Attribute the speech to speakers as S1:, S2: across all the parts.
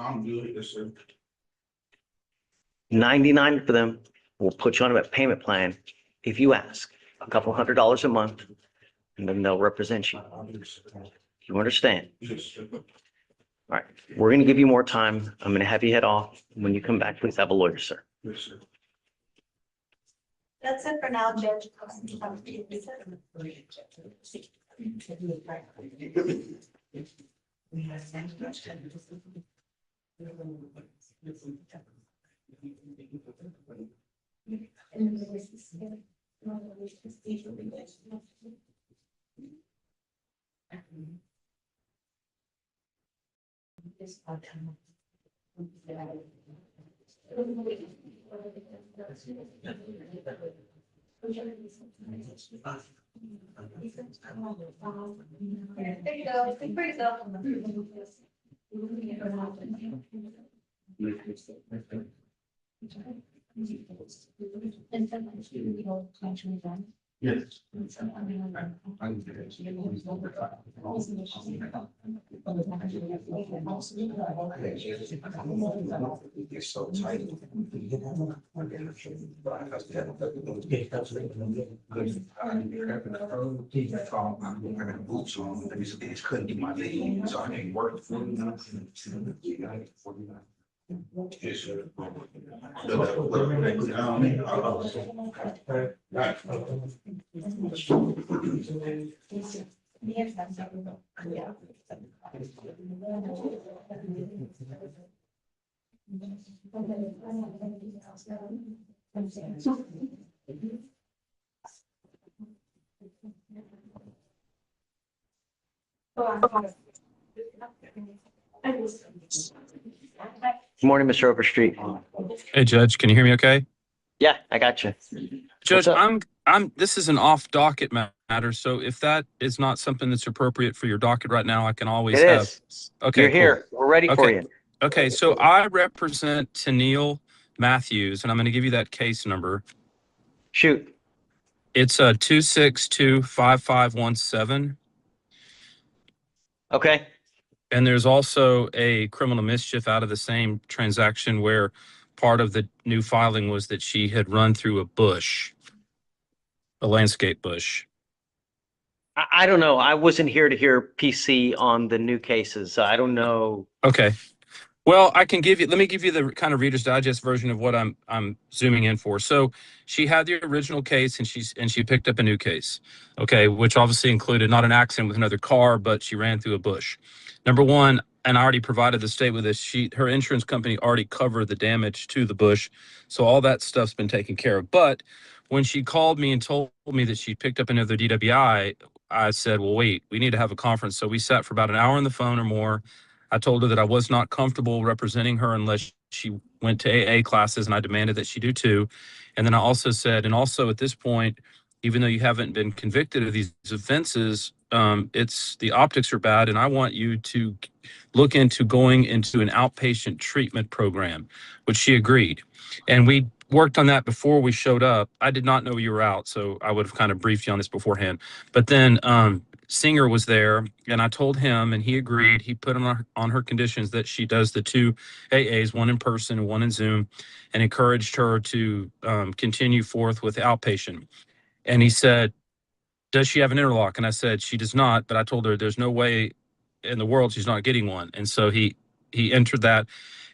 S1: I'm good, yes, sir.
S2: 99 for them. We'll put you on a payment plan if you ask, a couple $100 a month, and then they'll represent you. You understand?
S1: Yes, sir.
S2: All right, we're gonna give you more time. I'm gonna have you head off. When you come back, please have a lawyer, sir.
S1: Yes, sir.
S3: That's it for now, Judge. There you go. Speak for yourself.
S1: Yes. It's so tight. Boots on, it's couldn't get my leg, so I didn't work for them. Yes, sir.
S2: Good morning, Mr. Overstreet.
S4: Hey, Judge, can you hear me okay?
S2: Yeah, I got you.
S4: Judge,
S2: up?
S4: this is an off docket matter. So if that is not something that's appropriate for your docket right now, I can always
S2: It
S4: have.
S2: is.
S4: Okay,
S2: You're
S4: cool.
S2: here. We're ready for
S4: Okay.
S2: you.
S4: Okay. So I represent Tennille Matthews, and I'm going to give you that case number.
S2: Shoot.
S4: It's 2625517.
S2: Okay.
S4: And there's also a criminal mischief out of the same transaction where part of the new filing was that she had run through a bush, a landscape bush.
S2: I don't know. I wasn't here to hear PC on the new cases. So I don't know.
S4: Okay. Well, let me give you the kind of Reader's Digest version of what I'm zooming in for. So she had the original case and she picked up a new case. Okay, which obviously included not an accident with another car, but she ran through a bush. Number one, and I already provided the state with this, her insurance company already covered the damage to the bush. So all that stuff's been taken care of. But when she called me and told me that she picked up another DWI, I said, well, wait, we need to have a conference. So we sat for about an hour on the phone or more. I told her that I was not comfortable representing her unless she went to AA classes, and I demanded that she do too. And then I also said, and also at this point, even though you haven't been convicted of these offenses, the optics are bad, and I want you to look into going into an outpatient treatment program, which she agreed. And we worked on that before we showed up. I did not know you were out, so I would have kind of briefed you on this beforehand. But then Singer was there, and I told him, and he agreed. He put on her conditions that she does the two AAs, one in person and one in Zoom, and encouraged her to continue forth with outpatient. And he said, does she have an interlock? And I said, she does not, but I told her there's no way in the world she's not getting one. And so he entered that.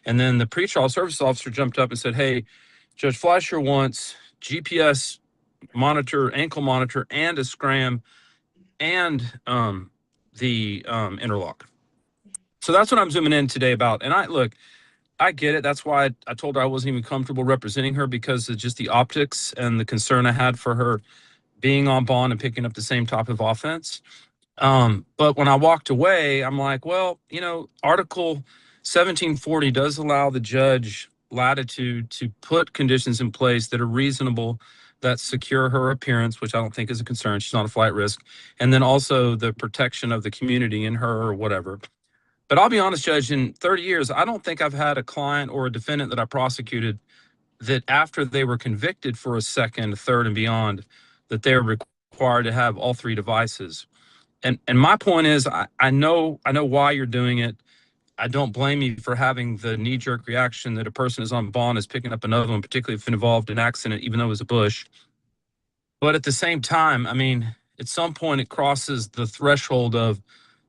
S4: And then the pretrial service officer jumped up and said, hey, Judge Fleischer wants GPS monitor, ankle monitor, and a scram, and the interlock. So that's what I'm zooming in today about. And I get it. That's why I told her I wasn't even comfortable representing her, because of just the optics and the concern I had for her being on bond and picking up the same type of offense. But when I walked away, I'm like, well, Article 1740 does allow the judge latitude to put conditions in place that are reasonable, that secure her appearance, which I don't think is a concern. She's not a flight risk. And then also the protection of the community in her or whatever. But I'll be honest, Judge, in 30 years, I don't think I've had a client or a defendant that I prosecuted that after they were convicted for a second, third, and beyond, that they're required to have all three devices. And my point is, I know why you're doing it. I don't blame you for having the knee-jerk reaction that a person is on bond is picking up another one, particularly if involved in an accident, even though it was a bush. But at the same time, I mean, at some point it crosses the threshold of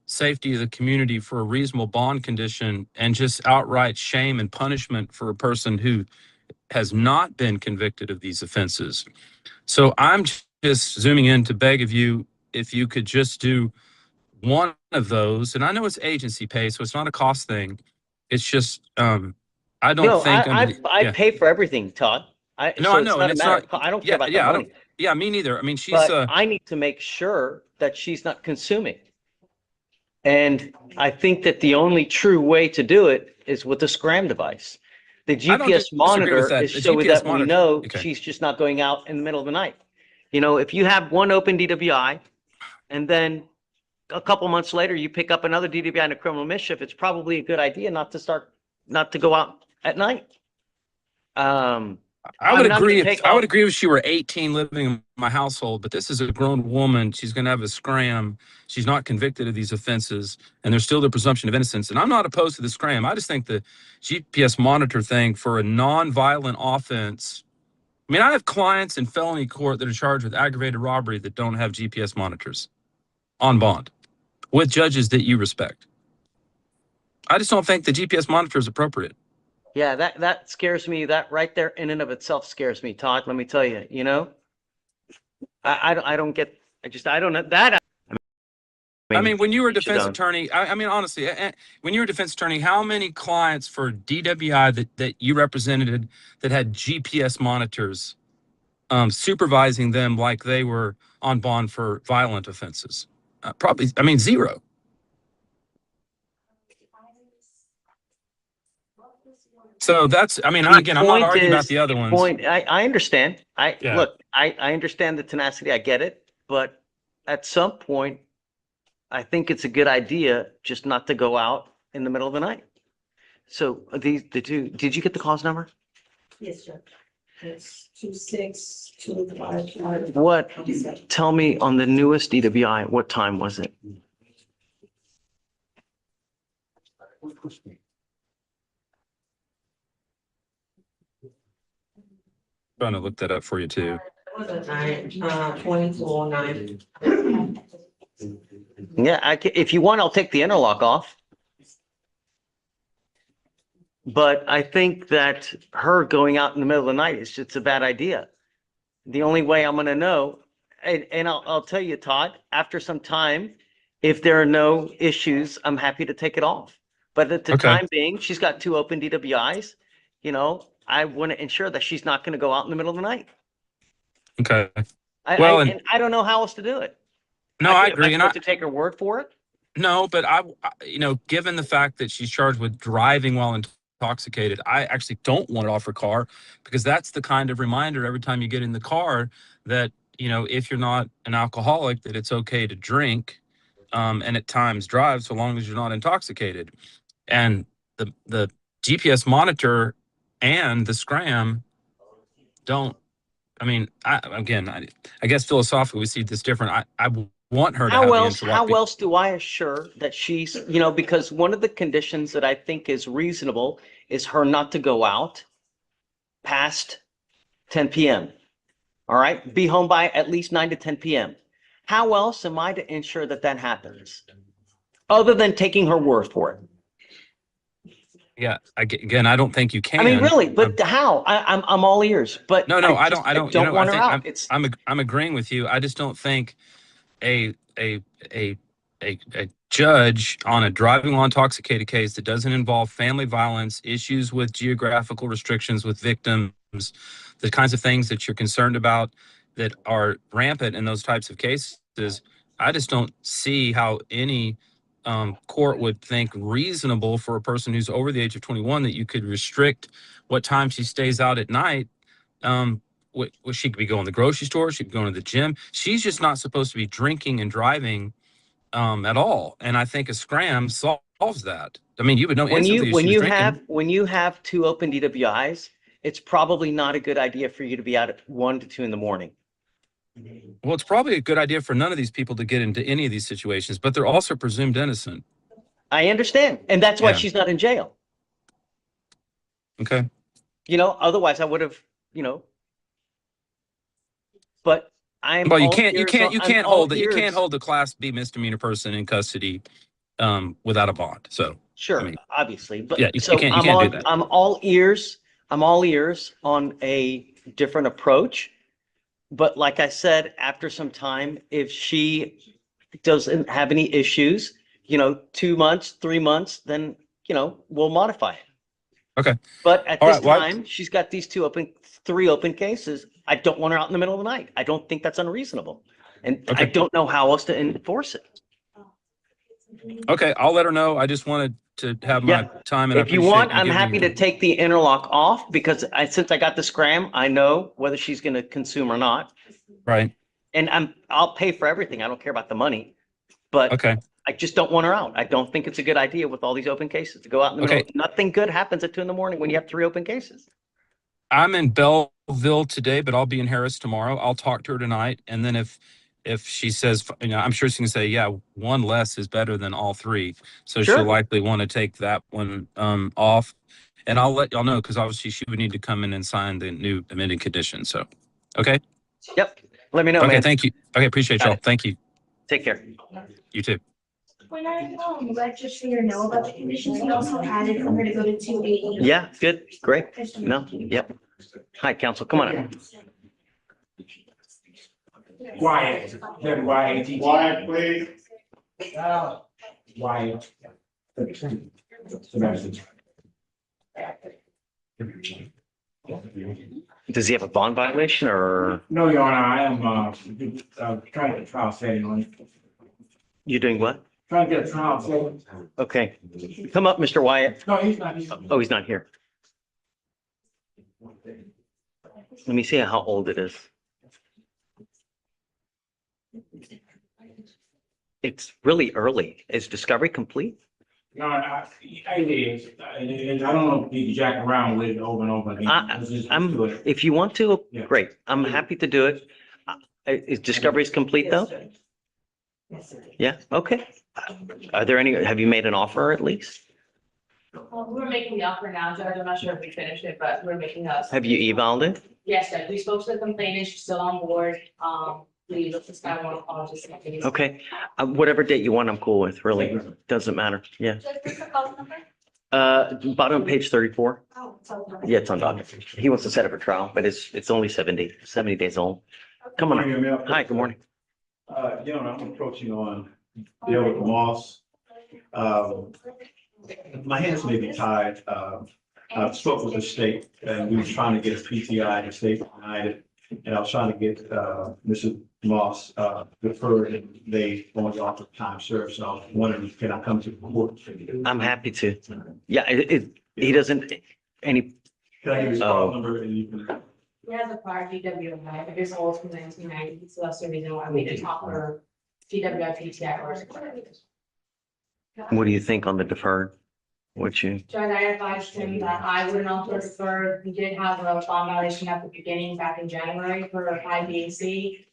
S4: safety of the community for a reasonable bond condition and just outright shame and punishment for a person who has not been convicted of these offenses. So I'm just zooming in to beg of you if you could just do one of those. And I know it's agency pay, so it's not a cost thing. It's just I don't
S2: No,
S4: think under the,
S2: I
S4: yeah.
S2: pay for everything, Todd.
S4: No,
S2: So
S4: I
S2: it's
S4: know,
S2: not
S4: and
S2: a
S4: it's
S2: matter
S4: not.
S2: of, I don't care
S4: Yeah,
S2: about
S4: yeah,
S2: the
S4: I
S2: money,
S4: don't. Yeah, me neither. I mean, she's
S2: but I need to make sure that she's not consuming. And I think that the only true way to do it is with the Scram device. The
S4: I don't
S2: GPS
S4: disagree with
S2: monitor
S4: that.
S2: is
S4: The
S2: so
S4: GPS
S2: that we
S4: monitor.
S2: know
S4: Okay.
S2: she's just not going out in the middle of the night. You know, if you have one open DWI and then a couple months later you pick up another DWI in a criminal mischief, it's probably a good idea not to go out at night.
S4: I would
S2: I'm not
S4: agree
S2: gonna
S4: if
S2: take
S4: I would
S2: off.
S4: agree if she were 18 living in my household, but this is a grown woman. She's going to have a scram. She's not convicted of these offenses, and there's still the presumption of innocence. And I'm not opposed to the scram. I just think the GPS monitor thing for a non-violent offense. I mean, I have clients in felony court that are charged with aggravated robbery that don't have GPS monitors on bond with judges that you respect. I just don't think the GPS monitor is appropriate.
S2: Yeah, that scares me. That right there in and of itself scares me, Todd. Let me tell you, you know, I don't get, I don't know that.
S4: I mean, when you were a
S2: you should
S4: defense
S2: own.
S4: attorney, I mean, honestly, when you were a defense attorney, how many clients for DWI that you represented that had GPS monitors supervising them like they were on bond for violent offenses? Probably, I mean, zero. So that's, I mean,
S2: The
S4: again, I'm not
S2: point
S4: arguing about
S2: is,
S4: the other ones.
S2: point, I understand.
S4: Yeah.
S2: Look, I understand the tenacity. I get it. But at some point, I think it's a good idea just not to go out in the middle of the night. So the two, did you get the cause number?
S3: Yes, Judge. It's 26255.
S2: What, tell me on the newest DWI, what time was it?
S4: Trying to look that up for you too.
S3: It was a 2209.
S2: Yeah, if you want, I'll take the interlock off. But I think that her going out in the middle of the night is just a bad idea. The only way I'm gonna know, and I'll tell you, Todd, after some time, if there are no issues, I'm happy to take it off. But at the
S4: Okay.
S2: time being, she's got two open DWIs, you know, I want to ensure that she's not gonna go out in the middle of the night.
S4: Okay.
S2: I
S4: Well,
S2: I don't know how else to do it.
S4: No, I
S2: Am
S4: agree. And
S2: supposed to take her word for it?
S4: no, but you know, given the fact that she's charged with driving while intoxicated, I actually don't want it off her car because that's the kind of reminder every time you get in the car that, you know, if you're not an alcoholic, that it's okay to drink and at times drive so long as you're not intoxicated. And the GPS monitor and the scram don't, I mean, I guess philosophically we see this different. I want her to have the interlock.
S2: How else do I assure that she's, you know, because one of the conditions that I think is reasonable is her not to go out past 10 p.m. All right, be home by at least 9 to 10 p.m. How else am I to ensure that that happens? Other than taking her word for it.
S4: Yeah, again, I don't think you can.
S2: I mean, really, but how? I'm all ears. But
S4: No, I don't. You know,
S2: want
S4: I
S2: her
S4: think
S2: out.
S4: I'm agreeing with you. I just don't think a judge on a driving while intoxicated case that doesn't involve family violence, issues with geographical restrictions with victims, the kinds of things that you're concerned about that are rampant in those types of cases. I just don't see how any court would think reasonable for a person who's over the age of 21 that you could restrict what time she stays out at night. She could be going to the grocery store, she could be going to the gym. She's just not supposed to be drinking and driving at all. And I think a scram solves that. I mean, you would know instantly
S2: when
S4: she was drinking.
S2: when you have two open DWIs, it's probably not a good idea for you to be out at 1 to 2 in the morning.
S4: Well, it's probably a good idea for none of these people to get into any of these situations, but they're also presumed innocent.
S2: I understand. And that's why
S4: Yeah.
S2: she's not in jail.
S4: Okay.
S2: Otherwise I would have, but I'm
S4: Well, you
S2: all
S4: can't, you
S2: ears.
S4: can't, you
S2: I'm
S4: can't
S2: all
S4: hold it. You can't
S2: ears.
S4: hold a Class B misdemeanor person in custody without a bond. So, I
S2: Sure,
S4: mean,
S2: obviously, but
S4: yeah, you
S2: so
S4: can't, you can't do that.
S2: I'm all ears. I'm all ears on a different approach. But like I said, after some time, if she doesn't have any issues, 2 months, 3 months, then, we'll modify it.
S4: Okay.
S2: But at
S4: All
S2: this
S4: right. Well,
S2: time, she's got three open cases. I don't want her out in the middle of the night. I don't think that's unreasonable. And I
S4: Okay.
S2: don't know how else to enforce it.
S4: okay. I'll let her know. I just wanted to have my
S2: Yeah.
S4: time, and I
S2: If you
S4: appreciate
S2: want,
S4: you
S2: I'm
S4: giving me
S2: happy
S4: your
S2: to
S4: time.
S2: take the interlock off because since I got the scram, I know whether she's going to consume or not.
S4: Right.
S2: And I'll pay for everything. I don't care about the money, but
S4: Okay.
S2: I just don't want her out. I don't think it's a good idea with all these open cases to go out in the
S4: Okay.
S2: middle. Nothing good happens at 2 a.m. when you have 3 open cases.
S4: I'm in Belleville today, but I'll be in Harris tomorrow. I'll talk to her tonight, and then if she says, I'm sure she's gonna say, yeah, one less is better than all three. So
S2: Sure.
S4: she'll likely want to take that one off, and I'll let y'all know because obviously she would need to come in and sign the new amended conditions. So, okay,
S2: Yep. Let me know,
S4: okay,
S2: man.
S4: thank you. Okay, appreciate
S2: Got
S4: y'all.
S2: it.
S4: Thank you.
S2: Take care.
S4: You too.
S3: When I let Justina know about the conditions, we also added for her to go to 280.
S2: Yeah, good, great. No, yep. Hi, counsel, come on in.
S5: Wyatt, then Wyatt. Wyatt, please. Wyatt.
S2: Does he have a bond violation or
S5: No, Your Honor, I am, trying to get a trial setting on it.
S2: you doing what?
S5: Trying to get a trial setting.
S2: Okay. Come up, Mr. Wyatt.
S5: No, he's not.
S2: Oh, he's not here. Let me see how old it is. It's really early. Is discovery complete?
S5: No, it is, and I don't know if you jack around with it over and over again. Let's just do it.
S2: If you want to,
S5: Yeah.
S2: great. I'm happy to do it. Is discovery's complete though?
S3: Yes, sir.
S2: Yeah, okay. Have you made an offer at least?
S6: Well, we're making the offer now, Judge. I'm not sure if we finished it, but we're making us.
S2: Have you evaled it?
S6: Yes, Judge. We spoke to the complainant. She's still on board. We looked this guy one call just.
S2: Okay. Whatever date you want, I'm cool with, really. Doesn't matter. Yeah.
S3: Judge, what's the call number?
S2: Bottom of page 34.
S3: Oh, it's on the-
S2: Yeah, it's on docket. He wants to set up a trial, but it's only 70 days old. Come on. up. Hi, good morning.
S7: I'm approaching on deal with Moss. My hands may be tied. I spoke with the state and we were trying to get a PTI, the state denied it. And I was trying to get Mrs. Moss deferred and they only offered time served. So I was wondering, can I come to the court?
S2: I'm happy to. Yeah, he doesn't, any,
S7: Can I give you his phone number and you can?
S6: He has a prior DWI, but his old from 1990, so that's the reason why we didn't offer DWI PTI or.
S2: what do you think on the deferred? What you,
S6: Judge, I advised him that I wouldn't offer deferred. We did have a bond violation at the beginning back in January for high B and C.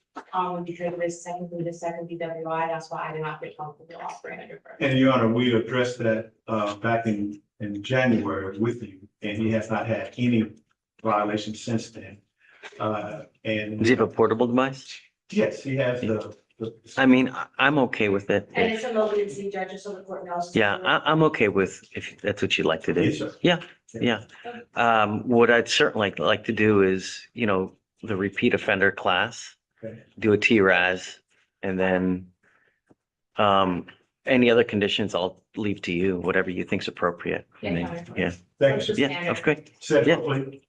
S6: Because of this the second DWI, that's why I did not feel comfortable offering a deferred.
S7: And Your Honor, we addressed that back in January with you and he has not had any violations since then. And
S2: does he have a portable device?
S7: yes, he has the.
S2: I mean, I'm okay with it.
S6: And it's a low B and C, judge, just so the court knows.
S2: Yeah, I'm okay with if that's what you'd like to
S7: Yes,
S2: do.
S7: sir.
S2: Yeah. What I'd certainly like to do is, the repeat offender class,
S7: Okay.
S2: do a TRAS, and then any other conditions I'll leave to you, whatever you think's appropriate. I mean, yeah,
S7: Thank you, sir.
S2: yeah, okay.
S7: Said
S2: Yeah.
S7: quickly.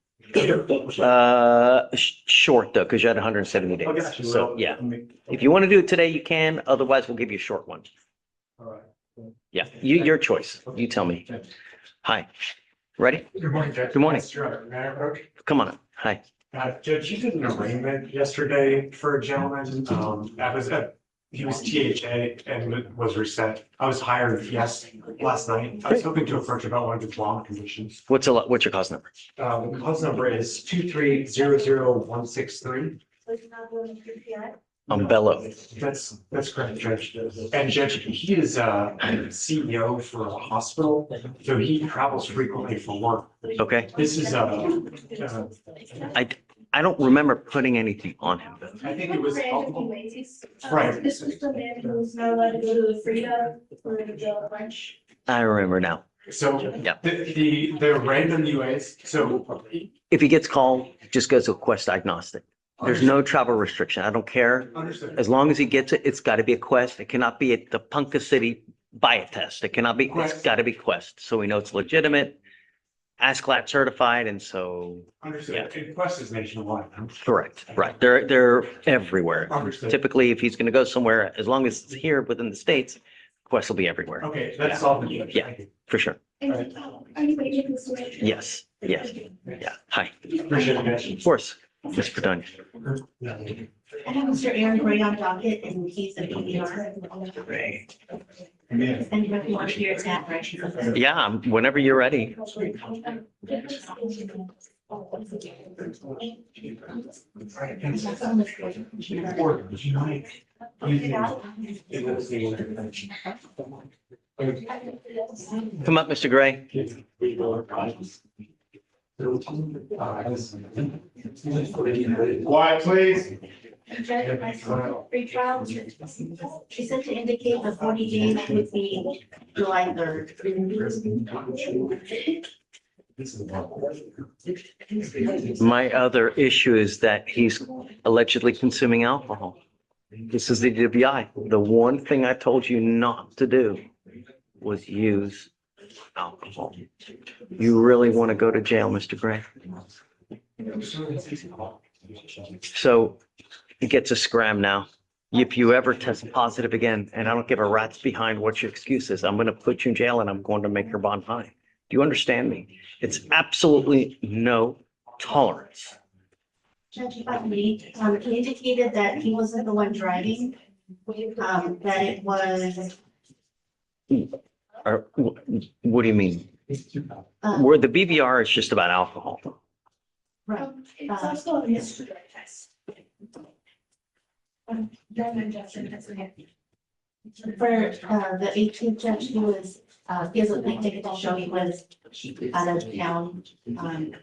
S2: Short though, because you had 170
S7: Oh,
S2: days.
S7: got you.
S2: So,
S7: Well,
S2: yeah,
S7: I mean,
S2: if you want to do it today, you can. Otherwise, we'll give you a short one.
S7: All right.
S2: Yeah, your choice. You tell me. Hi. Ready?
S5: Good morning, Judge.
S2: Good morning.
S5: Yes, Your Honor. May I approach?
S2: Come on. Hi.
S5: Judge, you did an arraignment yesterday for a gentleman. He was THA and was reset. I was hired, yes, last night. I was hoping to approach about one of his bond conditions.
S2: What's your cause number?
S5: The cause number is 2300163.
S3: So it's not doing PPI?
S2: Umbrella.
S5: That's correct, Judge. And Judge, he is CEO for a hospital, so he travels frequently for work.
S2: Okay.
S5: This is
S2: I don't remember putting anything on him.
S5: I think it was.
S3: Right. This was the man who was not allowed to go to the freedom for the lunch.
S2: I remember now.
S5: So
S2: Yeah.
S5: the random UAs, so.
S2: If he gets called, just goes to Quest Diagnostic. There's no travel restriction. I don't care.
S5: Understood.
S2: As long as he gets it, it's got to be a Quest. It cannot be at the Ponca City buy a test. It cannot be, it's
S5: Quest.
S2: got to be Quest. So we know it's legitimate, ASCLAT certified. And so,
S5: Understood. And Quest is nationwide.
S2: correct, right. They're everywhere.
S5: Understood.
S2: Typically, if he's going to go somewhere, as long as it's here within the States, Quest will be everywhere.
S5: Okay, that's all. The Judge.
S2: Yeah.
S5: Thank you.
S2: For sure.
S3: And are you waiting for the switch?
S2: Yes, yes. Yeah. Hi.
S5: Appreciate it, guys.
S2: Of course. Ms. Pradonia.
S3: I have Mr. Aaron Gray on docket in the case of EBR.
S2: Great.
S3: And if you want to hear it's at, right?
S2: Yeah, whenever you're ready. Come up, Mr. Gray.
S7: Quiet, please.
S3: Free trial, she said to indicate the 40 days would be July 3rd.
S2: My other issue is that he's allegedly consuming alcohol. This is the DWI. The one thing I told you not to do was use alcohol. You really want to go to jail, Mr. Gray? So it gets a scram now. If you ever test positive again, and I don't give a rat's behind what your excuse is, I'm going to put you in jail and I'm going to make your bond high. Do you understand me? It's absolutely no tolerance.
S3: Judge, if I may, he indicated that he wasn't the one driving, that it was,
S2: Or, what do you mean? Where the BVR is just about alcohol.
S3: right,
S6: It's also a mystery test.
S3: for, the 18th judge, he was, he has a plane ticket to show he was out of town, he wasn't.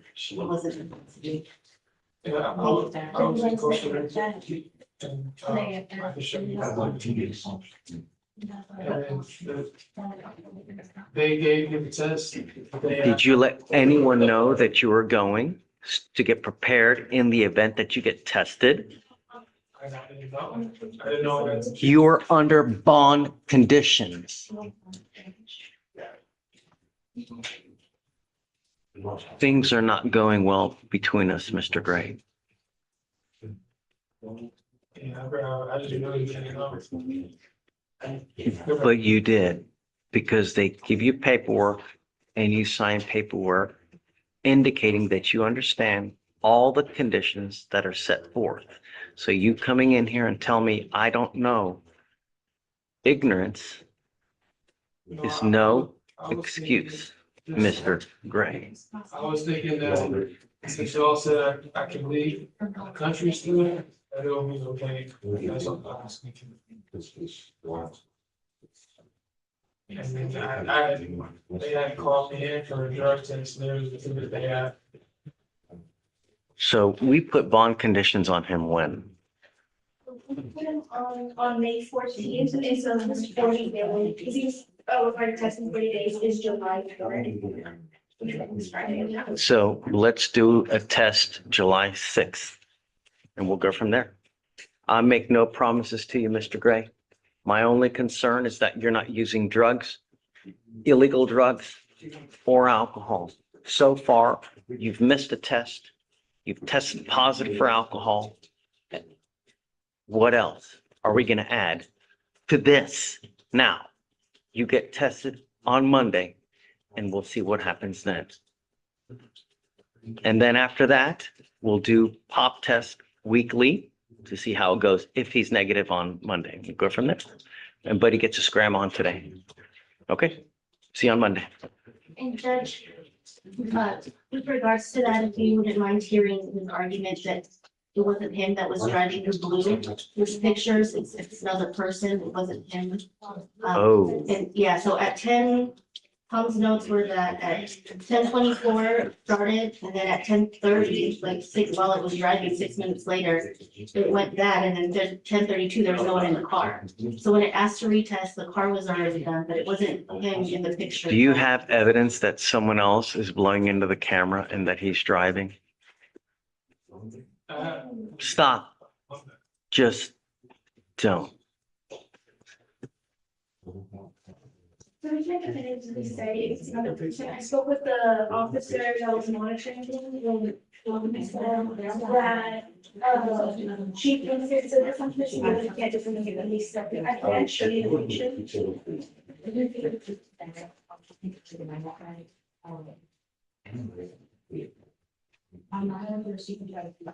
S8: Yeah, I was in Costa Rica. And, I could show you how long it is. And they gave me the test.
S2: Did you let anyone know that you were going to get prepared in the event that you get tested?
S8: I didn't know that.
S2: You are under bond conditions. Things are not going well between us, Mr. Gray.
S8: Yeah, I just really didn't know.
S2: But you did, because they give you paperwork and you sign paperwork indicating that you understand all the conditions that are set forth. So you coming in here and tell me, I don't know, ignorance is no excuse, Mr. Gray.
S8: I was thinking that since y'all said I can leave the country still, that it'll be okay. That's what I was thinking. And then they had called me in for a drug test, and there was the thing that they had.
S2: So we put bond conditions on him when?
S3: We put him on May 14th, and so this 40 days, because he's, required to test in 40 days is July 3rd. It's Friday.
S2: So let's do a test July 6th and we'll go from there. I make no promises to you, Mr. Gray. My only concern is that you're not using drugs, illegal drugs, or alcohol. So far, you've missed a test. You've tested positive for alcohol. What else are we going to add to this? Now, you get tested on Monday and we'll see what happens then. And then after that, we'll do pop test weekly to see how it goes. If he's negative on Monday, we'll go from there. And Buddy gets a scram on today. Okay, see you on Monday.
S3: And Judge, with regards to that, if you wouldn't mind hearing his argument that
S9: it wasn't him that was driving the blue. There's pictures, it's another person, it wasn't him.
S2: Oh.
S9: And yeah, so at 10, Tom's notes were that at 10:24 started, and then at 10:30, like while it was driving, 6 minutes later, it went that, and then 10:32, there was no one in the car. So when it asked to retest, the car was already done, but it wasn't him in the picture.
S2: Do you have evidence that someone else is blowing into the camera and that he's driving? Stop. Just don't.
S3: So we can't definitively say it's another person. I spoke with the officer that was monitoring him and he said that she thinks it's a different person, but I can't definitively say. I can't show you the picture.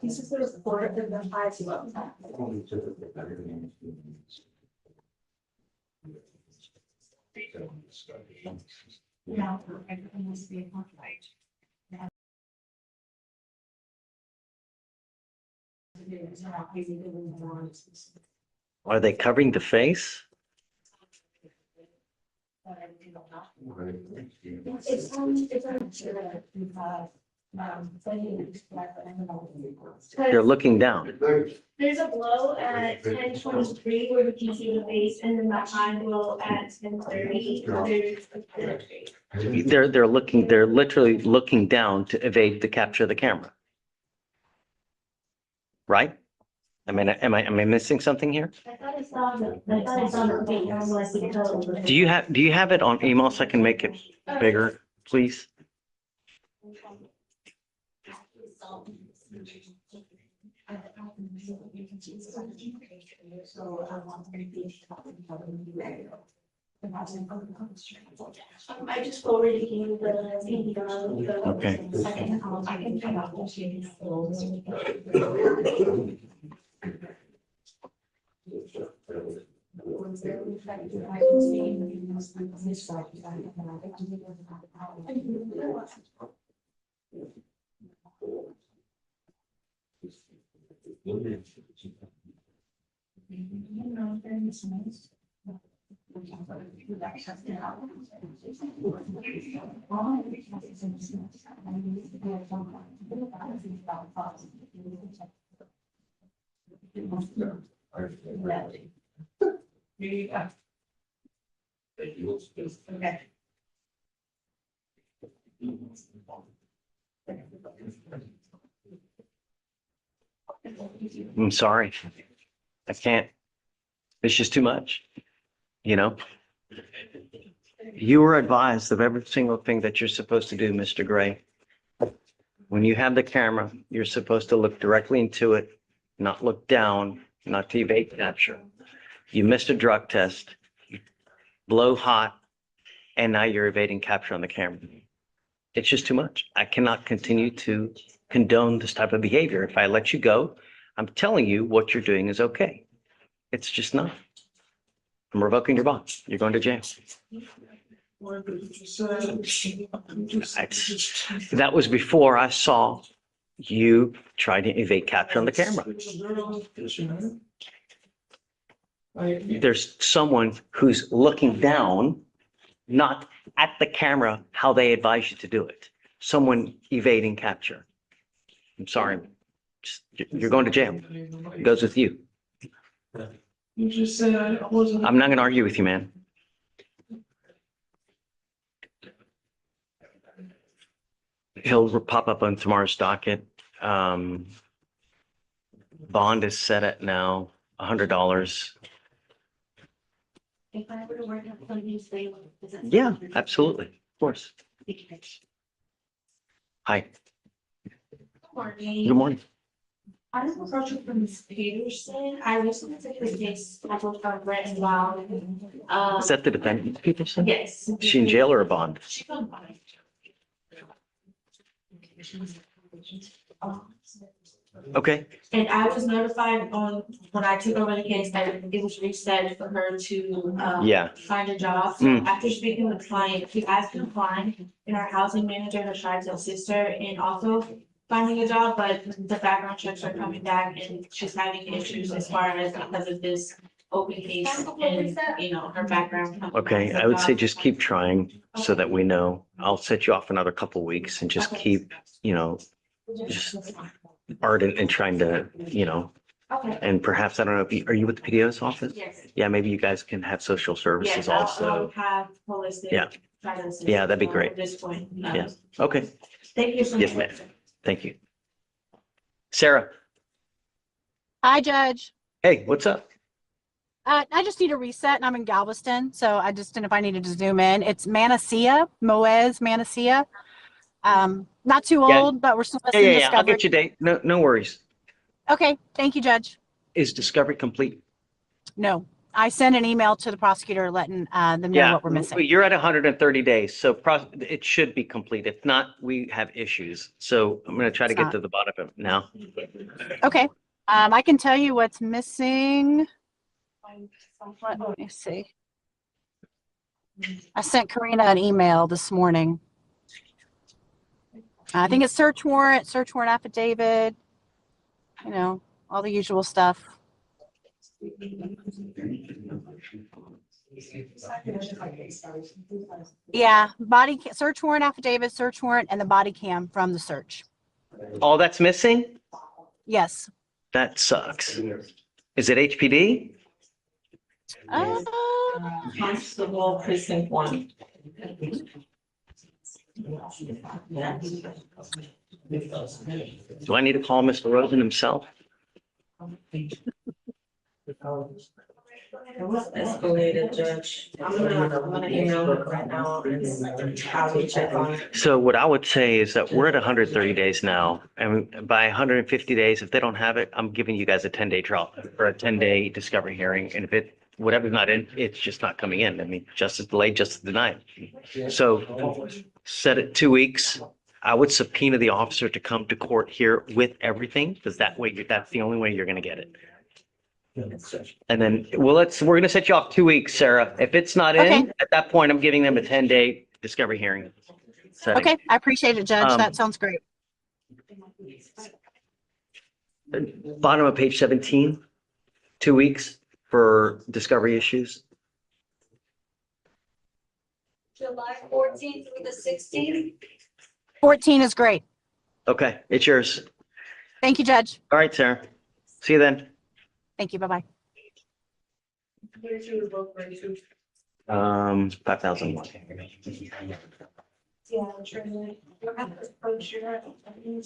S3: This is the report of the five love. No, everything has to be right.
S2: Are they covering the face?
S3: It's
S2: They're looking down.
S3: There's a blow at 10:23 where we can see the face, and then the high blow at 10:30.
S2: They're literally looking down to evade the capture of the camera. Right? I mean, am I missing something here?
S3: I thought I saw the face, I was like, no.
S2: Do you have it on email so I can make it bigger, please?
S3: I just forwarded you the.
S2: Okay.
S3: I can come out. Okay.
S2: I'm sorry. I can't. It's just too much. You know? You were advised of every single thing that you're supposed to do, Mr. Gray. When you have the camera, you're supposed to look directly into it, not look down, not to evade capture. You missed a drug test, you blow hot, and now you're evading capture on the camera. It's just too much. I cannot continue to condone this type of behavior. If I let you go, I'm telling you what you're doing is okay. It's just not. I'm revoking your bond. You're going to jail. That was before I saw you try to evade capture on the camera. There's someone who's looking down, not at the camera, how they advise you to do it. Someone evading capture. I'm sorry. You're going to jail. It goes with you.
S8: You just said I wasn't.
S2: I'm not going to argue with you, man. He'll pop up on tomorrow's docket. Bond is set at now $100.
S9: If I were to work out something today, is that?
S2: Yeah, absolutely. Of course. Hi. Good morning.
S3: I was approached from Ms. Peterson. I recently took the case scheduled for Brett and Wild.
S2: Is that the defendant, Peterson?
S3: Yes.
S2: Is she in jail or a bond?
S3: She's on bond.
S2: Okay.
S3: And I was notified on, when I took over the case, that it was reset for her to,
S2: Yeah.
S3: find a job. So
S2: Mm.
S3: after speaking with the client, she asked the client and our housing manager, her Shiloh sister, and also
S6: finding a job, but the background checks are coming back and she's having issues as far as because of this open case and, you know, her background. coming
S2: Okay,
S6: back.
S2: I would say just keep trying so that we know. I'll set you off another couple weeks and just keep, you know, just ardent and trying to, you know,
S6: Okay.
S2: and perhaps, I don't know if you, are you with the PDO's office?
S6: Yes.
S2: Yeah, maybe you guys can have social services
S6: Yes, I'll
S2: also.
S6: have holistic.
S2: Yeah.
S6: try to assist
S2: Yeah, that'd be
S6: at
S2: great.
S6: this point.
S2: Yeah. Okay,
S6: Thank you so much.
S2: yes, ma'am. Thank you. Sarah,
S10: Hi, Judge.
S2: hey, what's up?
S10: I just need a reset and I'm in Galveston, so I just didn't know if I needed to zoom in. It's Manassia, Moez Manassia. Not too
S2: Yeah.
S10: old, but we're still
S2: Yeah,
S10: missing
S2: yeah, yeah, I'll
S10: discovery.
S2: get you a date. No, no worries.
S10: Okay, thank you, Judge.
S2: Is discovery complete?
S10: No, I sent an email to the prosecutor letting them know
S2: Yeah,
S10: what we're missing.
S2: you're at 130 days, so it should be complete. If not, we have issues. So I'm gonna try to
S10: It's
S2: get
S10: not.
S2: to the bottom of it now.
S10: Okay, I can tell you what's missing. Let me see. I sent Karina an email this morning. I think it's search warrant affidavit, you know, all the usual stuff. Yeah, search warrant affidavit, search warrant, and the body cam from the search.
S2: All that's missing?
S10: Yes.
S2: That sucks. Is it HPD?
S6: Constable precinct 1.
S2: Do I need to call Mr. Rosen himself?
S6: It was escalated, Judge. I'm gonna email her right now and have you check on it.
S2: So what I would say is that we're at 130 days now, and by 150 days, if they don't have it, I'm giving you guys a 10-day trial or a 10-day discovery hearing. And if whatever's not in, it's just not coming in. I mean, justice delayed, justice denied. So set it 2 weeks. I would subpoena the officer to come to court here with everything, because that way, that's the only way you're going to get it. And then, well, we're going to set you off 2 weeks, Sarah. If it's not in,
S10: Okay.
S2: at that point, I'm giving them a 10-day discovery hearing. setting.
S10: Okay, I appreciate it, Judge. That sounds great.
S2: Bottom of page 17, 2 weeks for discovery issues.
S3: July 14th through the 16th.
S10: 14 is great.
S2: Okay, it's yours.
S10: Thank you, Judge.
S2: All right, Sarah. See you then.
S10: Thank you. Bye-bye.
S2: 5,001.
S3: Yeah, true. You'll have to approach your.
S1: Need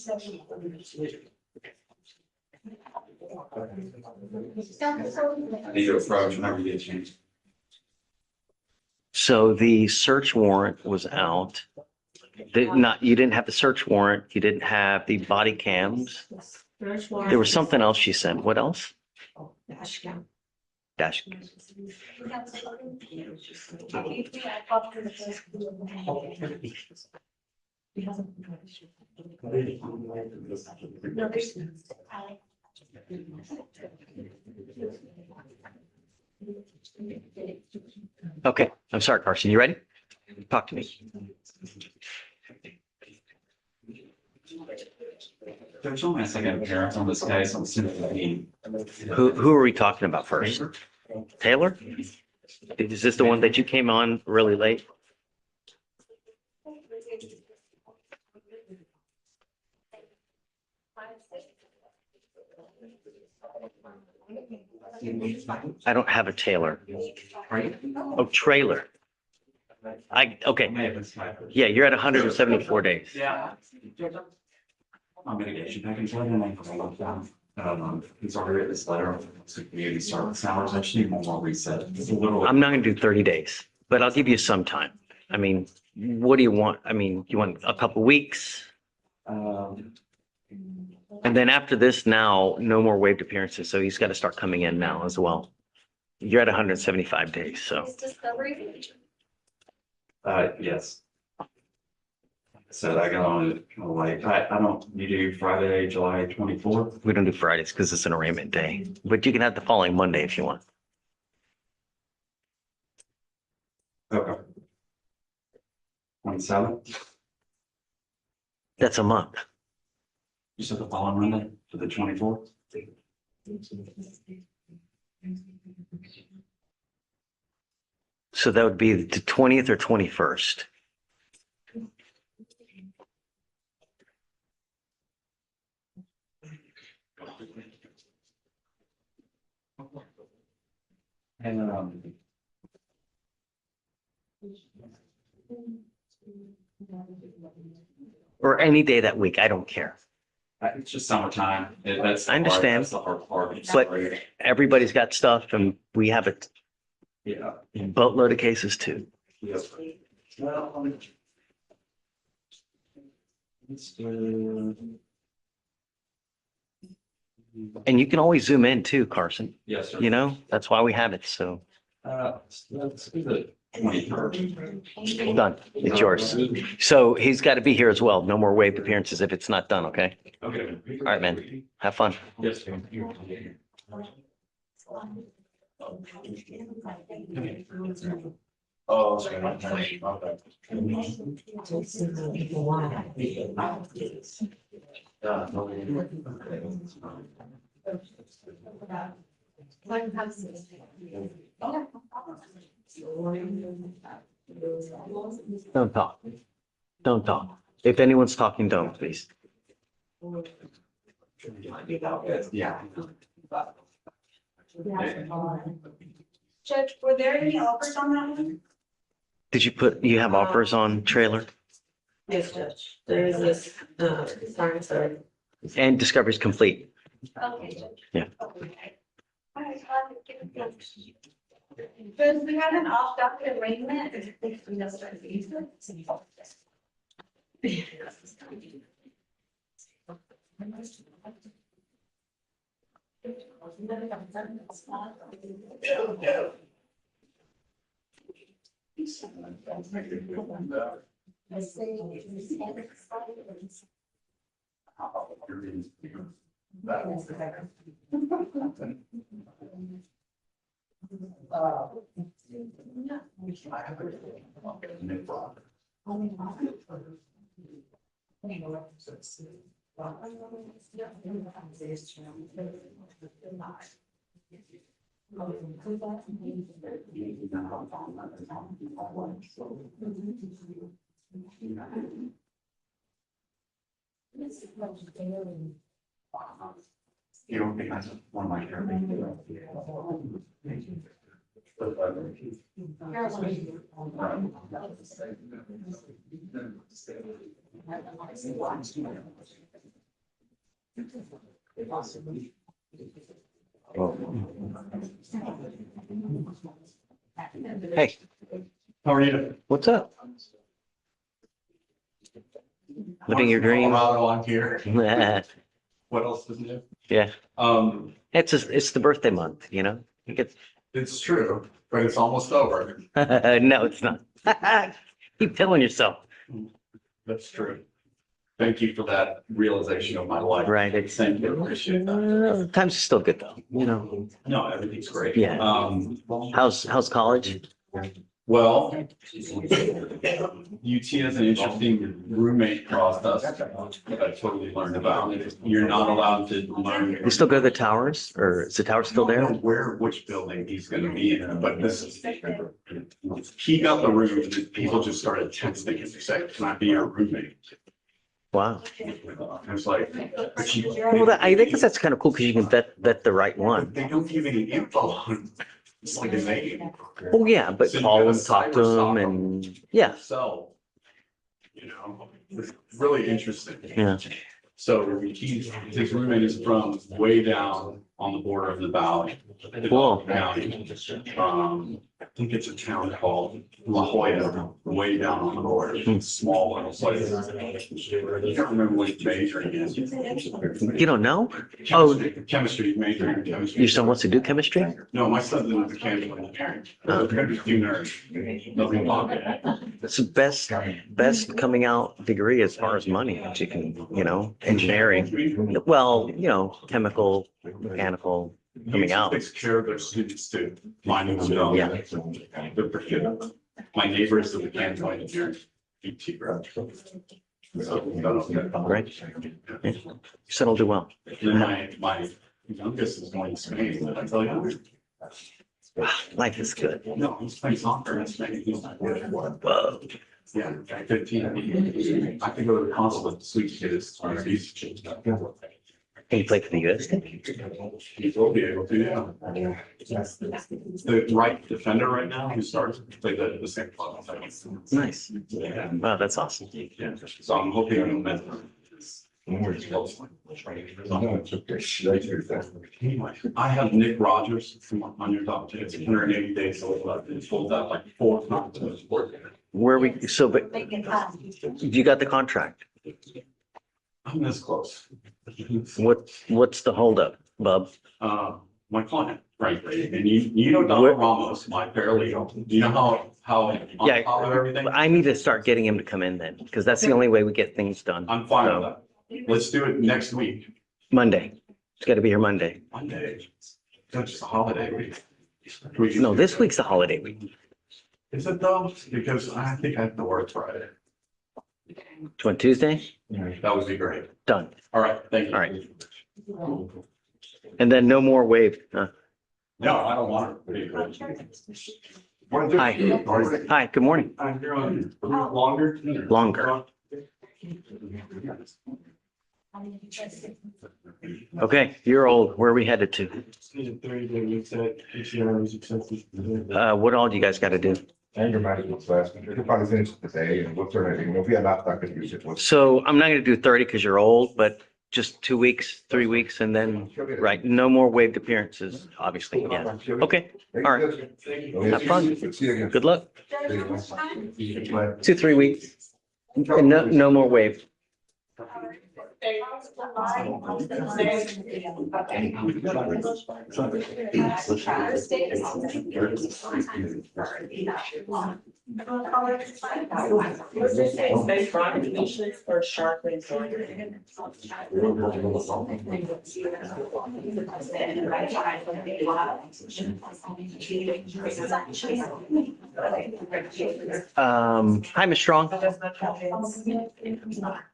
S1: to approach whenever you get a chance.
S2: So the search warrant was out. You didn't have the search warrant. You didn't have the body cams. There was something else she sent. What else?
S6: Dash cam.
S2: Dash. Okay, I'm sorry, Carson. You ready? Talk to me.
S1: There's only a second appearance on this case on Symphony.
S2: Who are we talking about first? Taylor? Is this the one that you came on really late? I don't have a Taylor. Oh, trailer. Okay. Yeah, you're at 174 days.
S1: Yeah. On mitigation package, let him he's already written this letter to community service hours. I just need one more reset. It's a little.
S2: I'm not gonna do 30 days, but I'll give you some time. I mean, what do you want? I mean, you want a couple weeks? And then after this now, no more waived appearances. So he's got to start coming in now as well. You're at 175 days, so.
S1: Yes. So I got on it kind of late. I don't, you do Friday, July 24th?
S2: We don't do Fridays because it's an arraignment day, but you can have the following Monday if you want.
S1: Okay. 27th?
S2: That's a month.
S1: You said the following Monday for the 24th?
S2: So that would be the 20th or 21st.
S1: And,
S2: Or any day that week. I don't care.
S1: it's just summertime. That's.
S2: I understand.
S1: That's the hard part. It's
S2: But-
S1: great.
S2: Everybody's got stuff and we have
S1: Yeah.
S2: a boatload of cases too.
S1: Yes. Well, let's do.
S2: And you can always zoom in too, Carson.
S1: Yes, sir.
S2: You know, that's why we have it. So
S1: Let's do the 23rd.
S2: done. It's yours. So he's got to be here as well. No more waived appearances if it's not done. Okay.
S1: Okay.
S2: All right, man. Have fun.
S1: Yes. Oh, okay.
S2: Don't talk. Don't talk. If anyone's talking, don't, please.
S1: Yeah.
S3: Judge, were there any offers on that one?
S2: Did you have offers on trailer?
S11: Yes, Judge. There is this, sorry, sorry.
S2: And discovery's complete.
S3: Okay, Judge.
S2: Yeah.
S3: Okay. All right, Judge, we have an off-docket arraignment.
S1: You don't think that's one of my favorite.
S2: Hey,
S7: How are you?
S2: what's up? Living your dream.
S7: Colorado, I'm here.
S2: It's
S7: What else is new?
S2: Yeah.
S7: It's
S2: the birthday month, you know? You get-
S7: it's true, but it's almost over.
S2: No, it's not. Keep telling yourself.
S7: That's true. Thank you for that realization of my life.
S2: Right. It's,
S7: Thank you. Appreciate that.
S2: times are still good though, you know?
S7: No, everything's great.
S2: Yeah. How's college?
S7: Well, UT has an interesting roommate process that I totally learned about. You're not allowed to learn.
S2: You still go to the towers or is the tower still
S7: I don't
S2: there?
S7: know which building he's gonna be in, but he got the room and people just started texting him to say, can I be your roommate?
S2: Wow.
S7: I was like, but you.
S2: Well, I think that's kind of cool because you can vet the right one.
S7: They don't give any info on, it's like a name.
S2: Oh, yeah, but
S7: So you
S2: call
S7: gotta
S2: them, talk to them and, yeah,
S7: So, you know, it's really interesting.
S2: yeah.
S7: So his roommate is from way down on the border of the valley.
S2: Cool.
S7: County. I think it's a town called La Jolla, way down on the border, It's a small little place. I can't remember what his majoring is.
S2: You don't know? Oh,
S7: Chemistry, majoring in chemistry.
S2: your son wants to do chemistry?
S7: No, my son's in mechanical engineering. They're gonna be two nerds. Nothing about that.
S2: It's the best coming out degree as far as money that you can, you know, engineering. Well, you know, chemical, mechanical coming out.
S7: Takes care of their students too, minding them down.
S2: Yeah.
S7: They're pretty good. My neighbor is a mechanical engineer, UT grad.
S2: Great. Yeah. You said I'll do well.
S1: Then my youngest is going to Spain, did I tell you?
S2: Life is good.
S1: No, he's playing soccer in Spain. He's not good.
S2: Whoa.
S1: Yeah, 15. I could go to the consulate to speak to his.
S2: Can you play for the US team?
S1: He will be able to, yeah. The right defender right now, who starts, play the same club.
S2: Nice.
S1: Yeah.
S2: Wow, that's awesome.
S1: Yeah, so I'm hoping I'm met. I have Nick Rogers on your top 10. It's 180 days old. It's pulled that like 4 times in the sport.
S2: Where we, so, but you got the contract.
S1: I'm this close.
S2: What's the holdup, bub?
S1: My client, right? And you know Don Ramos, my paralegal. Do you know how
S2: Yeah.
S1: on top of everything?
S2: I need to start getting him to come in then, because that's the only way we get things done.
S1: I'm fine with that. Let's do it next week.
S2: Monday. It's got to be here Monday.
S1: Monday. That's just a holiday week.
S2: No, this week's a holiday week.
S1: Is it though? Because I think I have to work Friday.
S2: Do you want Tuesday?
S1: That would be great.
S2: Done.
S1: All right, thank you.
S2: All right. And then no more wave. Huh?
S1: No, I don't want it.
S2: Hi. Hi, good morning.
S5: You're on longer?
S2: Longer. Okay, you're old. Where are we headed to?
S5: 30-day reset, PCR was accepted.
S2: What all do you guys got to do?
S12: And your medical class, we could probably finish it today and what's our, if we had not, I could use it.
S2: So I'm not going to do 30 because you're old, but just 2 weeks, 3 weeks, and then, right, no more waived appearances, obviously, yeah. Okay, all right. Have fun.
S12: See you again.
S2: Good luck. 2, 3 weeks. And no more waived.
S11: Or sharply.
S2: Hi, Ms. Strong.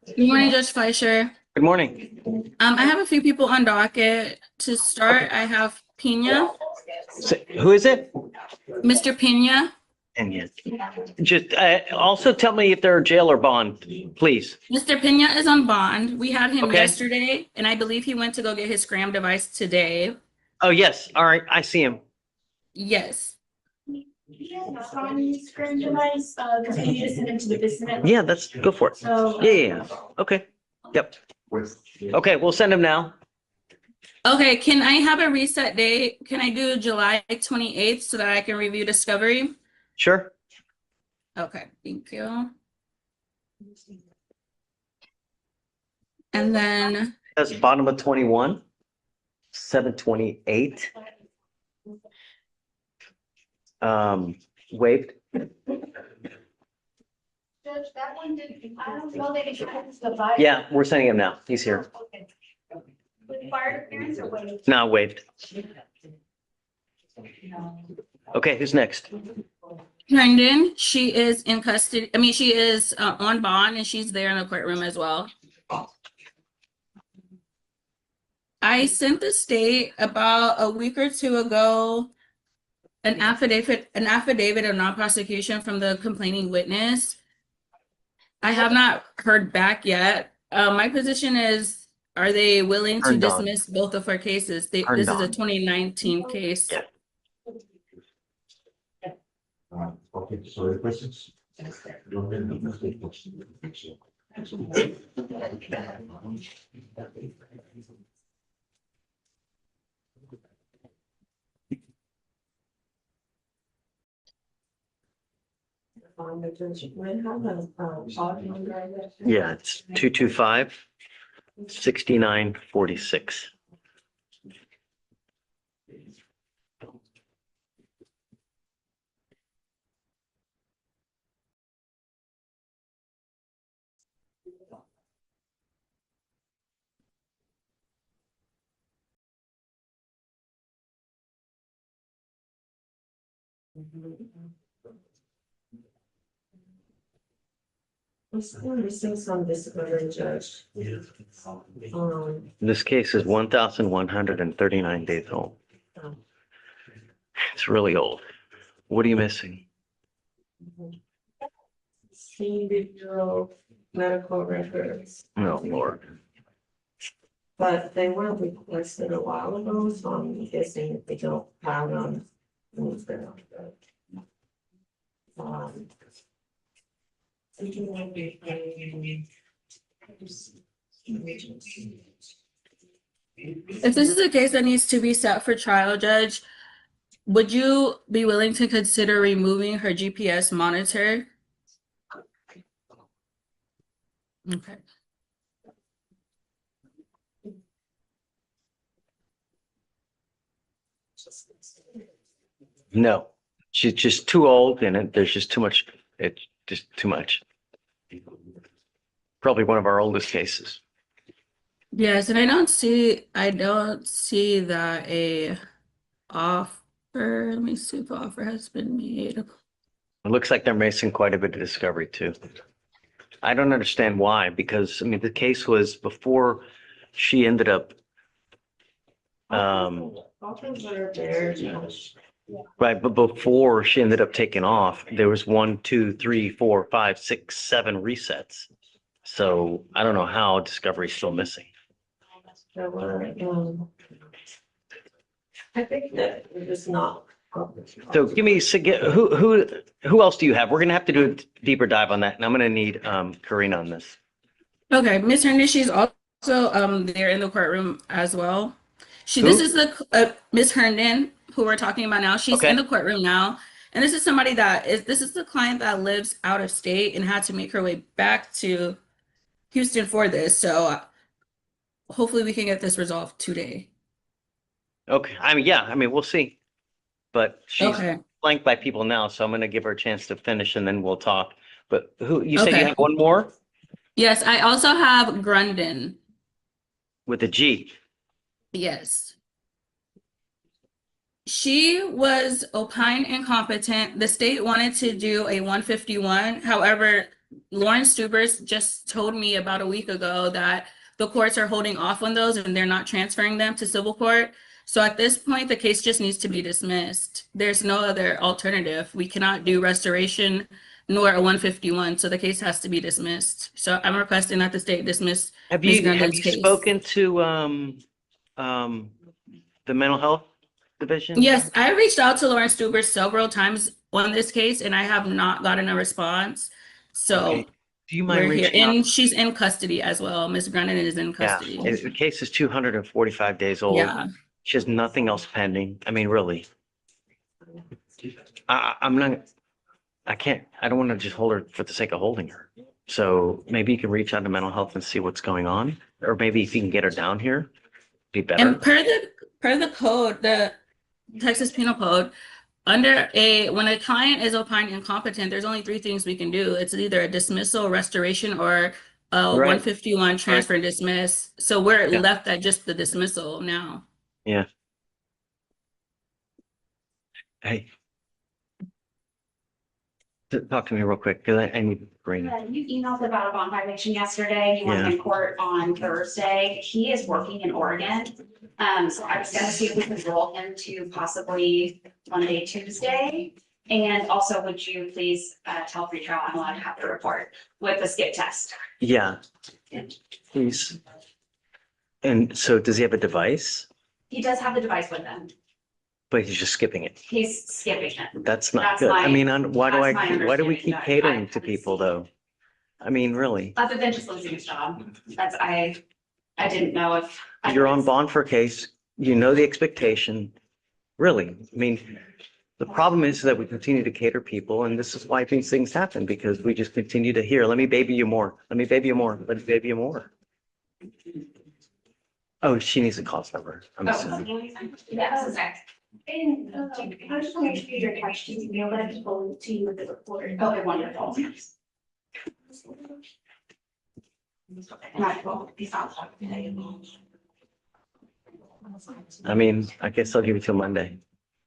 S13: Good morning, Judge Fleischer.
S2: Good morning.
S13: I have a few people on docket. To start, I have Pena,
S2: Who is it?
S13: Mr. Pena.
S2: And yes, just also tell me if they're jail or bond, please.
S13: Mr. Pena is on bond. We had him
S2: Okay.
S13: yesterday, and I believe he went to go get his scram device today.
S2: Oh, yes. All right. I see him.
S13: Yes.
S3: Screen device, because we need to send it to the business.
S2: Yeah, go for it.
S3: So.
S2: Yeah. Okay. Yep. Okay, we'll send him now.
S13: Okay, can I have a reset date? Can I do July 28th so that I can review discovery?
S2: Sure.
S13: Okay, thank you. And then,
S2: That's bottom of 21, 728. Waived.
S3: Judge, that one didn't, I don't know that it has the vibe.
S2: Yeah, we're sending him now. He's here.
S3: Okay. With fire appearance or what?
S2: Now waived. Okay, who's next?
S13: Herndon, she is in custody. I mean, she is on bond and she's there in the courtroom as well. I sent the state about a week or two ago an affidavit of non-prosecution from the complaining witness. I have not heard back yet. My position is, are they willing to
S2: Turned on.
S13: dismiss both of our cases? This
S2: Turned
S13: is a
S2: on.
S13: 2019 case.
S2: Yeah.
S12: Okay, so any questions?
S2: Yeah, it's 225, 6946.
S11: I'm still missing some disciplinary judge.
S2: This case is 1,139 days old.
S11: Oh.
S2: It's really old. What are you missing?
S11: Individual medical records,
S2: Oh, Lord.
S11: but they were requested a while ago, so I'm guessing if they don't have them. means they're not good. Um,
S13: If this is a case that needs to be set for trial, Judge, would you be willing to consider removing her GPS monitor? Okay.
S2: No, she's just too old and there's just too much. It's just too much. Probably one of our oldest cases.
S13: Yes, and I don't see that a offer. Let me see if the offer has been made.
S2: It looks like they're missing quite a bit of discovery too. I don't understand why, because I mean, the case was before she ended up,
S11: Offers are there,
S2: right, but before she ended up taking off, there was 1, 2, 3, 4, 5, 6, 7 resets. So I don't know how discovery's still missing.
S11: there were, I think that we're just not.
S2: So give me, who else do you have? We're gonna have to do a deeper dive on that, and I'm gonna need Karina on this.
S13: Okay, Ms. Hernandez also there in the courtroom as well.
S2: Who?
S13: This is the Ms. Herndon who we're talking about now. She's
S2: Okay.
S13: in the courtroom now, and this is somebody this is the client that lives out of state and had to make her way back to Houston for this. So hopefully we can get this resolved today.
S2: Okay, I mean, we'll see. But she's
S13: Okay.
S2: flanked by people now, so I'm gonna give her a chance to finish and then we'll talk. But who, you said you
S13: Okay.
S2: have one more
S13: Yes, I also have Grundon.
S2: with a G?
S13: Yes. She was opined incompetent. The state wanted to do a 151. However, Lauren Stubers just told me about a week ago that the courts are holding off on those and they're not transferring them to civil court. So at this point, the case just needs to be dismissed. There's no other alternative. We cannot do restoration nor a 151, so the case has to be dismissed. So I'm requesting that the state dismiss
S2: Have
S13: Ms.
S2: you
S13: Grundon's case.
S2: spoken to the mental health division?
S13: Yes, I reached out to Lauren Stuber several times on this case and I have not gotten a response. So
S2: Okay. Do you mind
S13: we're here,
S2: reaching out?
S13: and she's in custody as well. Ms. Grundon is in custody.
S2: Yeah, the case is 245 days old.
S13: Yeah.
S2: She has nothing else pending. I mean, really. I'm not, I don't want to just hold her for the sake of holding her. So maybe you can reach out to mental health and see what's going on, or maybe if you can get her down here, be better.
S13: And per the code, the Texas Penal Code, when a client is opined incompetent, there's only 3 things we can do. It's either a dismissal, restoration, or a
S2: Right.
S13: 151 transfer and dismiss. So we're
S2: Yeah.
S13: left at just the dismissal now.
S2: Yeah. Hey. Talk to me real quick, because I need green.
S14: You emailed about a bond violation yesterday. He was in court on Thursday. He is working in Oregon. So I was gonna see if we could roll him to possibly Monday, Tuesday. And also, would you please tell pretrial I'm allowed to have the report with the skip test?
S2: Yeah, please. And so does he have a device?
S14: He does have the device with him.
S2: But he's just skipping it.
S14: He's skipping it.
S2: That's not
S14: That's
S2: good. I
S14: my-
S2: mean, why do
S14: that's my
S2: we keep
S14: understanding,
S2: catering
S14: but
S2: to
S14: I
S2: people
S14: haven't
S2: though? I mean, really,
S14: Other than just losing his job. I didn't know if.
S2: you're on bond for a case, you know the expectation. Really, I mean, the problem is that we continue to cater people, and this is why these things happen, because we just continue to hear, let me baby you more, let me baby you more, let me baby you more. Oh, she needs a call number, I'm assuming.
S14: Yes, okay.
S3: And I just want to make sure your questions, you know, that forward to you with the report.
S14: Okay, wonderful. Right, well, he's not talking today.
S2: I mean, I guess I'll give it till Monday.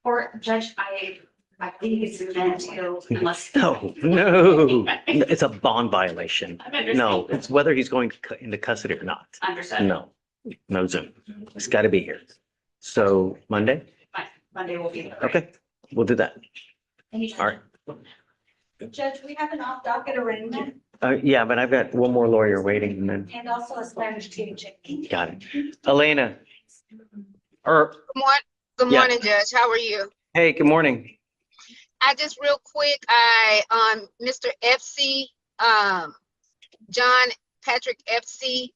S14: Or Judge, I think it's meant to, unless.
S2: No, it's a bond violation. No, it's whether he's going into custody or not.
S14: Understood.
S2: No Zoom. It's got to be here. So Monday?
S14: Fine. Monday will be.
S2: Okay, we'll do that. All right.
S3: Judge, we have an off docket arraignment
S2: Yeah, but I've got one more lawyer waiting and then,
S3: and also a Spanish teacher.
S2: got it. Elena. Or,
S15: Good
S2: Yeah.
S15: morning, Judge. How are you?
S2: hey, good morning.
S15: I just real quick, Mr. FC, John Patrick FC,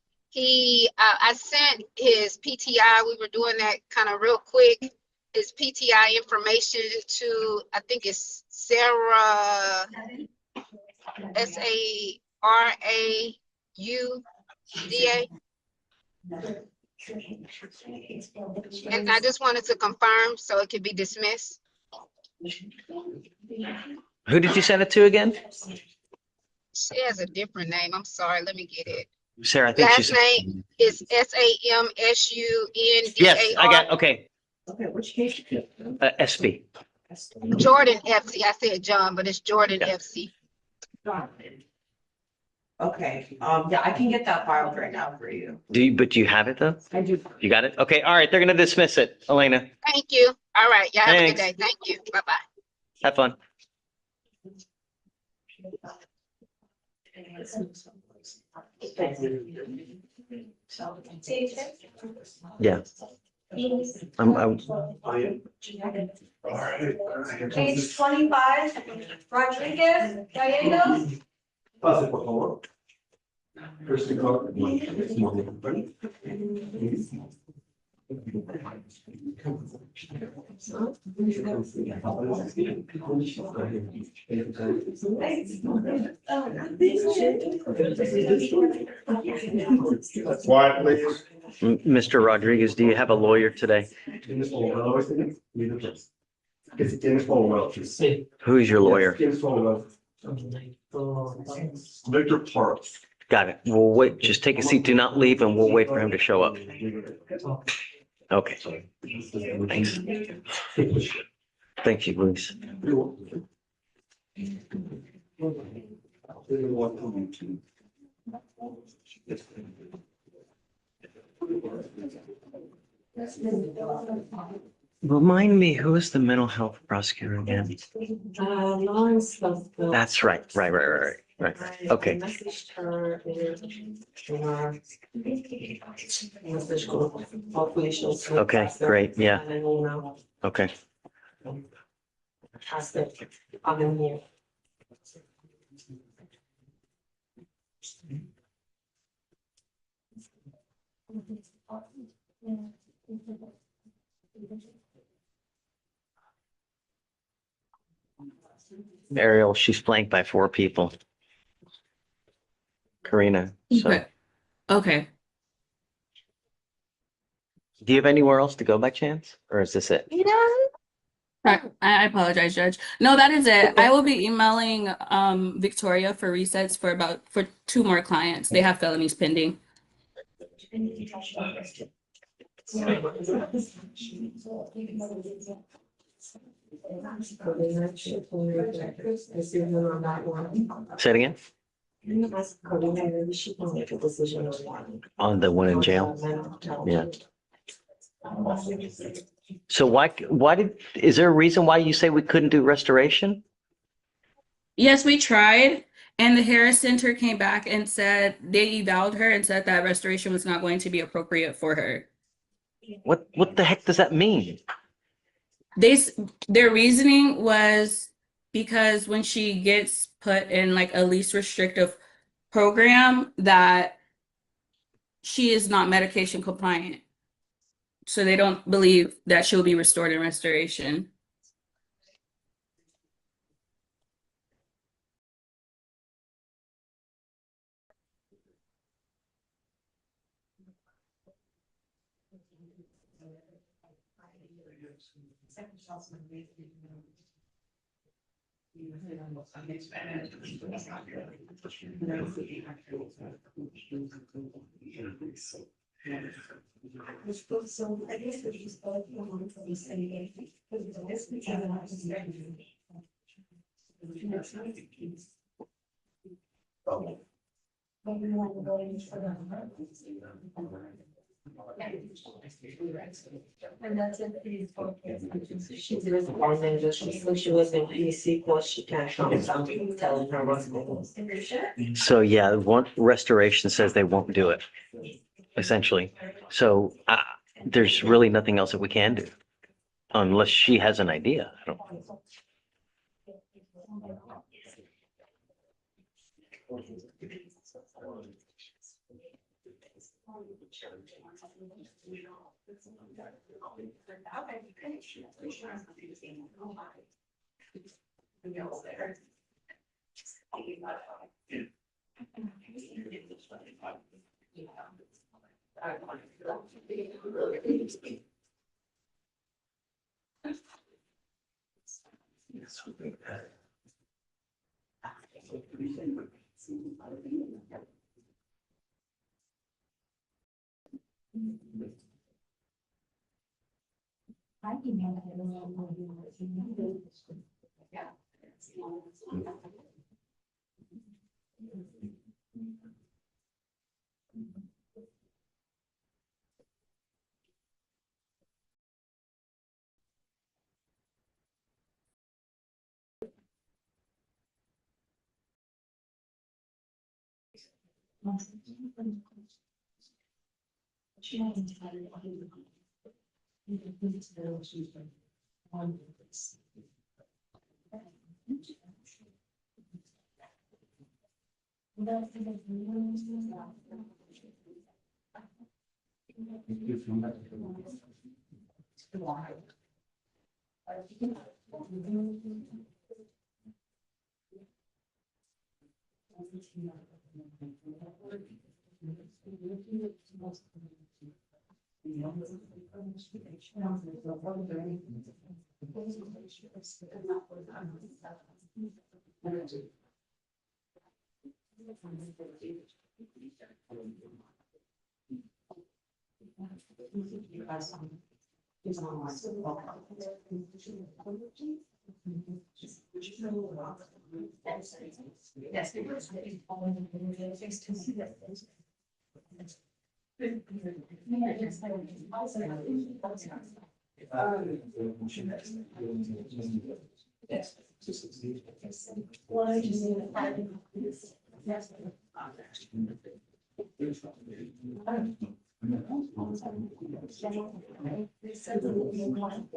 S15: I sent his PTI. We were doing that kind of real quick. His PTI information to, I think it's Sarah, SARAUDA. And I just wanted to confirm so it could be dismissed.
S2: Who did you send it to again?
S15: She has a different name. I'm sorry. Let me get it.
S2: Sarah, I think
S15: Last
S2: she's.
S15: name is SAMSUNDAR.
S2: Yes, I got, okay.
S11: Okay, which case?
S2: SB.
S15: Jordan FC. I said John, but it's Jordan
S2: Yeah.
S15: FC.
S11: Okay, yeah, I can get that filed right now for you.
S2: But do you have it though?
S11: I do.
S2: You got it? Okay, all right, they're gonna dismiss it. Elena,
S15: Thank you. All right. Y'all have a good
S2: Thanks.
S15: day. Thank you. Bye-bye.
S2: have fun. Yeah. I'm,
S3: Page 25, Rodriguez, Gallegos.
S7: Pase, por favor.
S12: Quiet, please.
S2: Mr. Rodriguez, do you have a lawyer today? Who is your lawyer?
S7: Victor Parks.
S2: Got it. We'll wait, just take a seat, do not leave, and we'll wait for him to show up. Okay. Thanks. Thank you, Luis. Remind me, who is the mental health prosecutor again?
S11: Lawrence.
S2: That's right. Right. Okay.
S11: Messaged her in our message group. Hopefully she'll.
S2: Okay, great, yeah.
S11: And then we'll know.
S2: Okay.
S11: Trust it. I'm in here.
S2: Ariel, she's flanked by 4 people. Karina, so
S13: Okay. Okay.
S2: do you have anywhere else to go by chance? Or is this it?
S13: I apologize, Judge. No, that is it. I will be emailing Victoria for resets for 2 more clients. They have felonies pending.
S2: Say it again? On the one in jail? Yeah. So is there a reason why you say we couldn't do restoration?
S13: Yes, we tried. And the Harris Center came back and said they evaluated her and said that restoration was not going to be appropriate for her.
S2: What the heck does that mean?
S13: Their reasoning was because when she gets put in like a least restrictive program, that she is not medication compliant. So they don't believe that she'll be restored in restoration.
S3: So I guess we just both want to be saying.
S11: And that's it. She did it on there, just she was in PC, but she can't come, so I'm telling her what's going on.
S2: So yeah, one restoration says they won't do it, essentially. So there's really nothing else that we can do unless she has an idea. I don't.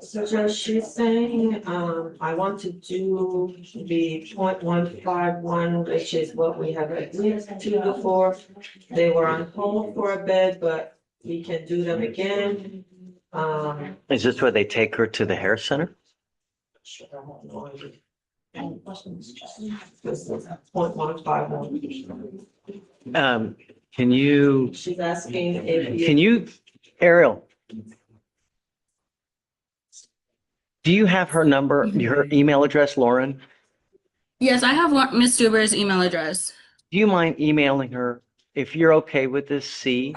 S11: So she's saying, I want to do the 0.151, which is what we have agreed to before. They were on hold for a bit, but we can do them again.
S2: Is this where they take her to the hair center?
S11: 0.151.
S2: Can you,
S11: She's asking if
S2: can you, Ariel? Do you have her number, her email address, Lauren?
S13: Yes, I have Miss Duber's email address.
S2: Do you mind emailing her? If you're okay with this, see.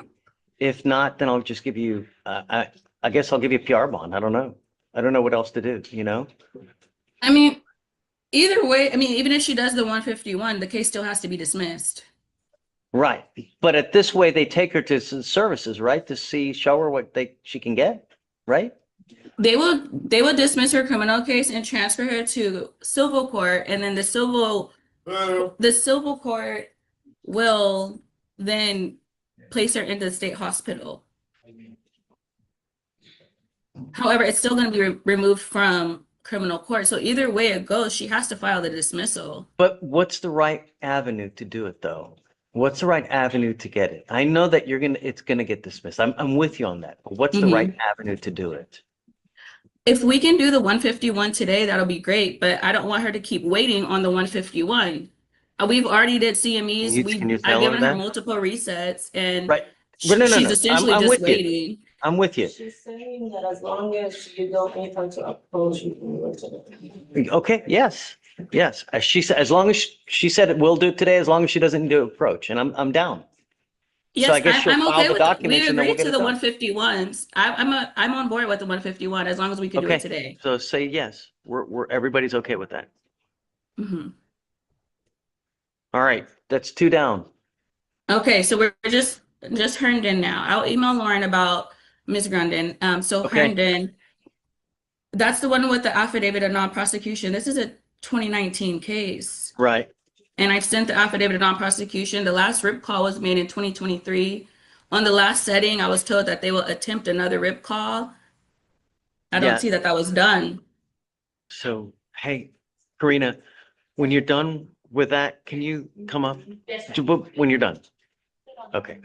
S2: If not, then I'll just give you, I guess I'll give you a PR bond. I don't know. I don't know what else to do, you know?
S13: I mean, either way, I mean, even if she does the 151, the case still has to be dismissed.
S2: Right. But at this way, they take her to services, right? To see, show her what she can get, right?
S13: They will dismiss her criminal case and transfer her to civil court, and then the civil court will then place her in the state hospital. However, it's still going to be removed from criminal court. So either way it goes, she has to file the dismissal.
S2: But what's the right avenue to do it, though? What's the right avenue to get it? I know that it's gonna get dismissed. I'm with you on that. But what's the right avenue to do it?
S13: If we can do the 151 today, that'll be great. But I don't want her to keep waiting on the 151. We've already did CMEs. I've given her multiple resets, and
S2: right.
S13: She's essentially just waiting.
S2: I'm with you.
S11: she's saying that as long as you don't need her to approach, you can go to the.
S2: Okay, yes, yes. As she said, as long as she said it will do it today, as long as she doesn't do approach, and I'm down.
S13: Yes,
S2: So I guess she'll
S13: I'm
S2: file
S13: okay
S2: the
S13: with it.
S2: documents
S13: We
S2: and then we'll
S13: agreed
S2: get
S13: to
S2: it
S13: the
S2: done.
S13: 151s. I'm on board with the 151 as long as we can do it
S2: Okay,
S13: today.
S2: so say yes. Everybody's okay with that.
S13: Mhm.
S2: All right, that's 2 down.
S13: Okay, so we're just Herndon now. I'll email Lauren about Ms. Grundon. So
S2: Okay.
S13: Herndon, that's the one with the affidavit of non-prosecution. This is a 2019 case.
S2: Right.
S13: And I've sent the affidavit of non-prosecution. The last RIP call was made in 2023. On the last setting, I was told that they will attempt another RIP call. I don't
S2: Yeah.
S13: see that that was done.
S2: So, hey, Karina, when you're done with that, can you come up? When you're done. Okay.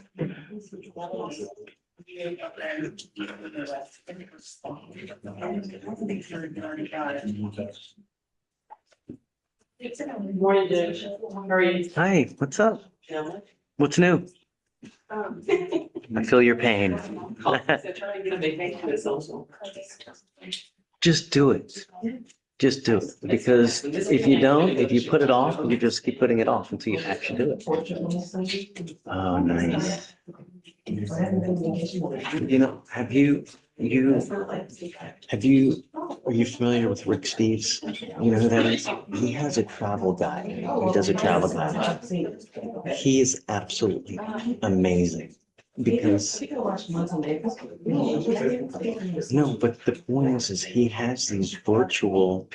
S11: Morning, Judge. How are you?
S2: Hi, what's up? What's new? I feel your pain. Just do it. Just do it. Because if you don't, if you put it off, you just keep putting it off until you actually do it. Oh, nice. You know, are you familiar with Rick Steves? You know who that is? He has a travel guide. He does a travel guide. He is absolutely amazing because no, but the point is he has these virtual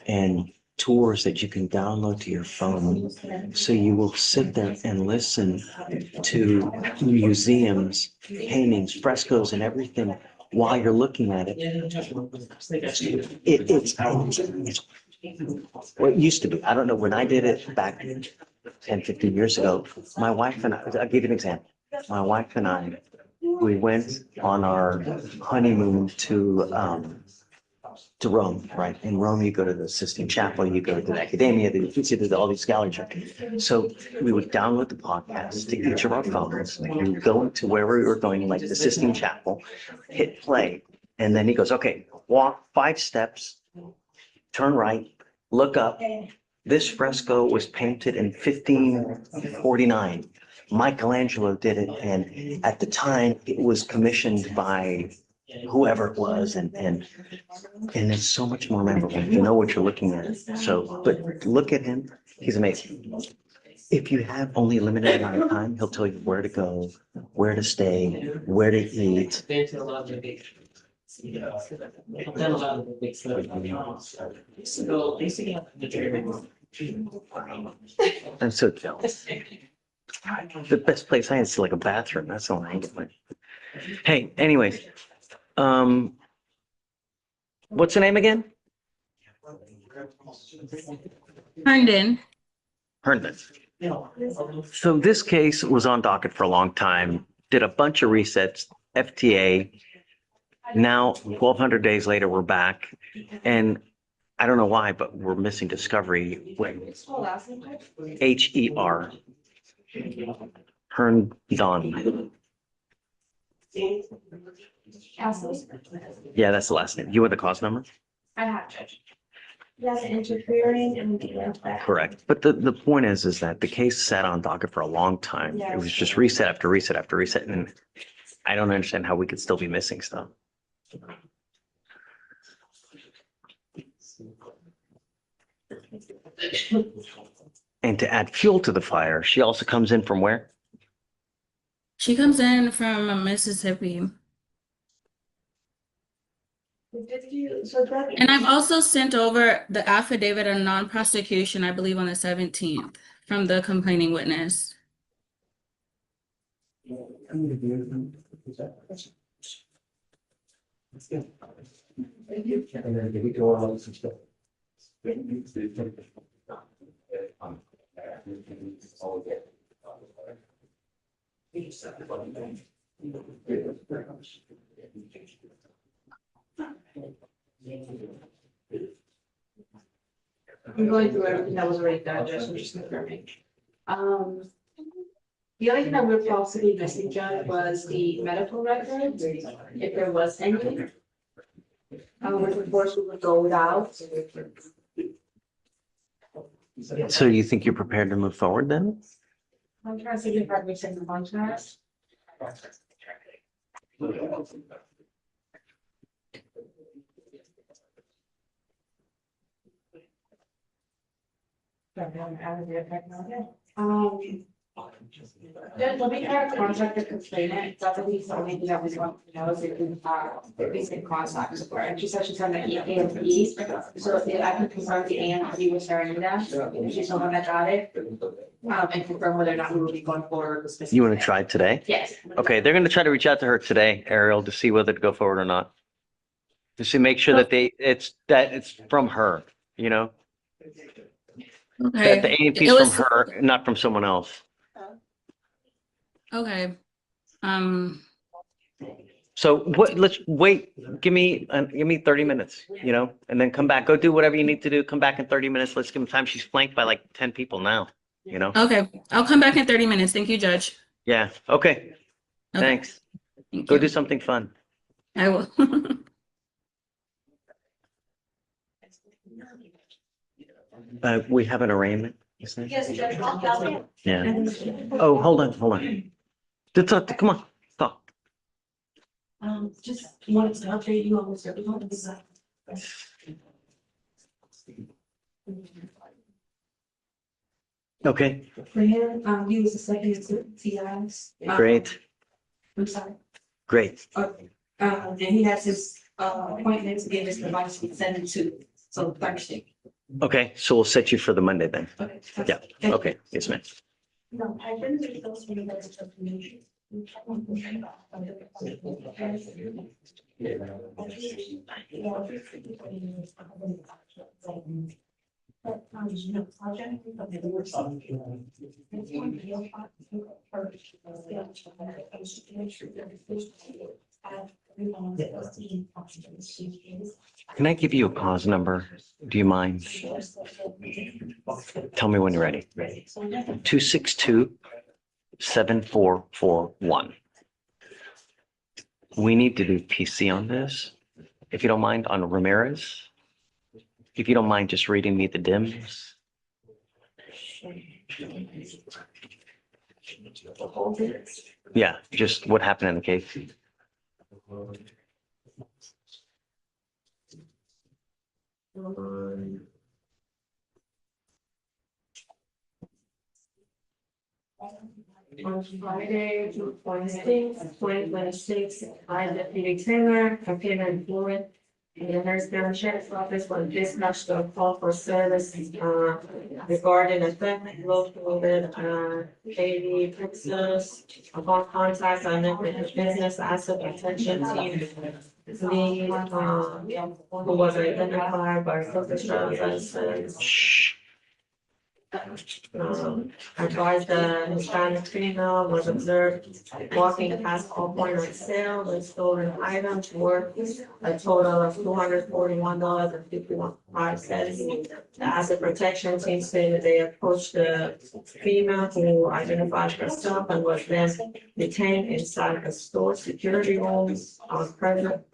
S2: and tours that you can download to your phone. So you will sit there and listen to museums, paintings, frescoes, and everything while you're looking at it. It's well, it used to be. I don't know, when I did it back 10, 15 years ago, my wife and I, I'll give you an example. My wife and I, we went on our honeymoon to Rome, right? In Rome, you go to the Sistine Chapel, you go to the Accademia, you see all these galleries. So we would download the podcast to each of our phones. We go to wherever we were going, like the Sistine Chapel, hit play, and then he goes, okay, walk 5 steps, turn right, look up. This fresco was painted in 1549. Michelangelo did it, and at the time, it was commissioned by whoever it was, and it's so much more memorable. You know what you're looking at. So, but look at him. He's amazing. If you have only a limited amount of time, he'll tell you where to go, where to stay, where to eat. I'm so jealous. The best place I had is like a bathroom. That's all I get. Hey, anyways, what's the name again?
S13: Herndon.
S2: Herndon. So this case was on docket for a long time, did a bunch of resets, FTA. Now, 1,200 days later, we're back. And I don't know why, but we're missing discovery. H-E-R. Herndon. Yeah, that's the last name. You want the cause number?
S3: I have, Judge. Yes, interfering and.
S2: Correct. But the point is that the case sat on docket for a long time. It was just reset after reset after reset. And I don't understand how we could still be missing stuff. And to add fuel to the fire, she also comes in from where?
S13: She comes in from Mississippi. And I've also sent over the affidavit of non-prosecution, I believe on the 17th, from the complaining witness.
S6: I'm going through everything that was already done, just confirming. The only thing that we're possibly missing, Judge, was the medical records, if there was any. Which of course we would go without.
S2: So you think you're prepared to move forward then?
S6: I'm trying to see if I can send the contrast. Then let me try to contact the complainant, that's at least the only thing that we want to know is if we have, at least in contact with her, and she said she's on the AMP. So if I can confirm the AMP with Sarita, she's the one that got it, and confirm whether or not we will be going forward with this.
S2: You want to try today?
S6: Yes.
S2: Okay, they're going to try to reach out to her today, Ariel, to see whether to go forward or not. Just to make sure that it's from her, you know?
S13: Okay.
S2: That the AMP
S13: It
S2: is from
S13: was-
S2: her, not from someone else.
S13: Okay.
S2: So what, let's wait, give me 30 minutes, you know, and then come back, go do whatever you need to do, come back in 30 minutes. Let's give them time. She's flanked by like 10 people now, you know?
S13: Okay, I'll come back in 30 minutes. Thank you, Judge.
S2: Yeah, okay,
S13: Okay.
S2: thanks.
S13: Thank
S2: Go
S13: you.
S2: do something fun.
S13: I will.
S2: We have an arraignment. is there?
S3: Yes, Judge, I'll-
S2: Yeah. Oh, hold on. Come on, stop.
S3: Just wanted to update you on what's going on.
S2: Okay,
S3: For him, he was the second to TIs.
S2: great,
S3: I'm sorry.
S2: great.
S3: And he has his, appointment to get his device sent to, so Thursday.
S2: Okay, so we'll set you for the Monday then.
S3: Okay.
S2: Yeah,
S3: Thank you.
S2: okay, yes, ma'am.
S3: No, I didn't read those when you guys took the meeting.
S2: Can I give you a cause number? Do you mind? Tell me when you're ready. 262-7441. We need to do PC on this, if you don't mind, on Ramirez. If you don't mind just reading me the DIMS. Yeah, just what happened in the case.
S6: On Friday, June 26th, 2026, I, Deputy Taylor, computer and fluid, in the Harris County Sheriff's Office was dispatched to a call for service, regarding a theft located, 80 Texas. Upon contact, I met with the business asset protection team lead, who was identified by social driver's license. Advised the Hispanic female was observed walking past all point of sale with stolen items worth a total of $241.55. The asset protection team stated they approached the female who identified herself and was then detained inside a store security room.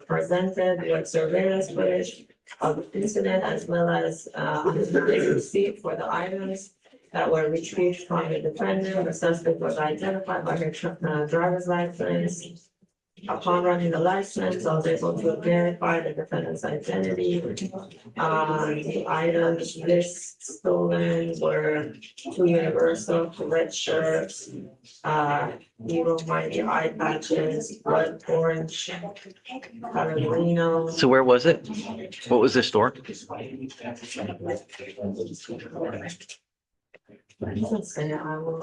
S6: Presented with surveillance footage of the incident as well as a receipt for the items that were retrieved from the defendant. The suspect was identified by her driver's license. Upon running the license, I was able to verify the defendant's identity. The items list stolen were 2 Universal red shirts, Eagle Mighty eye patches, blood orange, Carolino.
S2: So where was it? What was the store?
S6: And I will,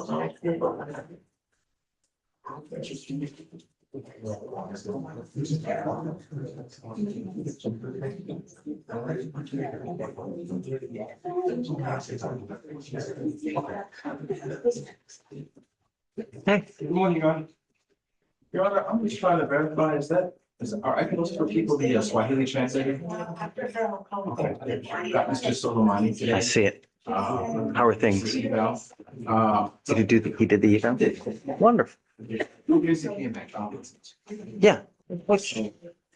S2: Hey.
S1: Good morning, Your Honor. Your Honor, I'm just trying to verify, are items for people the Swahili translator? Okay, that was just Solomani today.
S2: I see it. How are things? Did he do he did the eval? Wonderful. Yeah.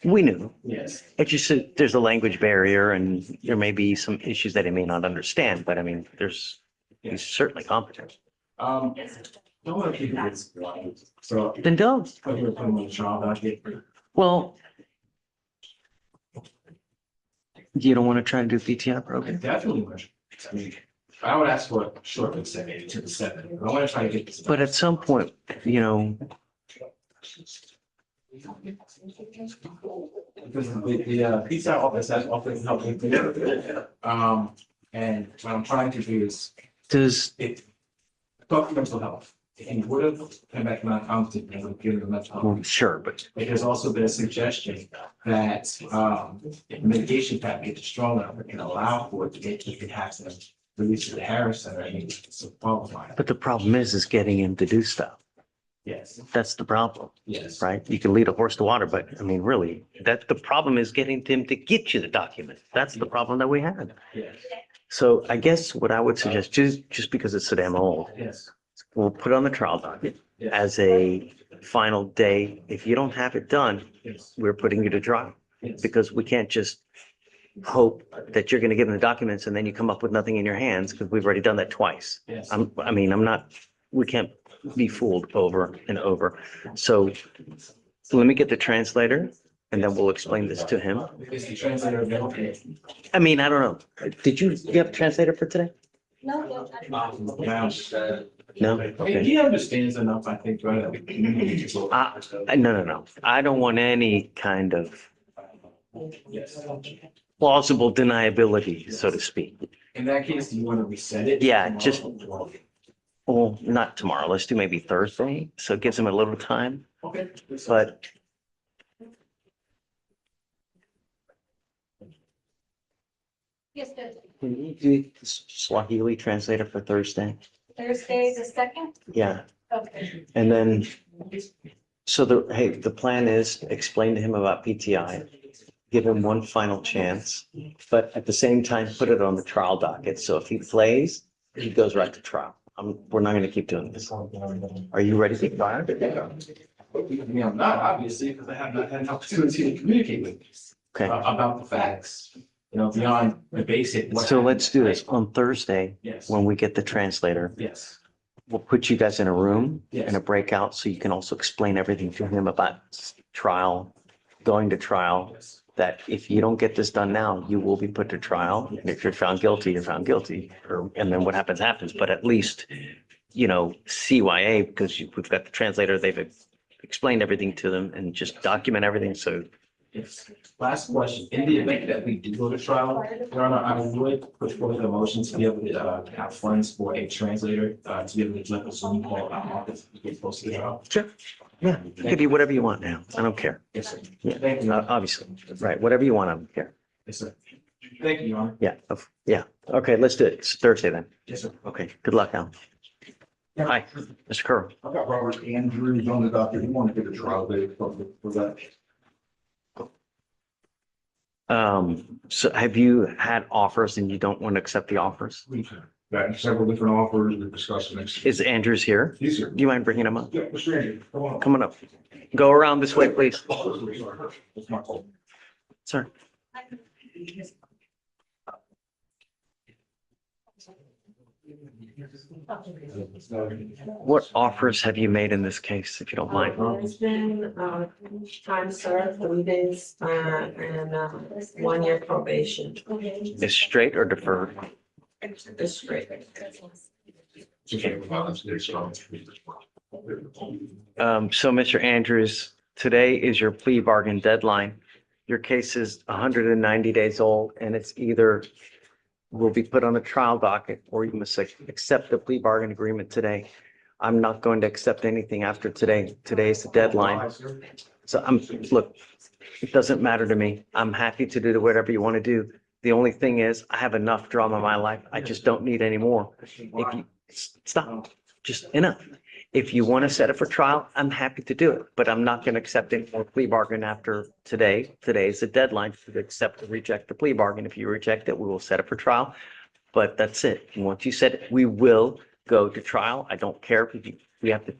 S2: We knew.
S1: Yes.
S2: It's just that there's a language barrier and there may be some issues that he may not understand, but I mean, he's certainly competent.
S1: Don't want to keep it. So.
S2: Then don't.
S1: I'm gonna put him on trial back here.
S2: Well, you don't want to try to do PTI program?
S1: Definitely. I mean, I would ask for a short recess, maybe to the 7th. I want to try to get this.
S2: But at some point, you know,
S1: Because the pizza office has often helped me. And what I'm trying to do is
S2: does,
S1: talk to mental health. If he would have come back not competent, and would give him mental health.
S2: well, sure, but
S1: But there's also been a suggestion that if mitigation package is strong enough, it can allow for it to get, if it has to release to the Harris Center, and it's qualified.
S2: the problem is getting him to do stuff.
S1: Yes,
S2: That's the problem,
S1: yes.
S2: right? You can lead a horse to water, but I mean, really, that the problem is getting him to get you the document. That's the problem that we had.
S1: Yes,
S2: So I guess what I would suggest, just because it's so damn old,
S1: yes,
S2: we'll put it on the trial docket
S1: yes,
S2: as a final day. If you don't have it done,
S1: yes,
S2: we're putting you to trial
S1: yes.
S2: because we can't just hope that you're going to give them the documents and then you come up with nothing in your hands because we've already done that twice.
S1: Yes.
S2: We can't be fooled over and over. So let me get the translator and then we'll explain this to him.
S1: Is the translator available?
S2: I mean, I don't know. You have a translator for today?
S3: No.
S1: Now,
S2: No?
S1: and
S2: Okay.
S1: he understands enough, I think, right?
S2: No. I don't want any kind of
S1: Yes.
S2: plausible deniability, so to speak.
S1: In that case, do you want to reset it?
S2: Yeah, just- Well, not tomorrow. Let's do maybe Thursday. So it gives him a little time,
S1: Okay.
S2: but
S3: Yes,
S2: can you do Swahili translator for Thursday?
S3: Thursday, the 2nd?
S2: Yeah.
S3: Okay.
S2: And then, so the plan is explain to him about PTI, give him one final chance, but at the same time, put it on the trial docket. So if he plays, he goes right to trial. We're not going to keep doing this. Are you ready to fire?
S1: I'm not, obviously, because I have not had an opportunity to communicate with you
S2: Okay.
S1: about the facts, beyond the basic. what
S2: So let's do
S1: happened.
S2: this on Thursday,
S1: Yes,
S2: when we get the translator.
S1: yes,
S2: We'll put you guys in a room,
S1: Yes.
S2: in a breakout, so you can also explain everything to him about trial, going to trial.
S1: yes,
S2: That if you don't get this done now, you will be put to trial. And if you're found guilty, you're found guilty. And then what happens, happens. But at least, CYA, because we've got the translator, they've explained everything to them and just document everything. So
S1: yes. Last question, in the event that we do go to trial, Your Honor, I would put forward a motion to be able to have funds for a translator, to be able to let the Zoom call our office to get close to the trial.
S2: sure. Yeah, you can do whatever you want now. I don't care.
S1: Yes, sir.
S2: Yeah.
S1: Thank you.
S2: Obviously, right. Whatever you want, I don't care.
S1: Yes, sir. Thank you, Your Honor.
S2: Yeah. Yeah. Okay, let's do it. It's Thursday then.
S1: Yes, sir.
S2: Okay, good luck, Al. Hi, Mr. Curl.
S12: I've got Robert Andrews on the docket. You want to get a trial date for that?
S2: So have you had offers and you don't want to accept the offers?
S12: We've got several different offers to discuss next.
S2: Is Andrews here?
S12: He's here.
S2: Do you mind bringing him up?
S12: Yeah, Mr. Andrews, come on.
S2: Come on up. Go around this way, please.
S12: It's my fault.
S2: Sir. What offers have you made in this case, if you don't mind?
S11: It's been, time served, 3 days, and 1 year probation.
S2: Is straight or deferred?
S11: It's straight.
S2: So Mr. Andrews, today is your plea bargain deadline. Your case is 190 days old and it's either will be put on the trial docket or you must accept the plea bargain agreement today. I'm not going to accept anything after today. Today's the deadline. So look, it doesn't matter to me. I'm happy to do whatever you want to do. The only thing is I have enough drama in my life. I just don't need any more. If you stop, just enough. If you want to set it for trial, I'm happy to do it, but I'm not going to accept any more plea bargain after today. Today is the deadline to accept or reject the plea bargain. If you reject it, we will set it for trial. But that's it. Once you said it, we will go to trial. I don't care if we have to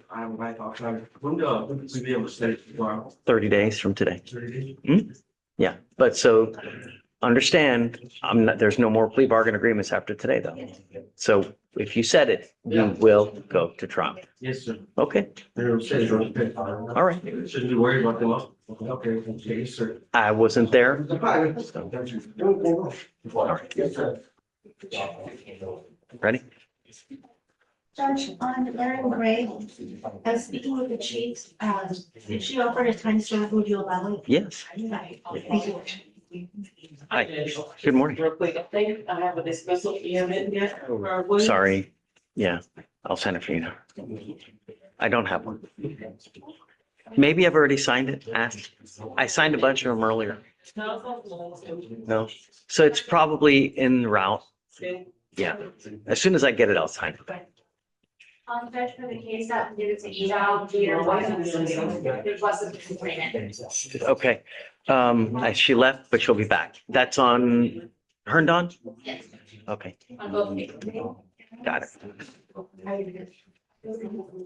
S1: When we be able to set it tomorrow?
S2: 30 days from today. Yeah, but so understand, there's no more plea bargain agreements after today though. So if you said it, we will go to trial.
S1: Yes, sir.
S2: Okay, all right.
S1: Shouldn't be worried about the law. Okay, yes, sir.
S2: I wasn't there. Ready?
S9: Judge, on Aaron Gray, I was speaking with the chief, if she offered a time slot, would you allow it?
S2: Yes.
S9: Thank you.
S2: Hi. Good morning.
S11: Real quick update, I have a dismissal EM yet. for Williams.
S2: Sorry. Yeah, I'll send it for you now. I don't have one. Maybe I've already signed it. I signed a bunch of them earlier. No. So it's probably en route. Yeah. As soon as I get it, I'll sign it.
S3: Judge, for the case that did it to eval, there's less of a complaint.
S2: Okay. She left, but she'll be back. That's on Herndon?
S3: Yes.
S2: Okay,
S3: On both cases.
S2: got it.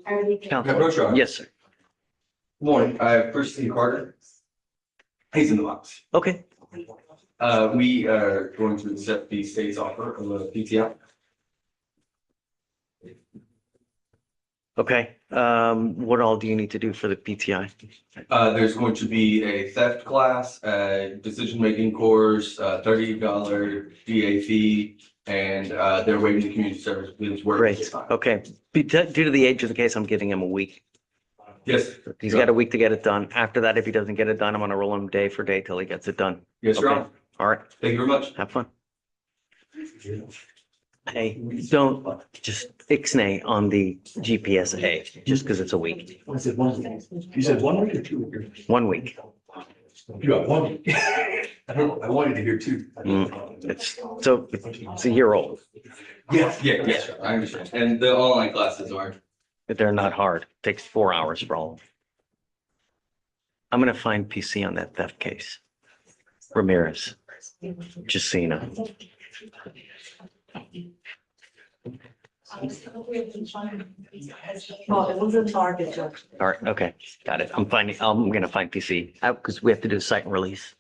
S3: Already.
S2: Counsel. Yes, sir.
S16: Morning, I have Bruce C. Carter. He's in the box.
S2: Okay.
S16: We are going to accept the state's offer of a PTI.
S2: Okay. What all do you need to do for the PTI?
S16: There's going to be a theft class, a decision-making course, $30 DA fee, and they're waiving the community service with work.
S2: Great. Okay. Due to the age of the case, I'm giving him a week.
S16: Yes.
S2: He's got a week to get it done. After that, if he doesn't get it done, I'm gonna roll him day for day till he gets it done.
S16: Yes, Your
S2: Okay.
S16: Honor.
S2: All right.
S16: Thank you very much.
S2: Have fun. Hey, don't just ixnay on the GPSA just because it's a week.
S1: I said 1 week. You said 1 week or 2 weeks?
S2: 1 week.
S1: You got 1 week. I wanted to hear 2.
S2: It's a year old.
S16: Yes, yes, I understand. And the online classes are.
S2: They're not hard. Takes 4 hours for all of them. I'm gonna find PC on that theft case. Ramirez. Just so you know.
S11: Oh, it was a target, Judge.
S2: All right, okay, got it. I'm gonna find PC out because we have to do site and release.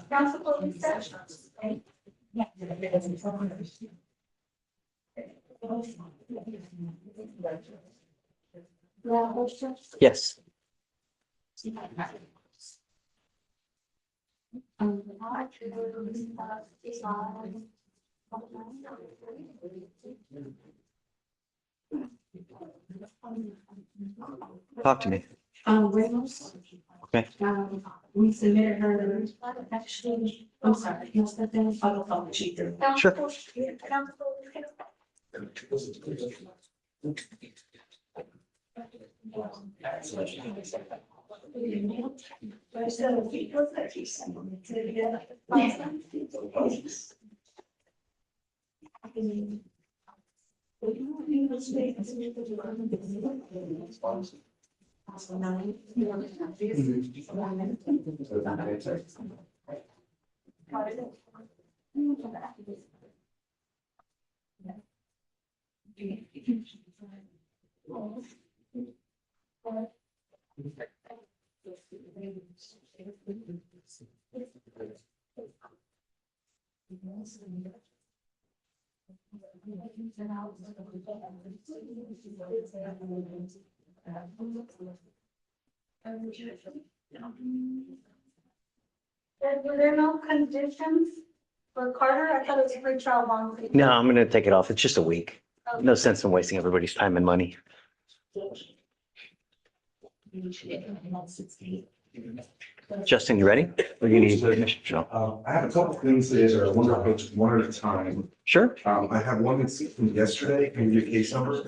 S3: Council closing session.
S2: Yes. Talk to me.
S9: Ramos.
S2: Okay.
S9: We submitted her, actually, I'm sorry, you step in, I'll cheat through.
S2: Sure.
S3: Were there no conditions for Carter? I thought it was a free trial bond.
S2: No, I'm gonna take it off. It's just a week. No sense in wasting everybody's time and money. Justin, you ready? Or you need permission? No.
S12: I have a couple things that are one at a time.
S2: Sure.
S12: I have one that's from yesterday. Can you give case number?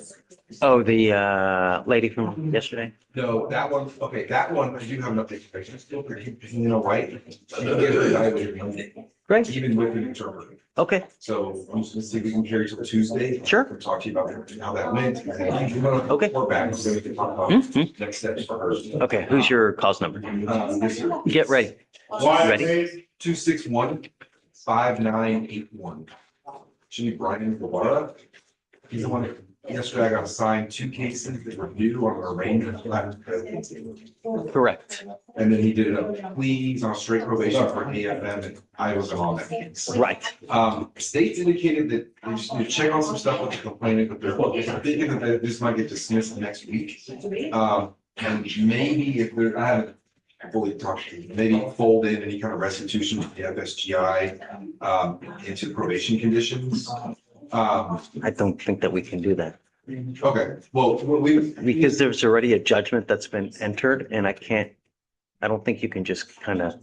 S2: Oh, the lady from yesterday?
S12: No, that one, okay, that one, I do have an update. Still, you know, right? She can get her evaluated Monday,
S2: Great.
S12: even with an interpreter.
S2: Okay,
S12: So I'm just gonna see if we can carry till Tuesday.
S2: Sure.
S12: We'll talk to you about how that went.
S2: Okay.
S12: We're back, so we can talk about
S2: Mhm.
S12: next steps for her.
S2: Okay, who's your cause number?
S12: Yes, sir.
S2: Get ready. Ready?
S12: 261-5981. Should be Brian Guevara. He's the one that yesterday I got assigned 2 cases that were due on an arraignment.
S2: Correct.
S12: And then he did a pleas on straight probation for AFM, and I wasn't on that case.
S2: Right.
S12: States indicated that they just need to check on some stuff with the complainant, but they're thinking that this might get dismissed next week. And maybe if they're, I haven't fully talked to you, maybe fold in any kind of restitution to the FSGI into the probation conditions.
S2: I don't think that we can do that
S12: Okay, well,
S2: because there's already a judgment that's been entered and I don't think you can just kind of,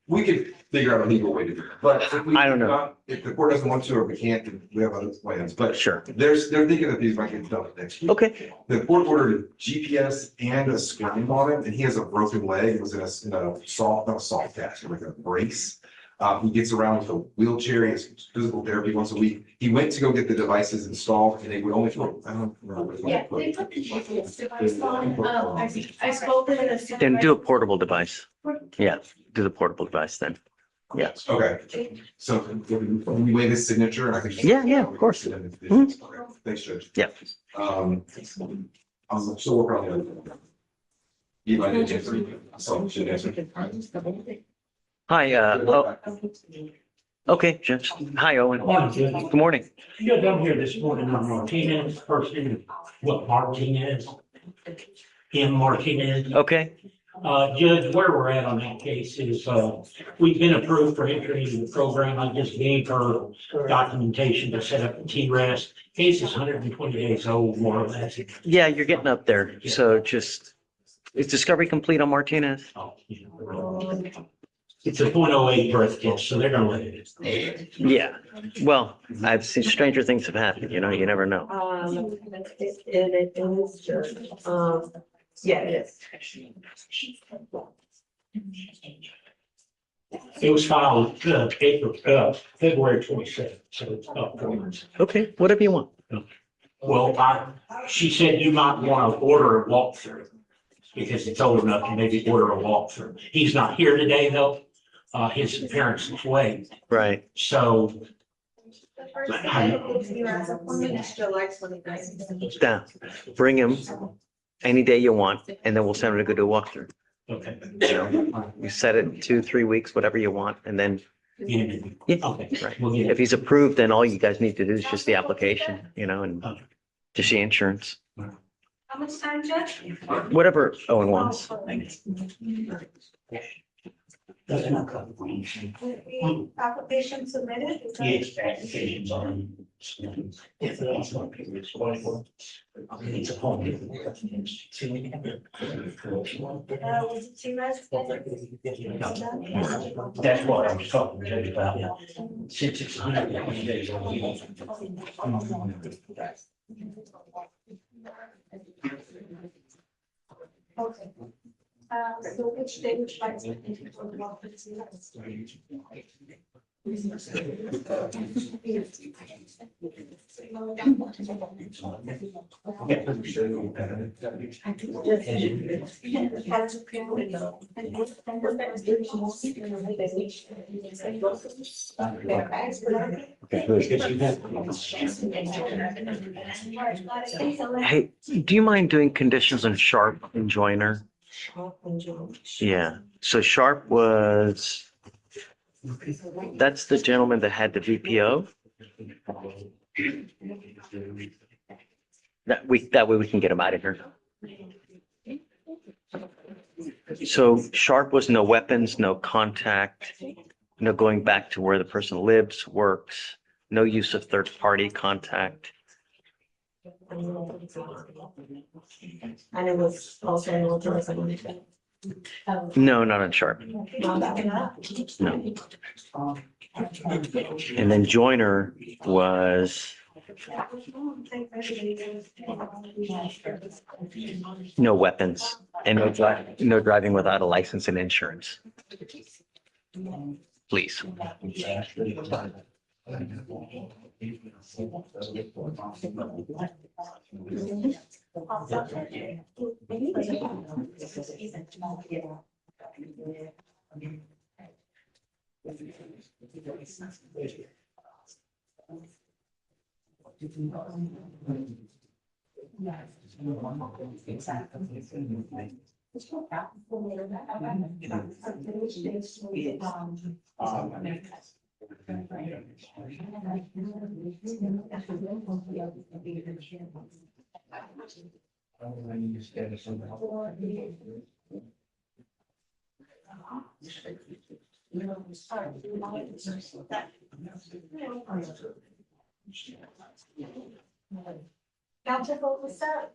S12: we could figure out a legal way to do it, but if we,
S2: I don't know.
S12: if the court doesn't want to, or we can't, then we have other plans, but
S2: Sure.
S12: they're thinking that these might get done next week.
S2: Okay.
S12: The court ordered a GPS and a screen on him, and he has a broken leg. It was in a soft, not a soft cast, like a brace. He gets around with a wheelchair. He has physical therapy once a week. He went to go get the devices installed, and they would only, I don't remember.
S3: Yeah, they put the GPS device on, I spoke with the.
S2: Then do a portable device. Yeah, do the portable device then. Yeah.
S12: Okay, so can we waive his signature and I can.
S2: Yeah, of course.
S12: Okay, thanks, Judge.
S2: Yeah.
S12: I'm still working on the other. Eli didn't answer. So should answer.
S2: Hi, okay, Judge. Hi, Owen.
S8: Morning, Judge.
S2: Good morning.
S8: You got down here this morning on Martinez, first name, what, Martinez? M. Martinez.
S2: Okay,
S8: Judge, where we're at on that case is, we've been approved for entry into the program. I just gave her documentation to set up a T-rest. Case is 120 days old, more or less.
S2: yeah, you're getting up there. So just, is discovery complete on Martinez?
S8: It's a .08 breath test, so they're gonna let it.
S2: Yeah, well, I've seen stranger things have happened, you never know.
S11: It is, yeah, it is.
S8: It was filed, February 27th, so it's about 4 months.
S2: Okay, whatever you want.
S8: Well, she said you might want to order a walkthrough because it's old enough to maybe order a walkthrough. He's not here today though. His parents is away,
S2: Right.
S8: so.
S2: Down. Bring him any day you want, and then we'll send him to go do a walkthrough.
S8: Okay.
S2: You set it 2-3 weeks, whatever you want, and then,
S8: Yeah, okay.
S2: right.
S8: We'll get
S2: If he's approved, then all you guys need to do is just the application, and just the insurance,
S3: How much time, Judge?
S2: whatever Owen wants.
S3: Application submitted?
S8: Yes, applications on. If that's not. It's a home.
S3: Was it T-rest?
S8: That's what I was talking to you about. Since it's 120 days old.
S3: Okay. So which day, which lights?
S2: Hey, do you mind doing conditions on Sharp and Joyner? Yeah, so Sharp was, that's the gentleman that had the VPO. That way we can get him out of here. So Sharp was no weapons, no contact, no going back to where the person lives, works, no use of third-party contact.
S11: And it was also military.
S2: No, not on Sharp. No. And then Joyner was no weapons and no driving without a license and insurance. please.
S3: Council vote was up.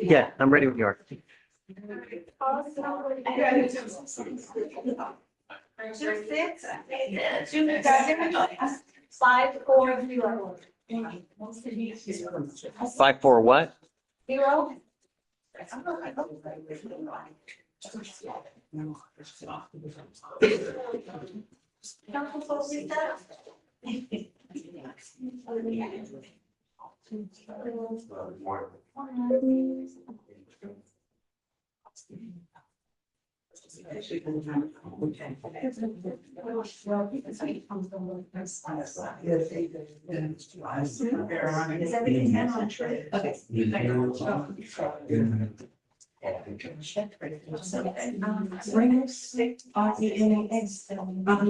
S2: Yeah, I'm ready with yours.
S3: Five, four, zero.
S2: 5-4 what?
S3: Zero. Council vote was up. Is everything done on track? Okay.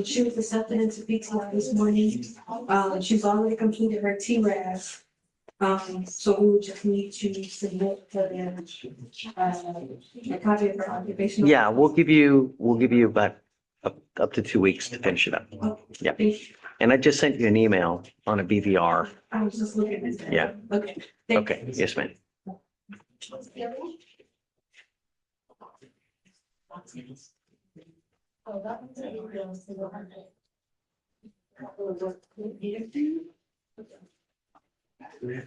S3: She was accepted into PTI this morning. She's already completed her TRAS. So we would just need to submit for them, a copy of her occupational.
S2: Yeah, we'll give you about up to 2 weeks to finish it up. Yeah. And I just sent you an email on a BVR.
S3: I was just looking at that.
S2: Yeah.
S3: Okay.
S2: Okay, yes, ma'am.
S3: Oh, that one's a little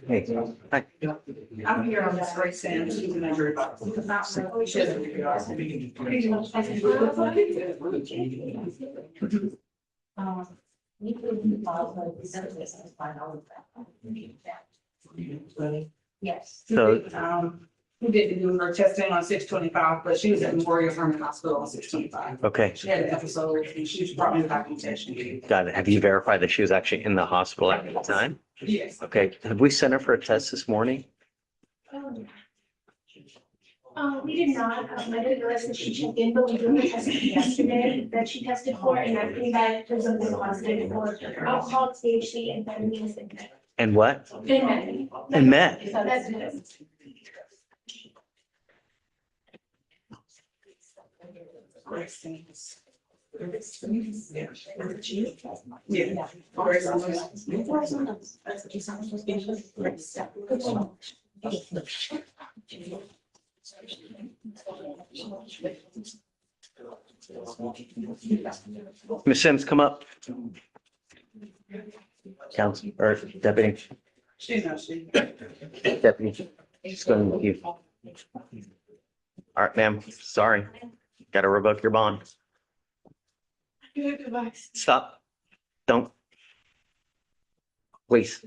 S2: Hey, hi.
S11: I'm here on this great stand. She's an injury.
S3: Yes.
S2: So,
S11: Who did do her testing on 6/25, but she was at Memorial Hermann Hospital on 6/25.
S2: okay,
S11: She had an episode and she was brought in documentation.
S2: got it. Have you verified that she was actually in the hospital at the time?
S11: Yes.
S2: Okay, have we sent her for a test this morning?
S3: We did not, I didn't realize that she checked in, but we did the test yesterday that she tested for, and I think that there's something positive for alcohol, THC, and vitamins and meth.
S2: And what?
S3: And
S2: And meth.
S3: So that's good.
S2: Ms. Sims, come up. Council, or deputy,
S11: She knows she.
S2: deputy, she's going with you. All right, ma'am, sorry. Got to revoke your bond. Stop. Don't. Please.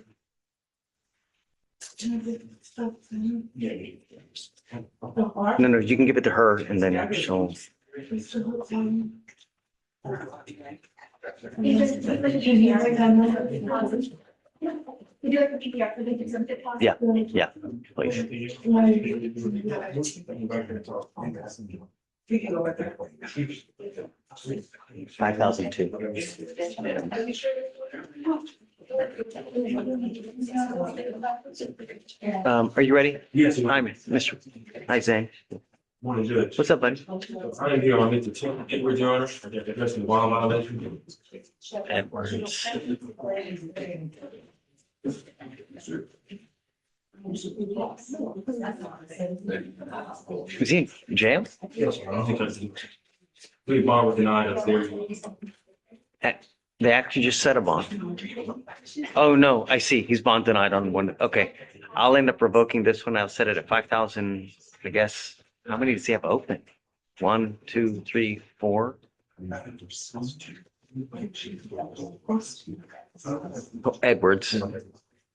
S2: No, you can give it to her and then she'll.
S3: We do like a PPR for the exempted.
S2: Yeah, yeah, please.
S11: We can go with her.
S2: 5,002. Are you ready?
S1: Yes.
S2: Hi, Mr. Hi, Zane.
S1: Morning, Judge.
S2: What's up, buddy?
S1: I'm here on Mr. Tim Edwards, Your Honor, addressing the wild violation.
S2: Edwards. Is he in jail?
S1: Yes, sir. Because we bar was denied upstairs.
S2: They actually just set a bond. Oh, no, I see. He's bond denied on one. Okay. I'll end up revoking this one. I'll set it at 5,000, I guess. How many does he have open? 1, 2, 3, 4. Oh, Edwards.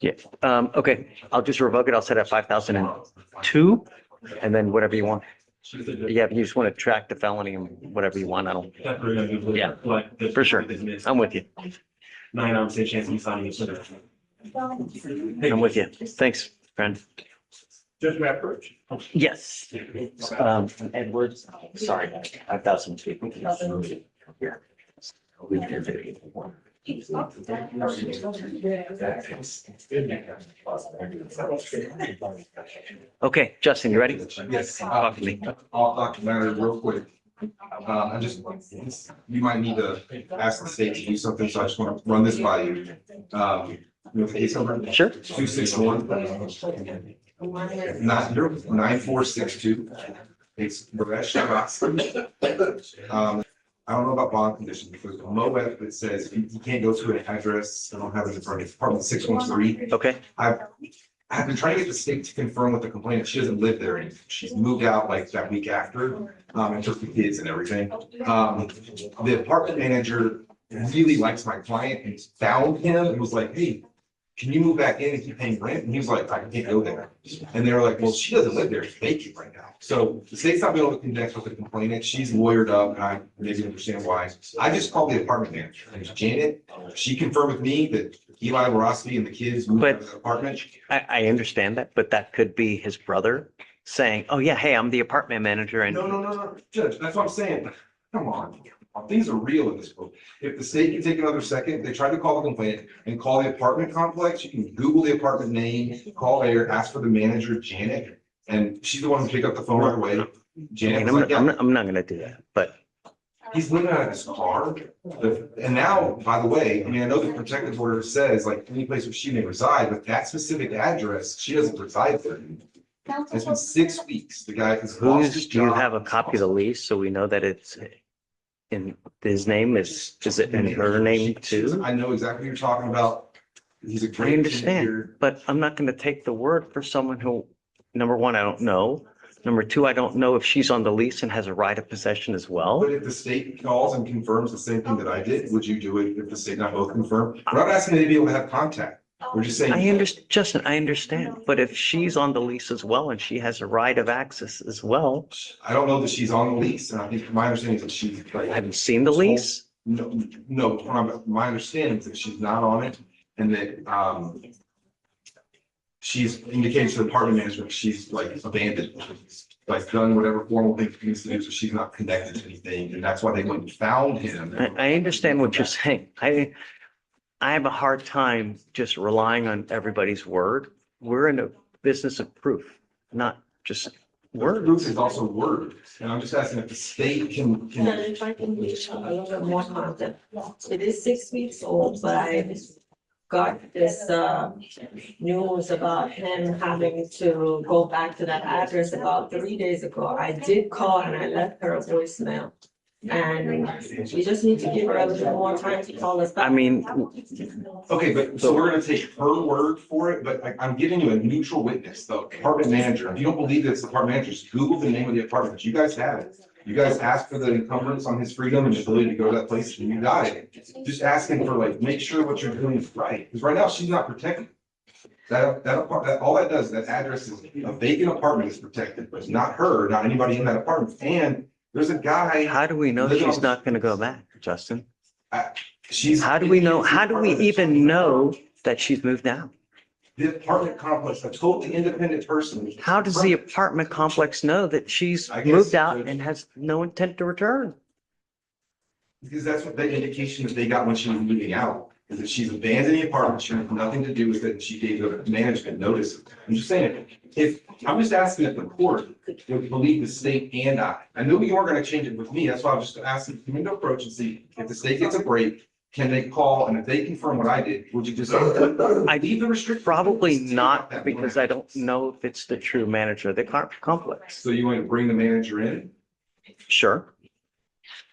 S2: Yeah. Okay. I'll just revoke it. I'll set it at 5,002 and then whatever you want. Yeah, you just want to track the felony and whatever you want. I don't, yeah, for sure. I'm with you.
S1: 99% chance of you signing it.
S2: I'm with you. Thanks, friend.
S7: Judge Approach.
S2: Yes. Edwards, sorry, 5,002. Here. Okay, Justin, you ready?
S12: Yes.
S2: Talk to me.
S12: I'll talk to matter real quick. I just, you might need to ask the state to do something, so I just want to run this by you. With the case number?
S2: Sure.
S12: 261. 9462. It's Baresh. I don't know about bond conditions because MOEP, it says you can't go to an address. I don't have it in front of me. It's apartment 613.
S2: Okay.
S12: I've been trying to get the state to confirm with the complainant. She doesn't live there anymore. She's moved out like that week after, and took the kids and everything. The apartment manager really likes my client and found him and was like, hey, can you move back in and keep paying rent? And he was like, I can't go there. And they were like, well, she doesn't live there. It's vacant right now. So the state's not being able to connect with the complainant. She's lawyered up and I maybe understand why. I just called the apartment manager. Her name's Janet. She confirmed with me that Eli Rossi and the kids moved out of the apartment.
S2: I understand that, but that could be his brother saying, oh yeah, hey, I'm the apartment manager and.
S12: No, Judge, that's what I'm saying. Come on. Things are real in this book. If the state can take another second, they tried to call the complainant and call the apartment complex. You can Google the apartment name, call there, ask for the manager, Janet, and she's the one who picked up the phone right away. Janet was like, yeah.
S2: I'm not gonna do that, but.
S12: He's living out of his car. And now, by the way, I mean, I know the protective order says like any place where she may reside, but that specific address, she doesn't reside there. It's been 6 weeks. The guy has lost his
S2: Do you
S12: job.
S2: have a copy of the lease so we know that it's in his name? Is it in her name too?
S12: I know exactly what you're talking about. He's a
S2: I
S12: great.
S2: understand, but I'm not gonna take the word for someone who, number one, I don't know. Number two, I don't know if she's on the lease and has a right of possession as well.
S12: But if the state calls and confirms the same thing that I did, would you do it if the state not both confirm? We're not asking you to be able to have contact. We're just saying.
S2: I understand, Justin, I understand, but if she's on the lease as well and she has a right of access as well.
S12: I don't know that she's on the lease, and I think my understanding is that she's.
S2: Have you seen the lease?
S12: No, my understanding is that she's not on it and that, she's indicated to the apartment manager, she's like abandoned, like done whatever formal thing she needs to do, so she's not connected to anything, and that's why they went and found him.
S2: I understand what you're saying. I have a hard time just relying on everybody's word. We're in a business of proof, not just
S12: Word
S2: words.
S12: is also word, and I'm just asking if the state can.
S11: If I can be a little bit more content. It is 6 weeks old, but I got this news about him having to go back to that address about 3 days ago. I did call and I left her a voicemail. And we just need to give her a little more time to call us back.
S2: I mean,
S12: Okay, but so we're gonna take her word for it, but I'm giving you a neutral witness, the apartment manager. If you don't believe that it's the apartment manager, just Google the name of the apartment. You guys have it. You guys asked for the encumbrance on his freedom and the ability to go to that place, and you got it. Just asking for like, make sure what you're doing is right, because right now she's not protected. All that does, that address is a vacant apartment is protected, but it's not her, not anybody in that apartment, and there's a guy.
S2: how do we know she's not gonna go back, Justin?
S12: She's.
S2: How do we know, how do we even know that she's moved out?
S12: The apartment complex, a totally independent person.
S2: How does the apartment complex know that she's
S12: I guess
S2: moved out
S12: the-
S2: and has no intent to return?
S12: Because that's what the indication that they got when she was moving out, is that she's abandoned the apartment, she had nothing to do with it, and she gave the management notice. I'm just saying, I'm just asking if the court would believe the state and I knew you weren't gonna change it with me, that's why I was just asking, come into approach and see if the state gets a break, can they call, and if they confirm what I did, would you just?
S2: I
S12: leave the restriction?
S2: Probably not, because I don't know if it's the true manager of the complex.
S12: So you want to bring the manager in?
S2: Sure.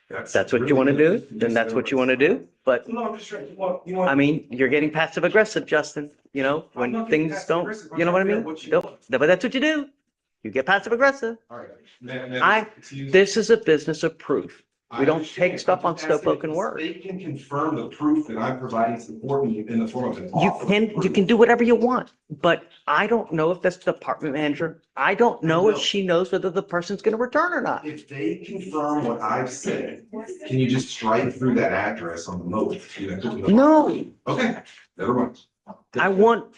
S2: That's what you want to do, then that's what you want to do. But
S12: No, I'm just trying, you want.
S2: I mean, you're getting passive aggressive, Justin, you know,
S12: I'm
S2: when
S12: not getting
S2: things
S12: passive
S2: don't,
S12: aggressive. I'm
S2: you know what I
S12: trying to
S2: mean?
S12: figure out what you
S2: Don't, but that's what you do. You get passive aggressive.
S12: All right. Then
S2: I-
S12: excuse-
S2: This is a business of proof. We
S12: I
S2: don't
S12: understand.
S2: take stuff
S12: I'm
S2: on
S12: just asking
S2: spoken
S12: if
S2: word.
S12: They can confirm the proof that I'm providing support in the form of an
S2: You
S12: offer.
S2: can do whatever you want, but I don't know if that's the department manager. I don't know if she knows whether the person's gonna return or not.
S12: If they confirm what I've said, can you just strike through that address on the note?
S2: No,
S12: Okay, never mind.
S2: I want,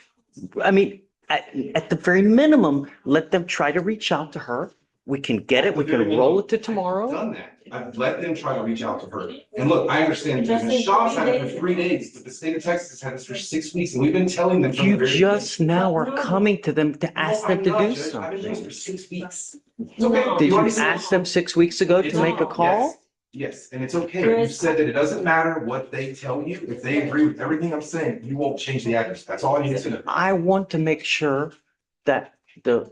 S2: I mean, at the very minimum, let them try to reach out to her. We can get it, we can roll it to
S12: I've
S2: tomorrow.
S12: done that. I've let them try to reach out to her. And look, I understand the shop's had it for 3 days, but the state of Texas has had this for 6 weeks, and we've been telling them. from the
S2: You
S12: very
S2: just now are coming to them to ask them to do
S12: I've been doing this
S2: something.
S12: for 6 weeks. It's okay.
S2: Did you
S12: understand?
S2: ask them 6 weeks ago to make a call?
S12: Yes, and it's okay. You said that it doesn't matter what they tell you. If they agree with everything I'm saying, you won't change the address. That's all I need to know.
S2: I want to make sure that the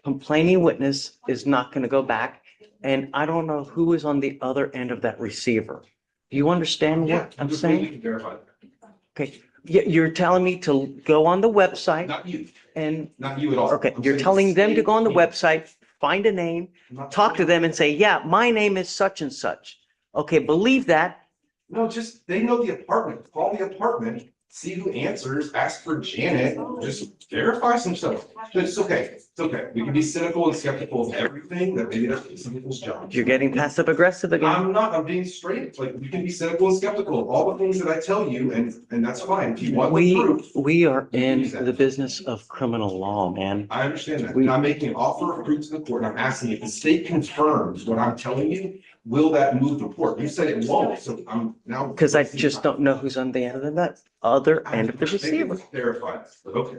S2: complaining witness is not going to go back. And I don't know who is on the other end of that receiver. Do you understand
S12: Yeah,
S2: what I'm
S12: just
S2: saying?
S12: we can verify that.
S2: Okay, you're telling me to go on the website
S12: Not you,
S2: and,
S12: not you at all.
S2: okay,
S12: I'm
S2: you're
S12: saying
S2: telling them to
S12: state
S2: go on the
S12: me.
S2: website, find a name,
S12: I'm not
S2: talk to
S12: telling
S2: them
S12: you.
S2: and say, yeah, my name is such and such. Okay, believe that.
S12: No, just, they know the apartment. Call the apartment, see who answers, ask for Janet, just verify some stuff. It's okay, it's okay. We can be cynical and skeptical of everything, that maybe that's some people's job.
S2: You're getting passive aggressive again.
S12: I'm not, I'm being straight, like, we can be cynical and skeptical of all the things that I tell you, and that's fine. If you want the proof,
S2: We are in the business of criminal law, man.
S12: I understand that. And I'm making an offer of proof to the court, and I'm asking if the state confirms what I'm telling you, will that move the court? You said it won't, so I'm now.
S2: Because I just don't know who's on the end of that other end of the receiver.
S12: Verify, but okay.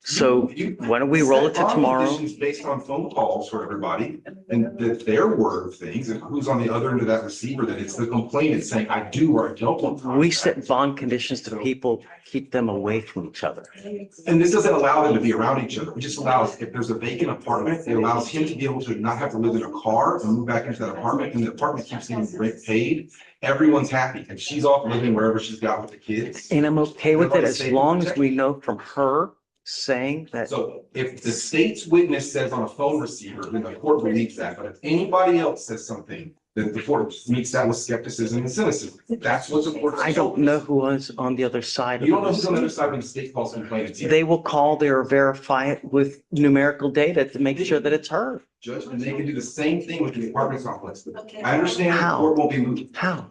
S2: So why don't we roll it to
S12: Set bond
S2: tomorrow?
S12: conditions based on phone calls for everybody and their word of things and who's on the other end of that receiver, that it's the complainant saying, I do or I don't want.
S2: We set bond conditions to people, keep them away from each other.
S12: And this doesn't allow them to be around each other. It just allows, if there's a vacant apartment, it allows him to be able to not have to live in a car and move back into that apartment, and the apartment keeps getting rent paid. Everyone's happy, and she's off living wherever she's got with the kids.
S2: And I'm okay with it as
S12: Everybody's safe
S2: long
S12: and
S2: as we know from her saying that,
S12: So if the state's witness says on a phone receiver, then the court believes that, but if anybody else says something, then the court meets that with skepticism and cynicism. That's what the court.
S2: I don't know who was on the other side of
S12: You don't know who's on the other
S2: this.
S12: side when the state calls complainants.
S2: They will call there or verify it with numerical data to make sure that it's her.
S12: Judge, and they can do the same thing with the apartment complex. I understand the
S2: How?
S12: court won't be moved.
S2: How?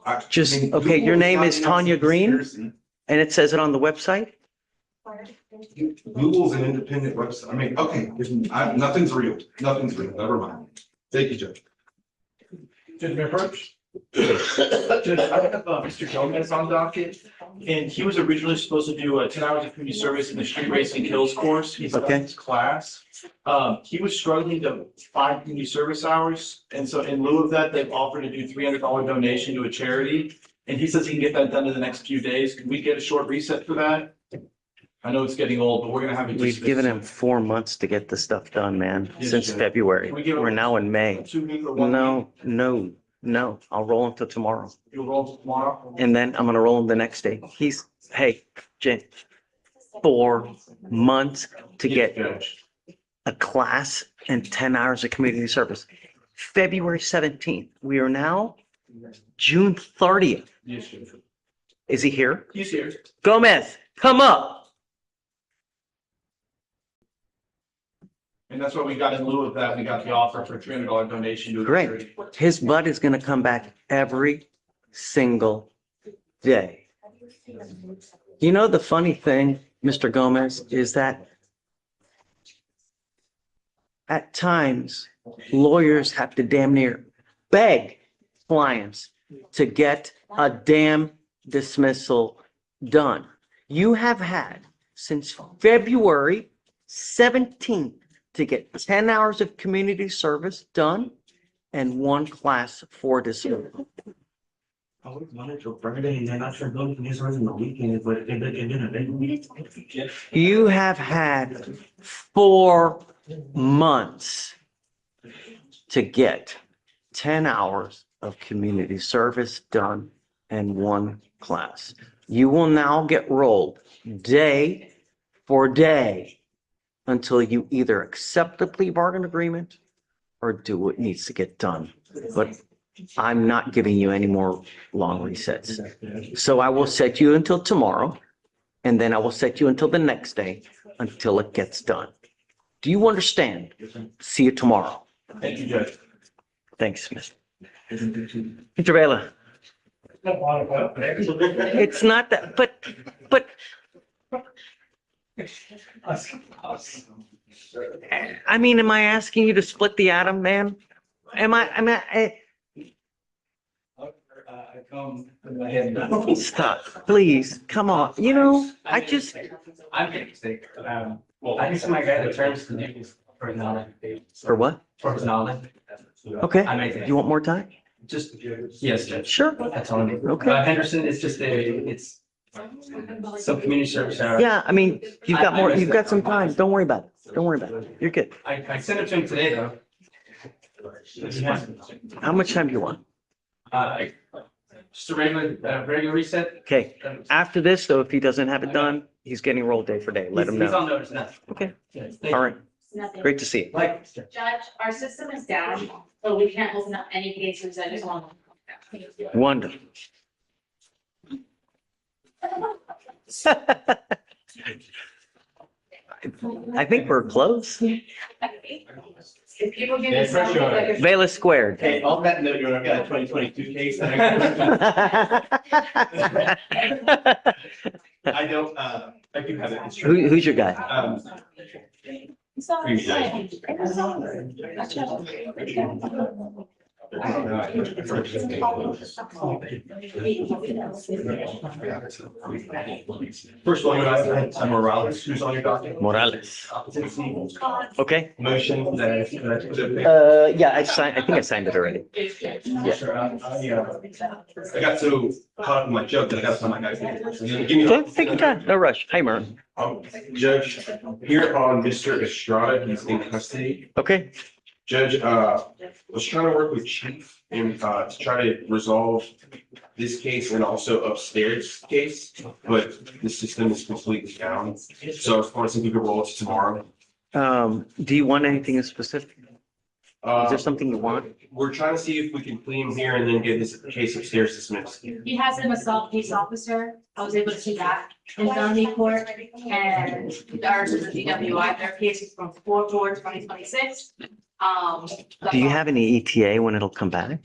S12: I
S2: Just,
S12: mean,
S2: okay, your
S12: Google
S2: name
S12: not
S2: is
S12: enough
S2: Tanya Green
S12: conspiracy.
S2: and it says it on the website?
S12: Google's an independent website. I mean, okay, nothing's real. Nothing's real. Never mind. Thank you, Judge.
S1: Judge Mayor Probst? Judge, I have Mr. Gomez on docket, and he was originally supposed to do 10 hours of community service in the street racing kills course. He's got
S2: Okay.
S1: his class. He was struggling to find community service hours, and so in lieu of that, they've offered to do $300 donation to a charity. And he says he can get that done in the next few days. Can we get a short reset for that? I know it's getting old, but we're gonna have it.
S2: We've given him 4 months to get this stuff done, man,
S1: Yes,
S2: since
S1: Judge.
S2: February.
S1: Can we give him
S2: We're now in May.
S1: 2 week or 1 week?
S2: No, I'll roll until tomorrow.
S1: You'll roll tomorrow?
S2: And then I'm gonna roll him the next day. Hey, Jen, 4 months to
S1: Yes,
S2: get
S1: Judge.
S2: a class and 10 hours of community service. February 17th. We are now June 30th.
S1: Yes, Judge.
S2: Is he here?
S1: He's here.
S2: Gomez, come up.
S1: And that's what we got in lieu of that. We got the offer for $300 donation to a
S2: Great.
S1: charity.
S2: His butt is gonna come back every single day. You know, the funny thing, Mr. Gomez, is that at times, lawyers have to damn near beg clients to get a damn dismissal done. You have had since February 17th to get 10 hours of community service done and 1 class for dismissal.
S8: I always wanted to burn it and then I should go to this on the weekend, but it didn't.
S2: You have had 4 months to get 10 hours of community service done in one class. You will now get rolled day for day until you either accept the plea bargain agreement or do what needs to get done. But I'm not giving you any more long resets. So I will set you until tomorrow, and then I will set you until the next day until it gets done. Do you understand? See you tomorrow.
S7: Thank you, Judge.
S2: Thanks, Mr. Vela. It's not that, but I mean, am I asking you to split the atom, man? Stop, please, come on. You know, I just,
S1: I'm making a mistake. Well, I think somebody got the terms to do this for knowledge.
S2: for what?
S1: For his knowledge.
S2: Okay,
S1: I make
S2: you want more time?
S1: just, yes, Judge.
S2: Sure.
S1: That's all I need.
S2: Okay.
S1: Henderson, it's just it's some community service.
S2: Yeah, I mean, you've got some time. Don't worry about it. Don't worry about it. You're good.
S1: I sent it to him today, though.
S2: How much time do you want?
S1: Just a regular reset.
S2: Okay, after this, though, if he doesn't have it done, he's getting rolled day for day. Let him
S1: He's on
S2: know.
S1: notice now.
S2: Okay,
S1: Thank
S2: all
S1: you.
S2: right. Great to see you.
S1: Like,
S6: Judge, our system is down, so we can't open up any cases. I just want to.
S2: Wonderful. I think we're close.
S6: If people give me
S7: Yeah,
S6: something
S7: sure.
S6: like a.
S2: Vela squared.
S7: Hey, on that note, I've got a 2022 case. I don't, I do have it.
S2: Who's your guy?
S7: First one, I had Morales, who's on your docket.
S2: Morales. Okay.
S7: Motion that.
S2: Yeah, I think I signed it already.
S7: I got so caught up in my joke that I got to tell my guys. Give me.
S2: Take your time. No rush. Hey, Merton.
S17: Judge, here on Mr. Estrada, he's in custody.
S2: Okay.
S17: Judge, was trying to work with Chief and to try to resolve this case and also upstairs case, but the system is completely down. So I was wondering if we could roll it to tomorrow.
S2: Do you want anything in specific? Is there something you want?
S17: We're trying to see if we can clean him here and then get this case upstairs dismissed.
S6: He has an assault case officer. I was able to see that in felony court, and ours is a DWI. Their case is from 4/4/2026.
S2: Do you have any ETA when it'll come back?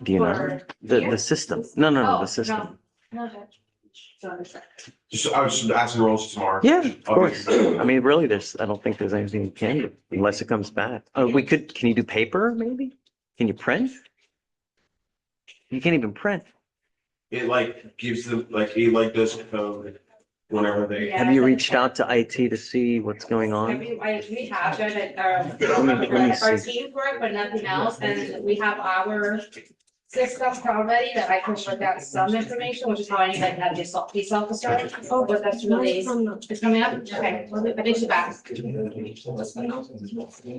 S2: Do you know?
S6: For
S2: The
S6: here?
S2: system. No,
S6: Oh,
S2: the system.
S6: No, Judge. So,
S17: Just, I was just asking rolls tomorrow.
S2: Yeah, of course. I mean, really, I don't think there's anything you can do unless it comes back. Can you do paper maybe? Can you print? You can't even print.
S17: It like gives them, like, it like does code whenever they.
S2: Have you reached out to IT to see what's going on?
S6: we have, Judge,
S2: Let me
S6: our
S2: see.
S6: team work, but nothing else, and we have our system already that I can look at some information, which is how I need to have the assault piece officer. Oh, but that's really, it's coming up, okay, I think she's back.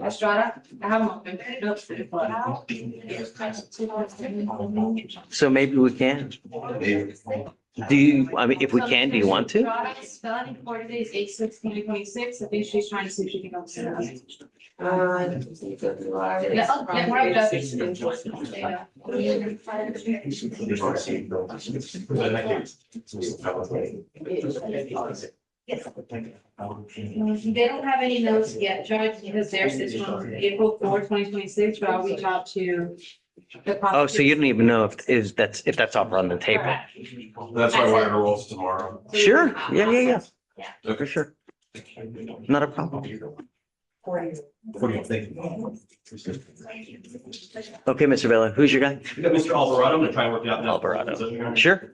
S6: Estrada, I have them open.
S2: So maybe we can. Do you, I mean, if we can, do you want to?
S6: Estrada's felony court date is 8/6/2026. I think she's trying to see if she can go. They don't have any notes yet, Judge, because theirs is from April 4/2026, but I'll reach out to the.
S2: Oh, so you don't even know if that's up on the table.
S17: That's why I wanted to roll tomorrow.
S2: Sure, yeah. For sure. Not a problem. Okay, Mr. Vela, who's your guy?
S7: We got Mr. Alvarado. I'm gonna try and work it out now.
S2: Alvarado. Sure.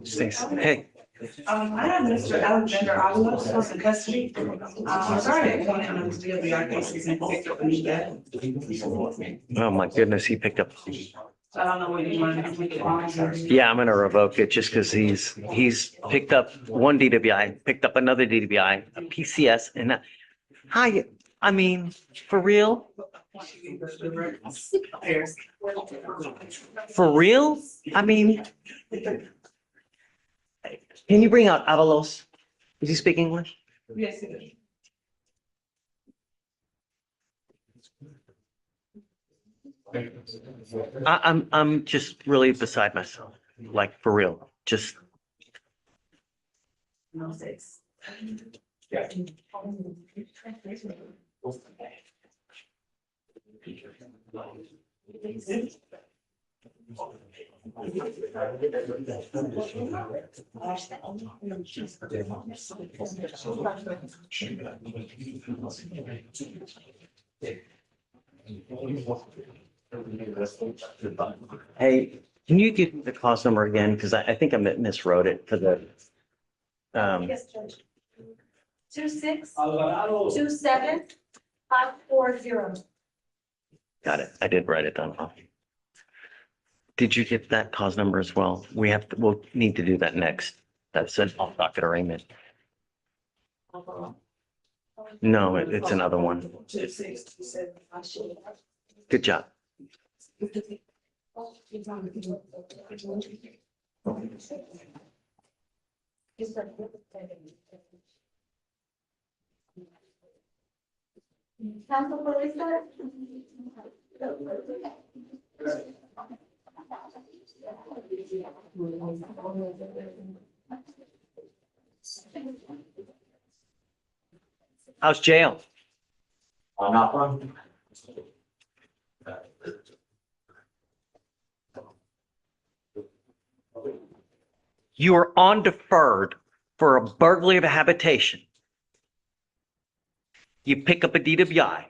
S2: Thanks. Hey.
S18: I have Mr. Alexander Avalos who's in custody. Sorry, I don't know the other cases and picked up any bed.
S2: Oh, my goodness, he picked up.
S18: So I don't know what you want to make it on.
S2: Yeah, I'm gonna revoke it just because he's picked up one DWI, picked up another DWI, a PCS, and Hi, I mean, for real? For real? I mean, can you bring out Avalos? Does he speak English?
S18: Yes, it is.
S2: I'm just really beside myself, like for real, just.
S18: No, six.
S2: Hey, can you give me the clause number again? Because I think I miswrote it for the,
S3: Yes, Judge. 2627540.
S2: got it. I did write it down. Did you get that cause number as well? We'll need to do that next. That's an off docket arraignment. No, it's another one.
S18: 2627540.
S2: Good job.
S3: Council Fleischer?
S2: How's jail?
S1: Not fun.
S2: You are on deferred for a burglary of a habitation. You pick up a DWI.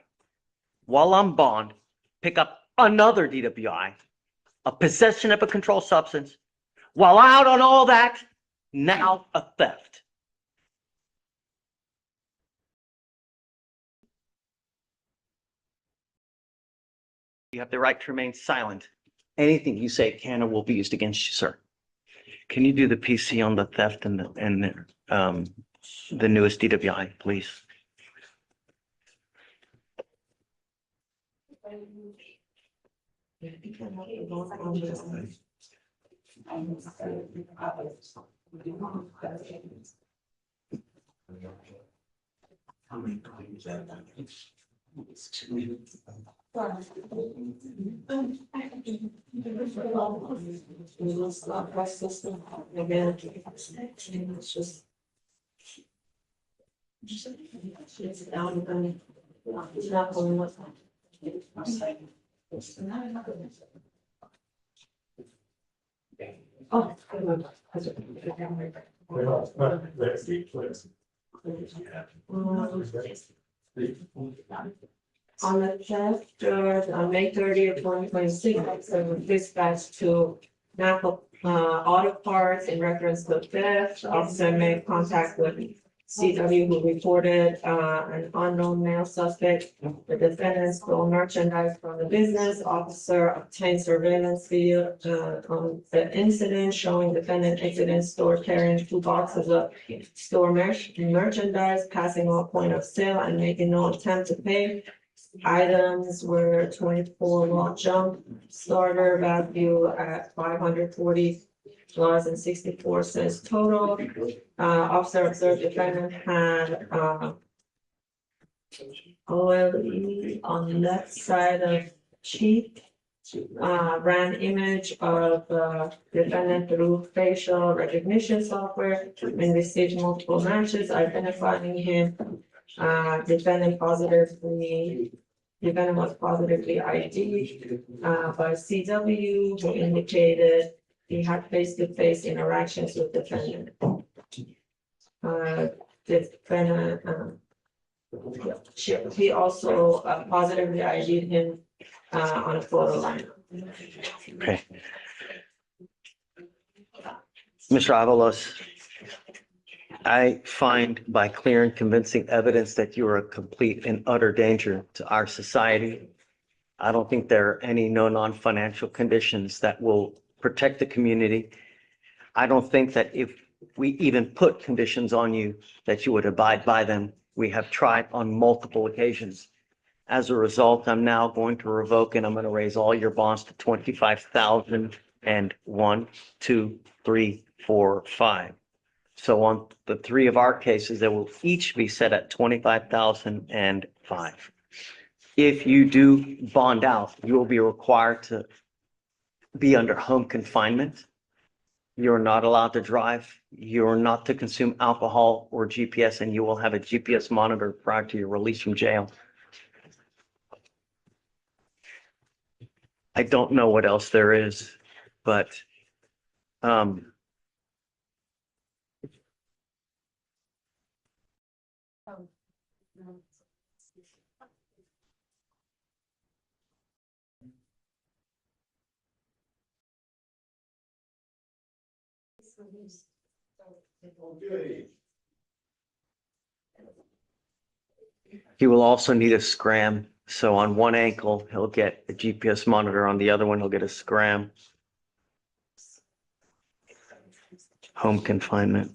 S2: While on bond, pick up another DWI, a possession of a controlled substance. While out on all that, now a theft. You have the right to remain silent. Anything you say can or will be used against you, sir. Can you do the PC on the theft and the newest DWI, please?
S11: On the theft, on May 30th, 2026, dispatch to Napa Auto Parts in reference to theft. Officer made contact with CW who reported an unknown male suspect. The defendant stole merchandise from the business. Officer obtained surveillance video on the incident showing defendant exiting store carrying 2 boxes of store merchandise, passing on point of sale and making no attempt to pay. Items were 24 watt jump starter value at $540.64 total. Officer observed defendant had OLE on the left side of cheek. Ran image of defendant through facial recognition software and received multiple matches identifying him. Defendant was positively ID'd by CW, who indicated he had face-to-face interactions with defendant. Defendant, he also positively ID'd him on a photo line.
S2: Okay. Mr. Avalos, I find by clear and convincing evidence that you are a complete and utter danger to our society. I don't think there are any non-financial conditions that will protect the community. I don't think that if we even put conditions on you, that you would abide by them. We have tried on multiple occasions. As a result, I'm now going to revoke and I'm going to raise all your bonds to 25,000 and 1, 2, 3, 4, 5. So on the three of our cases, they will each be set at 25,005. If you do bond out, you will be required to be under home confinement. You're not allowed to drive. You're not to consume alcohol or GPS, and you will have a GPS monitor prior to your release from jail. I don't know what else there is, but he will also need a scram. So on one ankle, he'll get a GPS monitor. On the other one, he'll get a scram. Home confinement.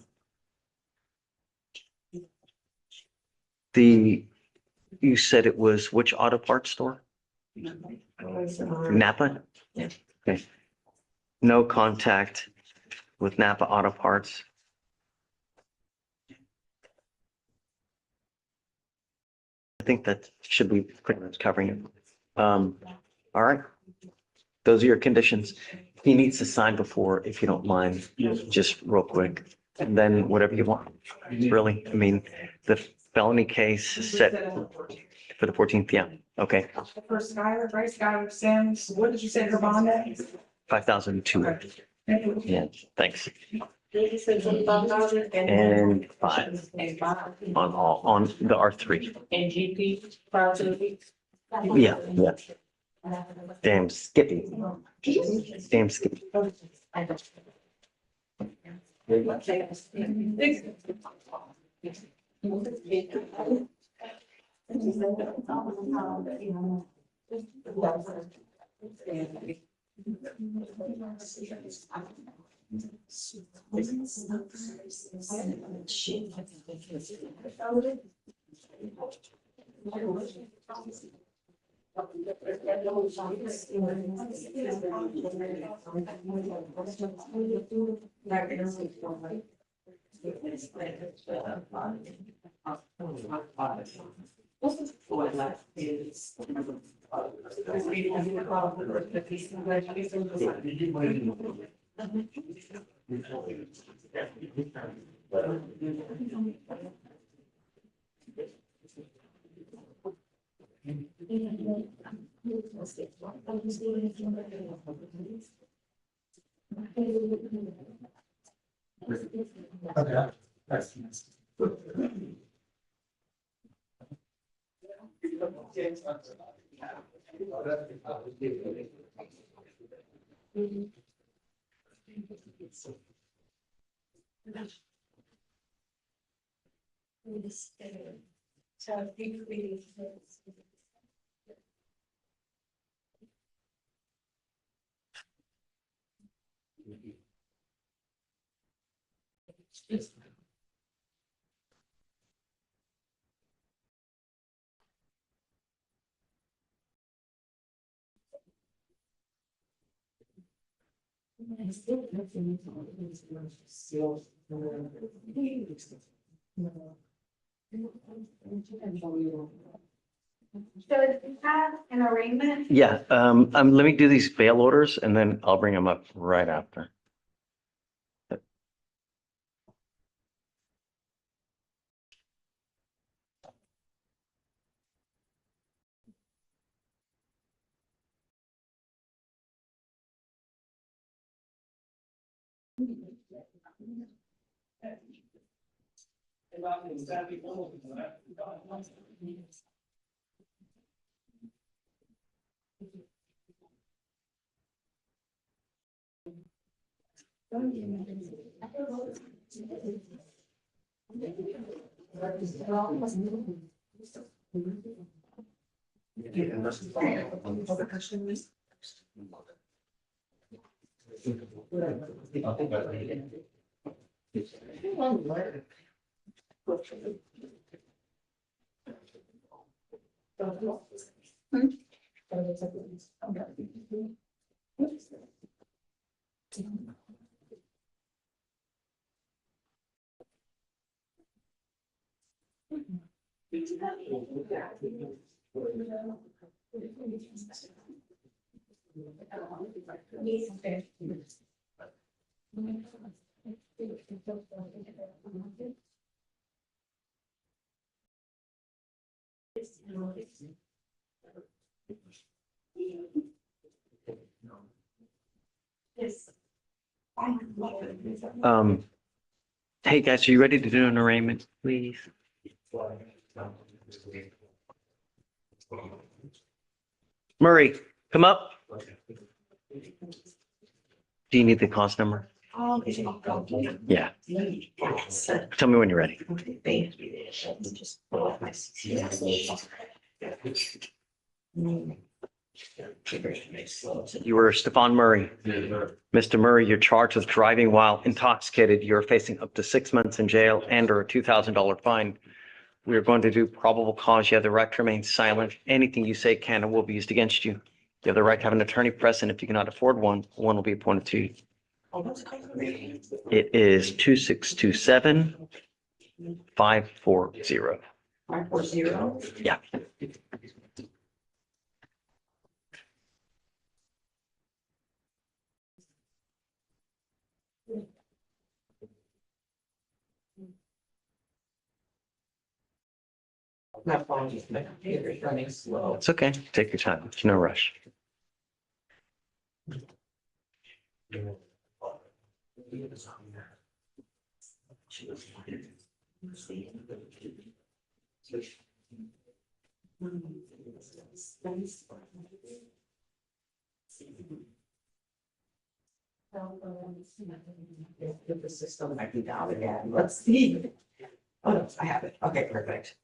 S2: You said it was which auto parts store? Napa?
S11: Yeah.
S2: Okay. No contact with Napa Auto Parts. I think that should be pretty much covering it. All right. Those are your conditions. He needs to sign before, if you don't mind, just real quick. And then whatever you want, really. I mean, the felony case is set for the 14th. Yeah. Okay.
S18: For Skylar, right, Skylar Sims, what did you say her bond is?
S2: 5,002. Yeah, thanks.
S11: And
S2: And 5 on the R3.
S11: GP prior to the week.
S2: Yeah, yeah. Damn Skippy. Damn Skippy.
S5: Okay. That's nice.
S3: So do you have an arraignment?
S2: Yeah, let me do these bail orders and then I'll bring them up right after. Hey guys, are you ready to do an arraignment, please? Murray, come up. Do you need the cause number? Yeah. Tell me when you're ready. You were Stephon Murray. Mr. Murray, you're charged with driving while intoxicated. You're facing up to 6 months in jail and or a $2,000 fine. We are going to do probable cause. You have the right to remain silent. Anything you say can and will be used against you. You have the right to have an attorney present. If you cannot afford one, one will be appointed to you. It is 2627 540.
S11: 540?
S2: Yeah.
S11: My apologies, my computer is running slow.
S2: It's okay. Take your time. There's no rush.
S11: The system might be down again. Let's see. Oh, no, I have it. Okay, perfect.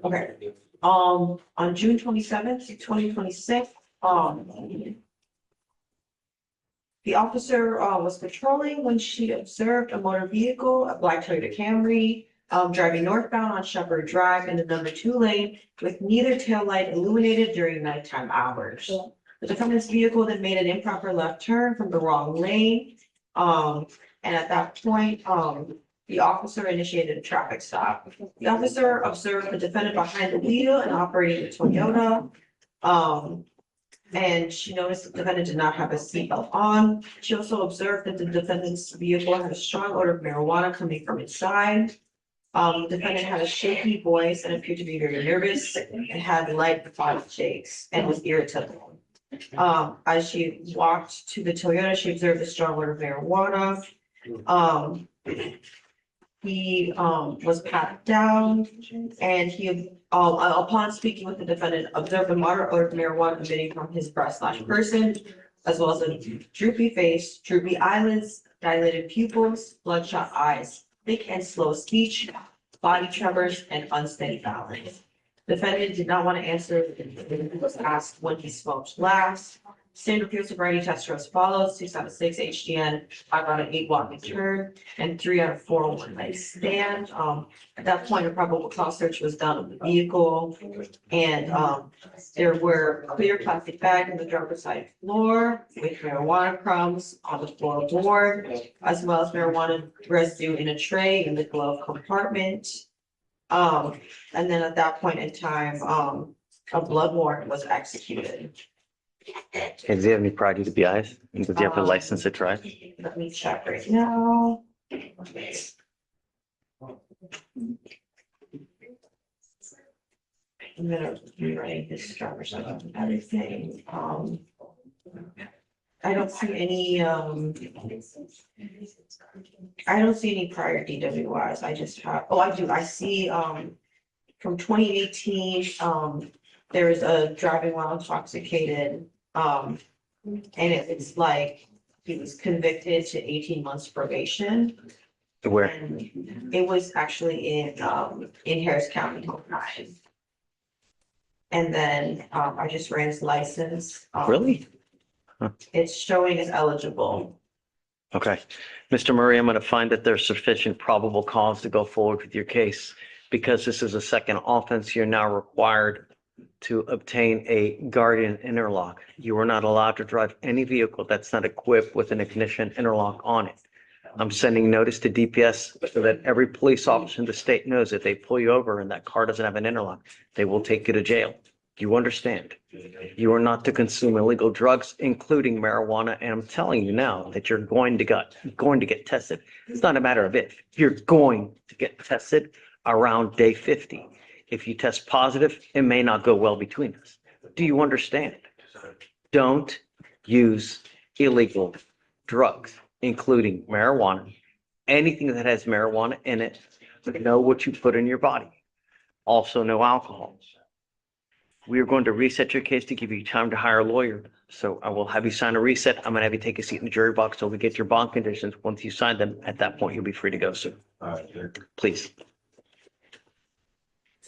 S11: Okay, on June 27th, 2026, the officer, was patrolling when she observed a motor vehicle, a black Toyota Camry, driving northbound on Shepherd Drive in the number 2 lane with neither taillight illuminated during nighttime hours. The defendant's vehicle then made an improper left turn from the wrong lane. And at that point, the officer initiated a traffic stop. The officer observed the defendant behind the wheel and operating the Toyota. And she noticed the defendant did not have a seatbelt on. She also observed that the defendant's vehicle had a strong odor of marijuana coming from inside. The defendant had a shaky voice and appeared to be very nervous and had light body shakes and was irritable. As she walked to the Toyota, she observed a strong odor of marijuana. He was pat down and he, upon speaking with the defendant, observed a moderate odor of marijuana emitting from his breast/person, as well as a droopy face, droopy eyelids, dilated pupils, bloodshot eyes, thick and slow speech, body tremors, and unsteady balance. Defendant did not want to answer. He was asked when he smoked last. Standard field sobriety test are as follows: 6 out of 6 HDN, 5 out of 8 walk and turn, and 3 out of 4 one night stand. At that point, a probable cause search was done of the vehicle, and there were clear plastic bags on the driver's side floor with marijuana crumbs on the floorboard, as well as marijuana residue in a tray in the glove compartment. And then at that point in time, a blood warrant was executed.
S2: Okay, does he have any prior DWIs? And does he have a license to drive?
S11: Let me check right now. I'm gonna rewrite this driver's license and everything. I don't see any, I don't see any prior DWIs. I just have, oh, I do. I see, from 2018, there is a driving while intoxicated, and it's like he was convicted to 18 months probation.
S2: Where?
S11: And it was actually in Harris County. And then, I just ran his license.
S2: Really?
S11: It's showing as eligible.
S2: Okay. Mr. Murray, I'm going to find that there's sufficient probable cause to go forward with your case. Because this is a second offense, you're now required to obtain a guardian interlock. You are not allowed to drive any vehicle that's not equipped with an ignition interlock on it. I'm sending notice to DPS so that every police officer in the state knows if they pull you over and that car doesn't have an interlock, they will take you to jail. Do you understand? You are not to consume illegal drugs, including marijuana, and I'm telling you now that you're going to get tested. It's not a matter of if, you're going to get tested around day 50. If you test positive, it may not go well between us. Do you understand? Don't use illegal drugs, including marijuana, anything that has marijuana in it. Know what you put in your body. Also, no alcohol. We are going to reset your case to give you time to hire a lawyer. So I will have you sign a reset. I'm going to have you take a seat in the jury box till we get your bond conditions. Once you sign them, at that point, you'll be free to go, sir. Please.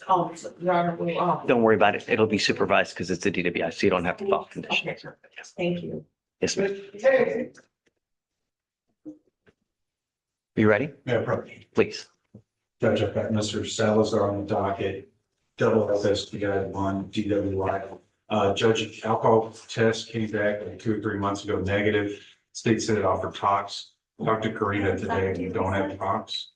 S11: Oh, Your Honor,
S2: Don't worry about it. It'll be supervised because it's a DWI, so you don't have to file conditions.
S11: thank you.
S2: Yes, ma'am. You ready?
S7: Mayor Pro.
S2: Please.
S7: Judge, I've got Mr. Salazar on the docket, double FSTI, one DWI. Judge, alcohol test came back like 2 or 3 months ago, negative. State said it offered tox. Talked to Karina today and you don't have tox.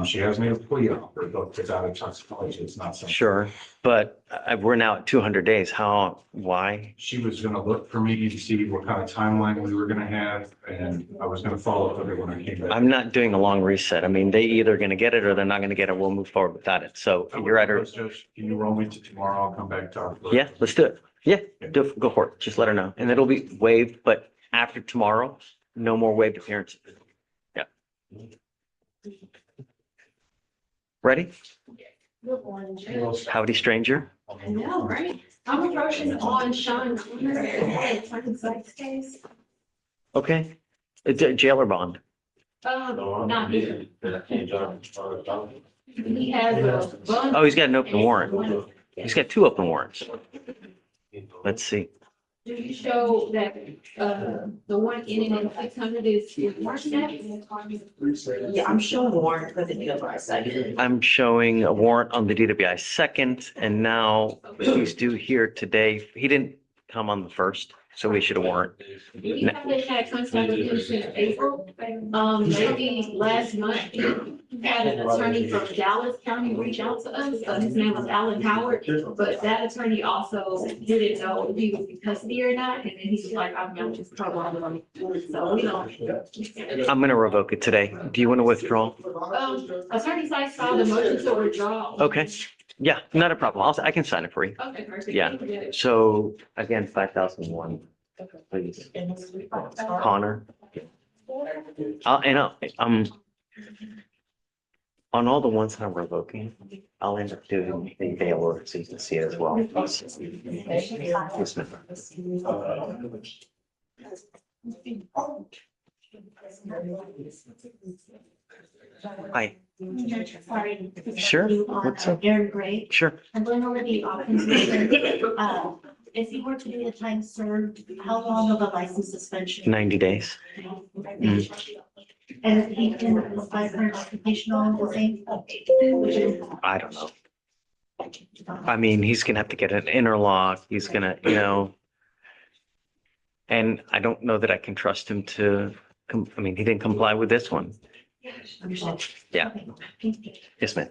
S7: She has made a plea offer, but without a toxicology, it's not something.
S2: Sure, but we're now at 200 days. Why?
S7: She was gonna look for me to see what kind of timeline we were gonna have, and I was gonna follow up with her when I came back.
S2: I'm not doing a long reset. I mean, they either going to get it or they're not going to get it. We'll move forward without it. So you're at her.
S7: Judge, can you roll me to tomorrow? I'll come back, talk.
S2: Yeah, let's do it. Yeah, go for it. Just let her know. And it'll be waived, but after tomorrow, no more waived appearances. Yeah. Ready?
S3: Good morning, Judge.
S2: Howdy, stranger.
S3: I know, right? I'm approaching on Sean Connor, the case.
S2: Okay. Jail or bond?
S3: Not here. He has a bun.
S2: Oh, he's got an open warrant. He's got 2 open warrants. Let's see.
S3: Do you show that, the one ending in 600 is March next?
S11: Yeah, I'm showing warrant for the DWI second.
S2: I'm showing a warrant on the DWI second, and now he's due here today. He didn't come on the first, so we should have warrant.
S3: We haven't had contact with him since April. Maybe last month, he had an attorney from Dallas County reach out to us. His name was Alan Howard, but that attorney also didn't know if he was in custody or not. And then he's like, I'm not just trouble. So we don't.
S2: I'm gonna revoke it today. Do you want to withdraw?
S3: Attorney Sykes filed a motion to withdraw.
S2: Okay. Yeah, not a problem. I can sign it for you.
S3: Okay, perfect.
S2: Yeah. So again, 5,001, please. Connor. On all the ones that I'm revoking, I'll end up doing a bail order so you can see it as well. Yes, ma'am. Hi.
S9: Sorry.
S2: Sure. What's up?
S9: Aaron Gray.
S2: Sure.
S9: I'm going over the options. If you were to do the time served, how long of a license suspension?
S2: 90 days.
S9: And if he can apply for an occupational the same?
S2: I don't know. I mean, he's gonna have to get an interlock. He's gonna, and I don't know that I can trust him to, I mean, he didn't comply with this one. Yeah. Yes, ma'am.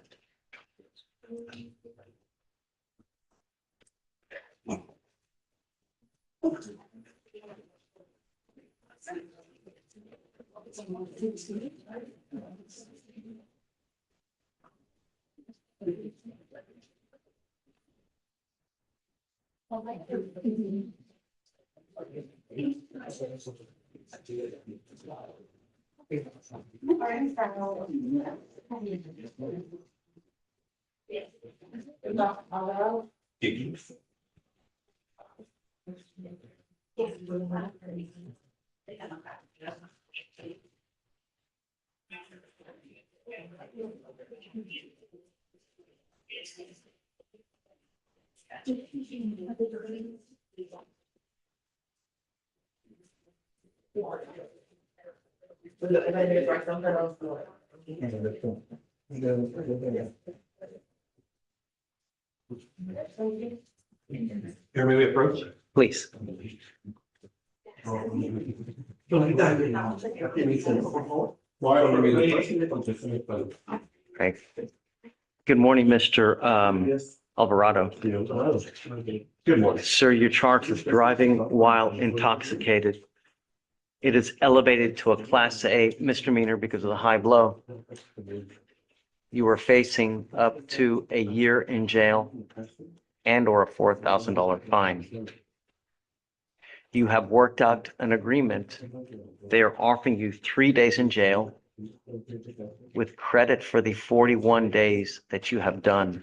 S7: Here, may we approach?
S2: Please. Okay. Good morning, Mr. Alvarado.
S7: Good morning.
S2: Sir, you're charged with driving while intoxicated. It is elevated to a Class A misdemeanor because of the high blow. You are facing up to a year in jail and or a $4,000 fine. You have worked out an agreement. They are offering you 3 days in jail with credit for the 41 days that you have done.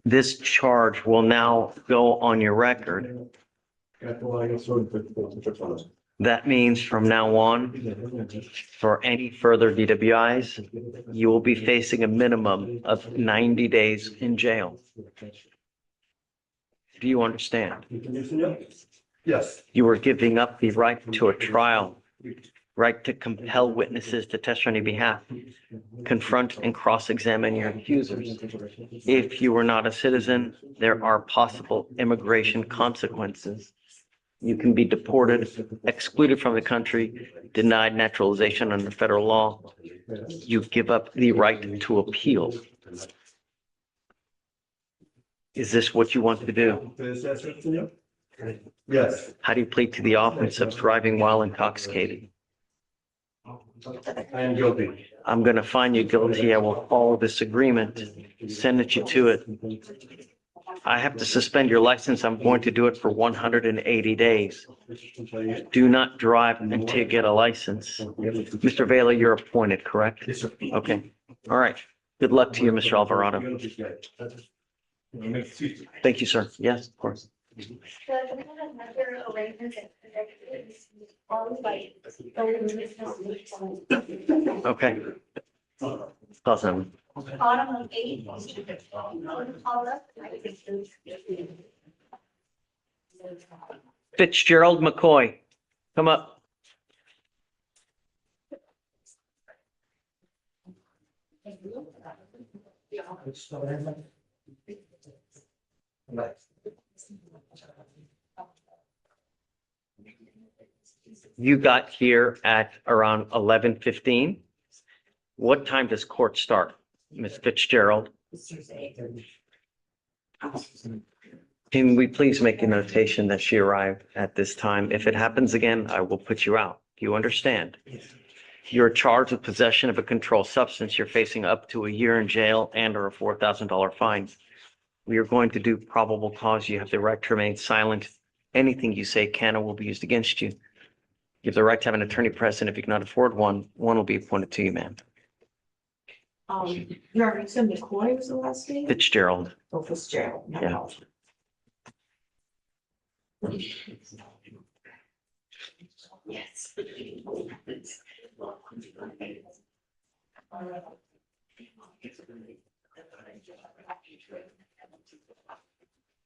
S2: This charge will now go on your record. That means from now on, for any further DWIs, you will be facing a minimum of 90 days in jail. Do you understand?
S7: Yes.
S2: You are giving up the right to a trial, right to compel witnesses to testify on your behalf, confront and cross-examine your accusers. If you are not a citizen, there are possible immigration consequences. You can be deported, excluded from the country, denied naturalization under federal law. You give up the right to appeal. Is this what you want to do?
S7: Yes.
S2: How do you plead to the offense of driving while intoxicated?
S7: I am guilty.
S2: I'm going to find you guilty. I will follow this agreement, send you to it. I have to suspend your license. I'm going to do it for 180 days. Do not drive until you get a license. Mr. Vela, you're appointed, correct?
S7: Yes, sir.
S2: Okay. All right. Good luck to you, Mr. Alvarado. Thank you, sir. Yes, of course. Okay. Awesome.
S3: Bottom 8.
S2: Fitzgerald McCoy, come up. You got here at around 11:15. What time does court start, Ms. Fitzgerald? Can we please make a notation that she arrived at this time? If it happens again, I will put you out. Do you understand? You're charged with possession of a controlled substance. You're facing up to a year in jail and or a $4,000 fine. We are going to do probable cause. You have the right to remain silent. Anything you say can or will be used against you. You have the right to have an attorney present. If you cannot afford one, one will be appointed to you, ma'am.
S11: You already said McCoy was the last name?
S2: Fitzgerald.
S11: Oh, Fitzgerald.
S2: Yeah.
S11: Yes.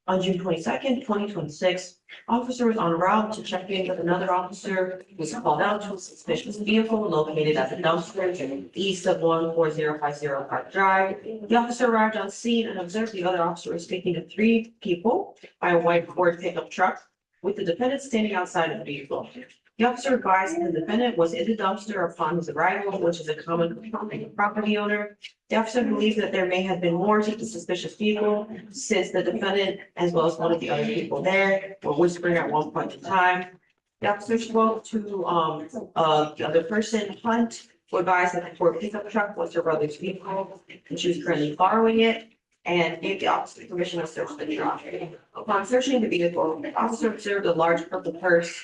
S11: On June 22nd, 2026, officer was en route to check in with another officer who was called out to a suspicious vehicle located at the dumpster east of 14050 Park Drive. The officer arrived on scene and observed the other officer was speaking to 3 people by a white Ford pickup truck with the defendant standing outside of the vehicle. The officer advised the defendant was in the dumpster upon his arrival, which is a common property owner. The officer believes that there may have been more to the suspicious vehicle since the defendant, as well as one of the other people there, were whispering at one point in time. The officer spoke to the other person, Hunt, who advised that the Ford pickup truck was her brother's vehicle, and she was currently borrowing it, and gave the officer permission to search the truck. Upon searching the vehicle, the officer observed a large purple purse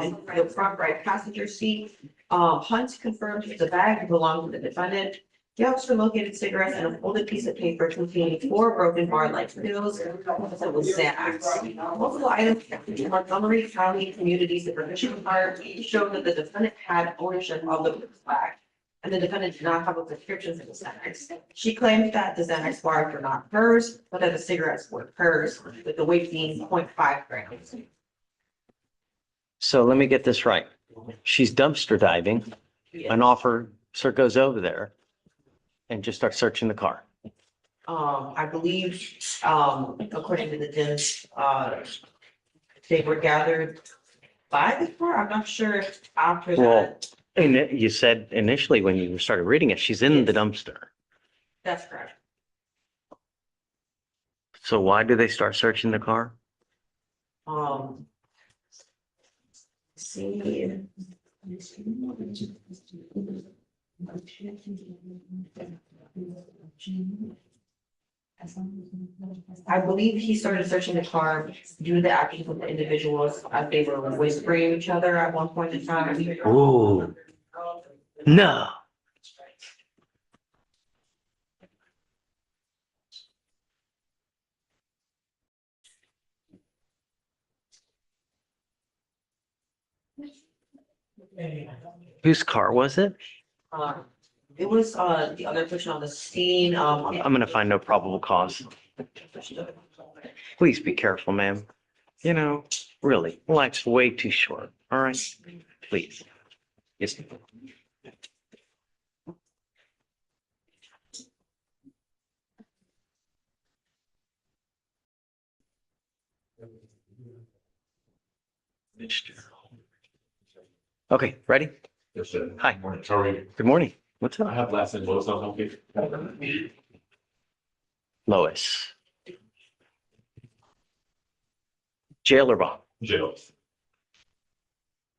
S11: in the front right passenger seat. Hunt confirmed that the bag belonged to the defendant. The officer located cigarettes and a folded piece of paper containing 4 broken bar-like pills that was Xanax. Multiple items in Montgomery County Community Supervision Card showed that the defendant had ownership of the bag, and the defendant did not have a prescription for the Xanax. She claimed that the Xanax bars were not hers, but that the cigarettes were hers, with the weight being 0.5 grams.
S2: So let me get this right. she's dumpster diving. An officer goes over there and just starts searching the car.
S11: I believe, according to the DIMS, they were gathered by the car. I'm not sure if after
S2: Well,
S11: that.
S2: and you said initially when you started reading it, she's in the dumpster.
S11: That's correct.
S2: So why do they start searching the car?
S11: See. I believe he started searching the car due to the actions of the individuals as they were whispering each other at one point in time.
S2: Ooh. No. Whose car was it?
S11: It was the other person on the scene.
S2: I'm gonna find no probable cause. Please be careful, ma'am. You know, really, life's way too short. All right, please. Yes. Okay, ready?
S19: Yes, sir.
S2: Hi.
S19: Morning, sorry.
S2: Good morning. What's
S19: I
S2: up?
S19: have last name Lois, okay?
S2: Lois. Jail or bond?
S19: Jail.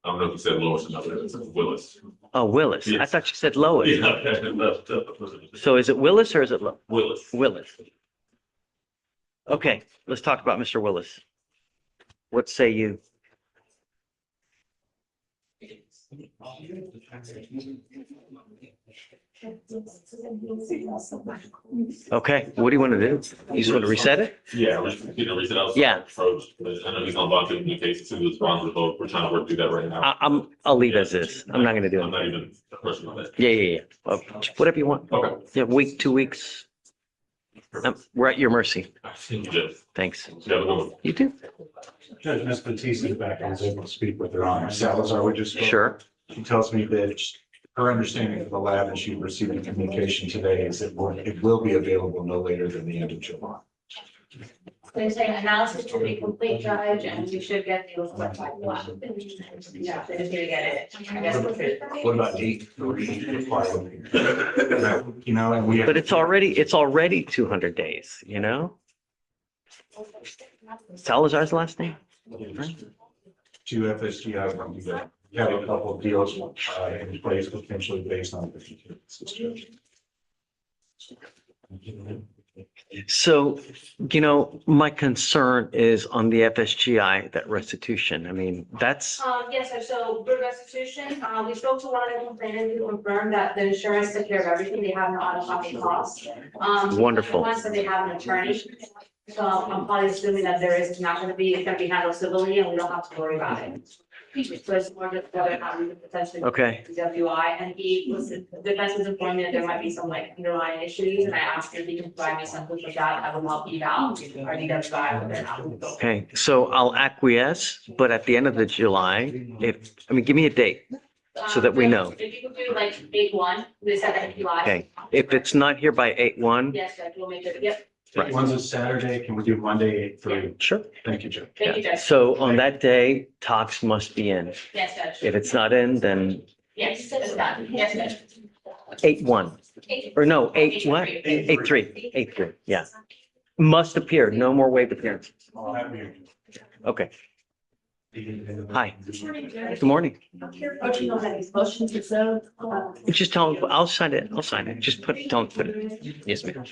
S19: I don't know if you said Lois or not, it's Willis.
S2: Oh, Willis. I
S19: Yes.
S2: thought you said Lois.
S19: Yeah.
S2: So is it Willis or is it
S19: Willis.
S2: Willis? Okay, let's talk about Mr. Willis. What say you? Okay, what do you want to do? You just want to reset it?
S19: Yeah, reason I was.
S2: Yeah.
S19: Approach, but I know he's on bond in the case, as soon as bond vote, we're trying to work through that right now.
S2: I'll leave as is. I'm not gonna do
S19: I'm
S2: it.
S19: not even a person on that.
S2: Yeah. Whatever you want.
S19: Okay.
S2: Yeah, week, 2 weeks. We're at your mercy.
S19: Thank you, Judge.
S2: Thanks.
S19: You have a good one.
S2: You too.
S5: Judge Ms. Batiste is back. I was able to speak with her on Salazar, we just. spoke.
S2: Sure.
S5: She tells me that her understanding of the lab that she received in communication today is that it will be available no later than the end of July.
S6: They're saying analysis should be complete, Judge, and we should get the report by what? Yeah, they just need to get it. I guess we're good.
S5: What about 8/3? You know, and we.
S2: But it's already 200 days, you know? Salazar's last name?
S5: Two FSGI, we have a couple of deals in place potentially based on the.
S2: So, you know, my concern is on the FSGI, that restitution. I mean, that's,
S6: Yes, sir. So for restitution, we spoke to one of the complainants who confirmed that the insurance took care of everything. They have no out-of-pocket costs.
S2: Wonderful.
S6: Once that they have an attorney. So I'm probably assuming that it's gonna be handled civilly and we don't have to worry about it. So it's more just whether or not we could potentially.
S2: Okay.
S6: WI, and the defense was informing me that there might be some like underlying issues, and I asked if he can provide me some proof of that, I will help you out, or DWI, whether or not.
S2: okay, so I'll acquiesce, but at the end of the July, give me a date so that we know.
S6: If you could do like 8/1, they said that July.
S2: Okay, if it's not here by 8/1,
S6: Yes, Judge, we'll make it, yep.
S2: Right.
S5: One's a Saturday, can we do Monday 8/3?
S2: sure.
S5: Thank you, Joe.
S6: Thank you, Judge.
S2: So on that day, talks must be in.
S6: Yes, Judge.
S2: If it's not in, then
S6: Yes, it's done. Yes, Judge.
S2: 8/1, or no, 8 what? 8/3, yeah. Must appear, no more waived appearance.
S5: I'll have you.
S2: Okay. Hi, good morning.
S3: Approaching on these motions or so.
S2: Just tell him, I'll sign it, just don't put it. Yes, ma'am.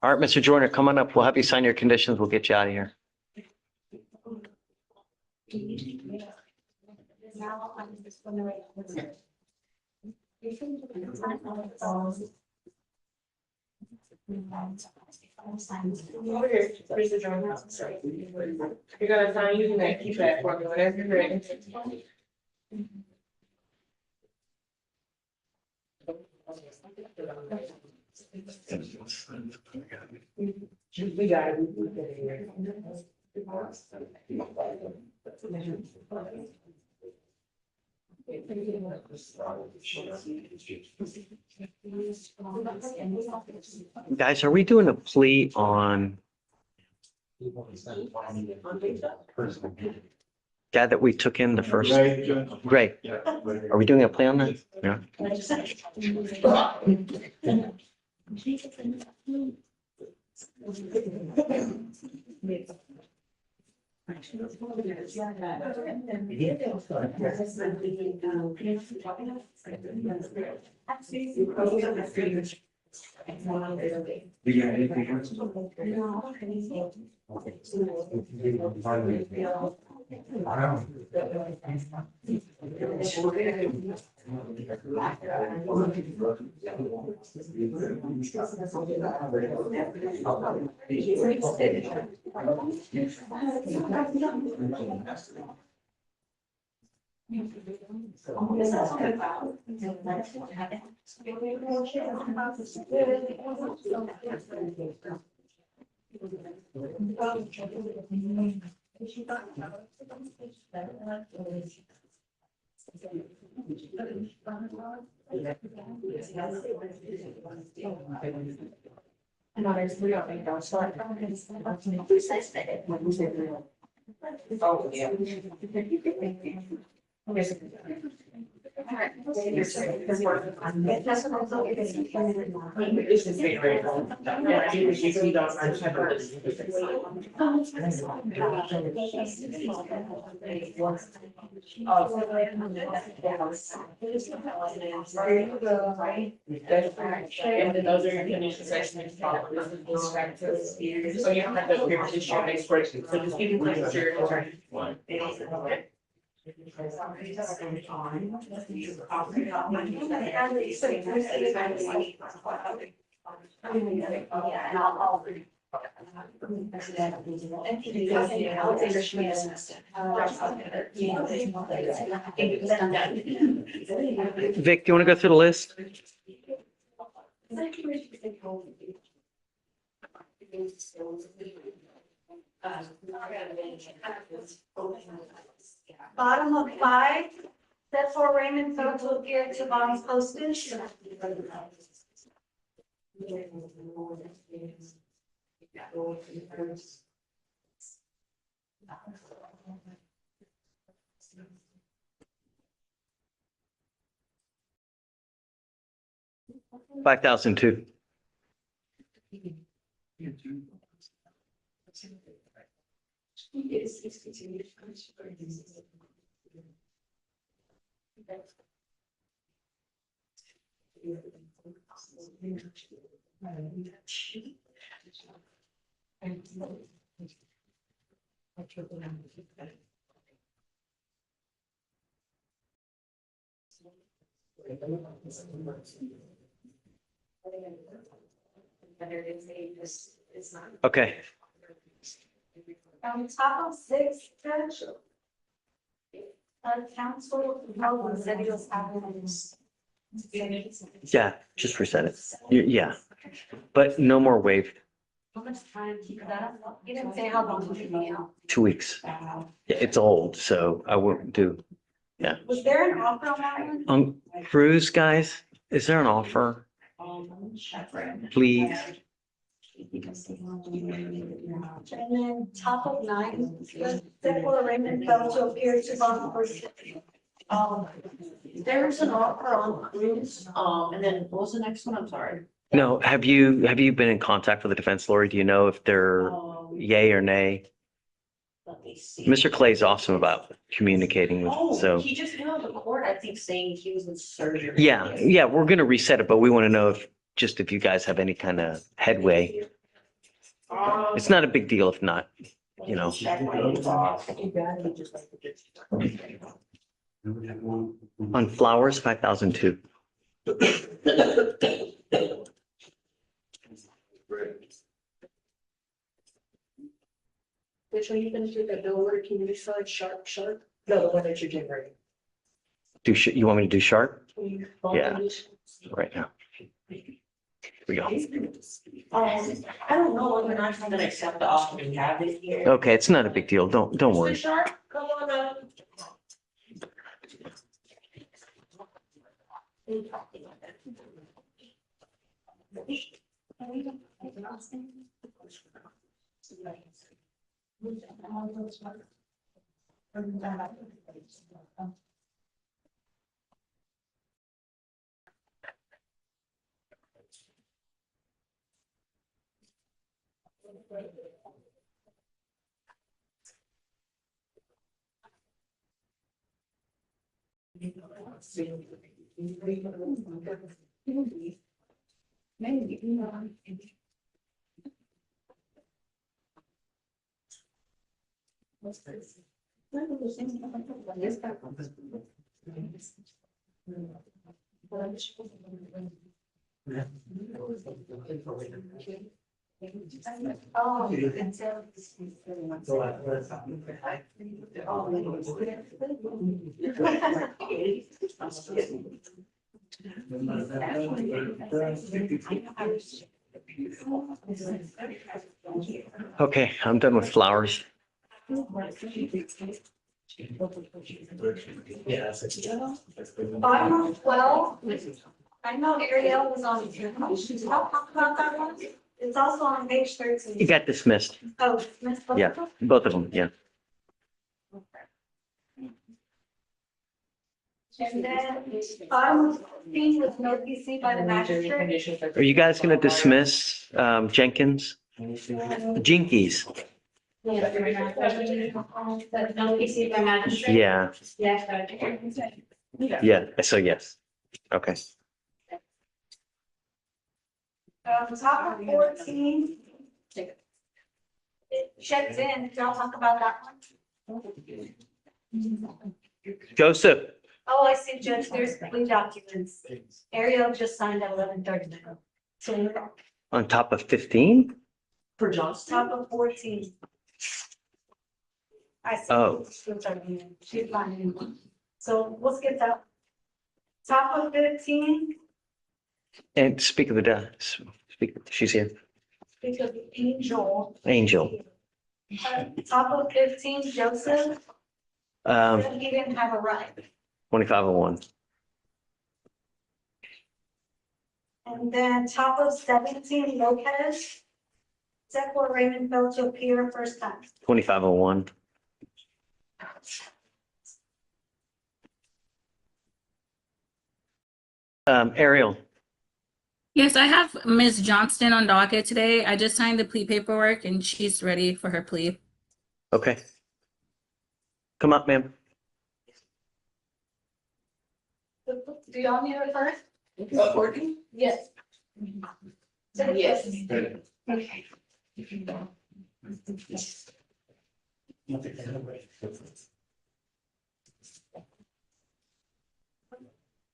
S2: All right, Mr. Joyner, come on up. We'll have you sign your conditions. We'll get you out of here.
S11: You're gonna sign using that keypad for me whenever you're ready. We got it.
S2: Guys, are we doing a plea on guy that we took in the first? Great. Are we doing a plea on that? Yeah. Oh, yeah. And then those are your conditions. So you don't have to appear to share next question. So just give me like your attorney. Vic, do you want to go through the list?
S3: Bottom of 5, that's for Raymond Phones will gear to bonds postage.
S2: $5,002. Okay.
S3: Top of 6, Judge. Council, said he was having.
S2: Yeah, just reset it. Yeah, but no more waived.
S3: How much time to keep that up? You didn't say how long it would be out.
S2: 2 weeks. Yeah, it's old, so I wouldn't do Yeah.
S3: Was there an offer on that one?
S2: On cruise, guys, is there an offer? Please.
S3: And then top of nine, the declaration fell to appear to bond first.
S11: There's an offer on cruise, and then what was the next one? I'm sorry.
S2: No, have you been in contact with the defense lawyer? Do you know if they're yay or nay?
S11: Let me see.
S2: Mr. Clay's awesome about communicating with,
S11: Oh,
S2: so.
S11: he just emailed the court, I think, saying he was in surgery.
S2: Yeah, we're gonna reset it, but we want to know if you guys have any kind of headway. It's not a big deal if not, you know. On flowers, 5,002.
S11: Which one you gonna do, the Delaware Community Side, Sharp? No, the one that you're generating.
S2: You want me to do sharp? Yeah. Right now. Here we go.
S11: I don't know whether or not I'm gonna accept the offer we have it here.
S2: Okay, it's not a big deal. Don't worry.
S11: Mr. Sharp, come on up.
S2: Okay, I'm done with flowers.
S3: Bottom of 12, I know Ariel was on, she's not talking about that one. It's also on page 13.
S2: You got dismissed.
S3: Oh, Miss Booker?
S2: Yeah, both of them, yeah.
S3: And then bottom of 14 with no PC by the magistrate.
S2: Are you guys gonna dismiss Jenkins? Jinkies?
S6: No PC by magistrate?
S2: Yeah,
S6: Yes.
S2: yeah, so yes. Okay.
S3: Top of 14. It checks in, did y'all talk about that one?
S2: Joseph,
S3: Oh, I see, Judge, there's plea documents. Ariel just signed at 11:30. So
S2: on top of 15?
S11: For Johnston?
S3: top of 14. I see.
S2: Oh.
S3: She's fine. So we'll skip that. Top of 15,
S2: And speak of the, she's here.
S3: because Angel.
S2: Angel.
S3: Top of 15, Joseph, he didn't have a right.
S2: 2501.
S3: And then top of 17, Lopez. Zechariah Raymond failed to appear first time.
S2: 2501. Ariel,
S13: Yes, I have Ms. Johnston on docket today. I just signed the plea paperwork and she's ready for her plea.
S2: okay. Come up, ma'am.
S3: Do y'all need her first?
S11: Courtney?
S3: Yes.
S11: Yes.
S3: Okay.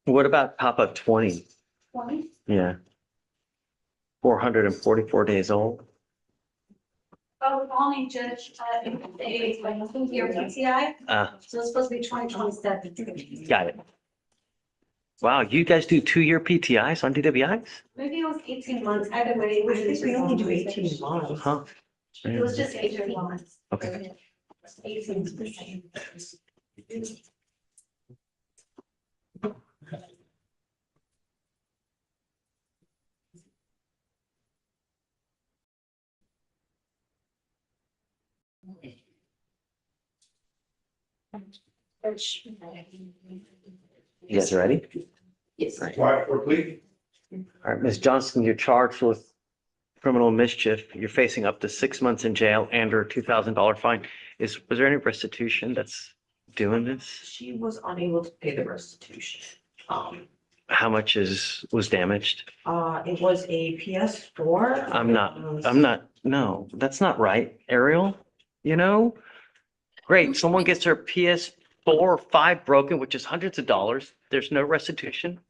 S2: What about pop-up 20?
S3: 20?
S2: Yeah. 444 days old.
S3: Oh, only Judge, your PTI, so it's supposed to be 2027.
S2: Got it. Wow, you guys do 2-year PTIs on DWIs?
S3: Maybe it was 18 months, either way.
S11: I think we only do 18 months.
S2: Huh?
S3: It was just 18 months.
S2: Okay.
S3: 18.
S2: You guys ready?
S3: Yes.
S2: All right.
S7: Quiet for plea.
S2: All right, Ms. Johnson, you're charged with criminal mischief. You're facing up to 6 months in jail and or $2,000 fine. Was there any restitution that's doing this?
S11: She was unable to pay the restitution.
S2: How much was damaged?
S11: It was a PS4.
S2: No, that's not right, Ariel. You know? Great, someone gets their PS4 or 5 broken, which is hundreds of dollars. There's no restitution.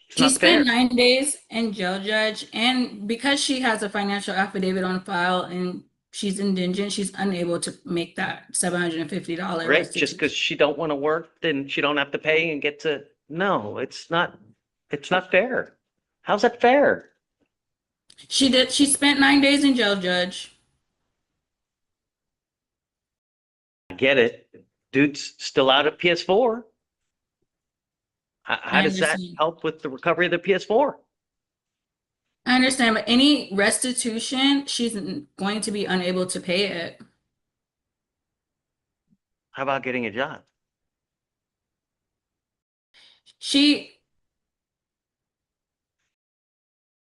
S2: It's
S13: She
S2: not fair.
S13: spent 9 days in jail, Judge, and because she has a financial affidavit on file and she's indigent, she's unable to make that $750
S2: Great, just
S13: restitution.
S2: because she don't want to work, then she don't have to pay and get to, no, it's not fair. How's that fair?
S13: She spent 9 days in jail, Judge.
S2: I get it. Dude's still out of PS4. How
S13: I
S2: does that
S13: understand.
S2: help with the recovery of the PS4?
S13: I understand, but any restitution, she's going to be unable to pay it.
S2: How about getting a job?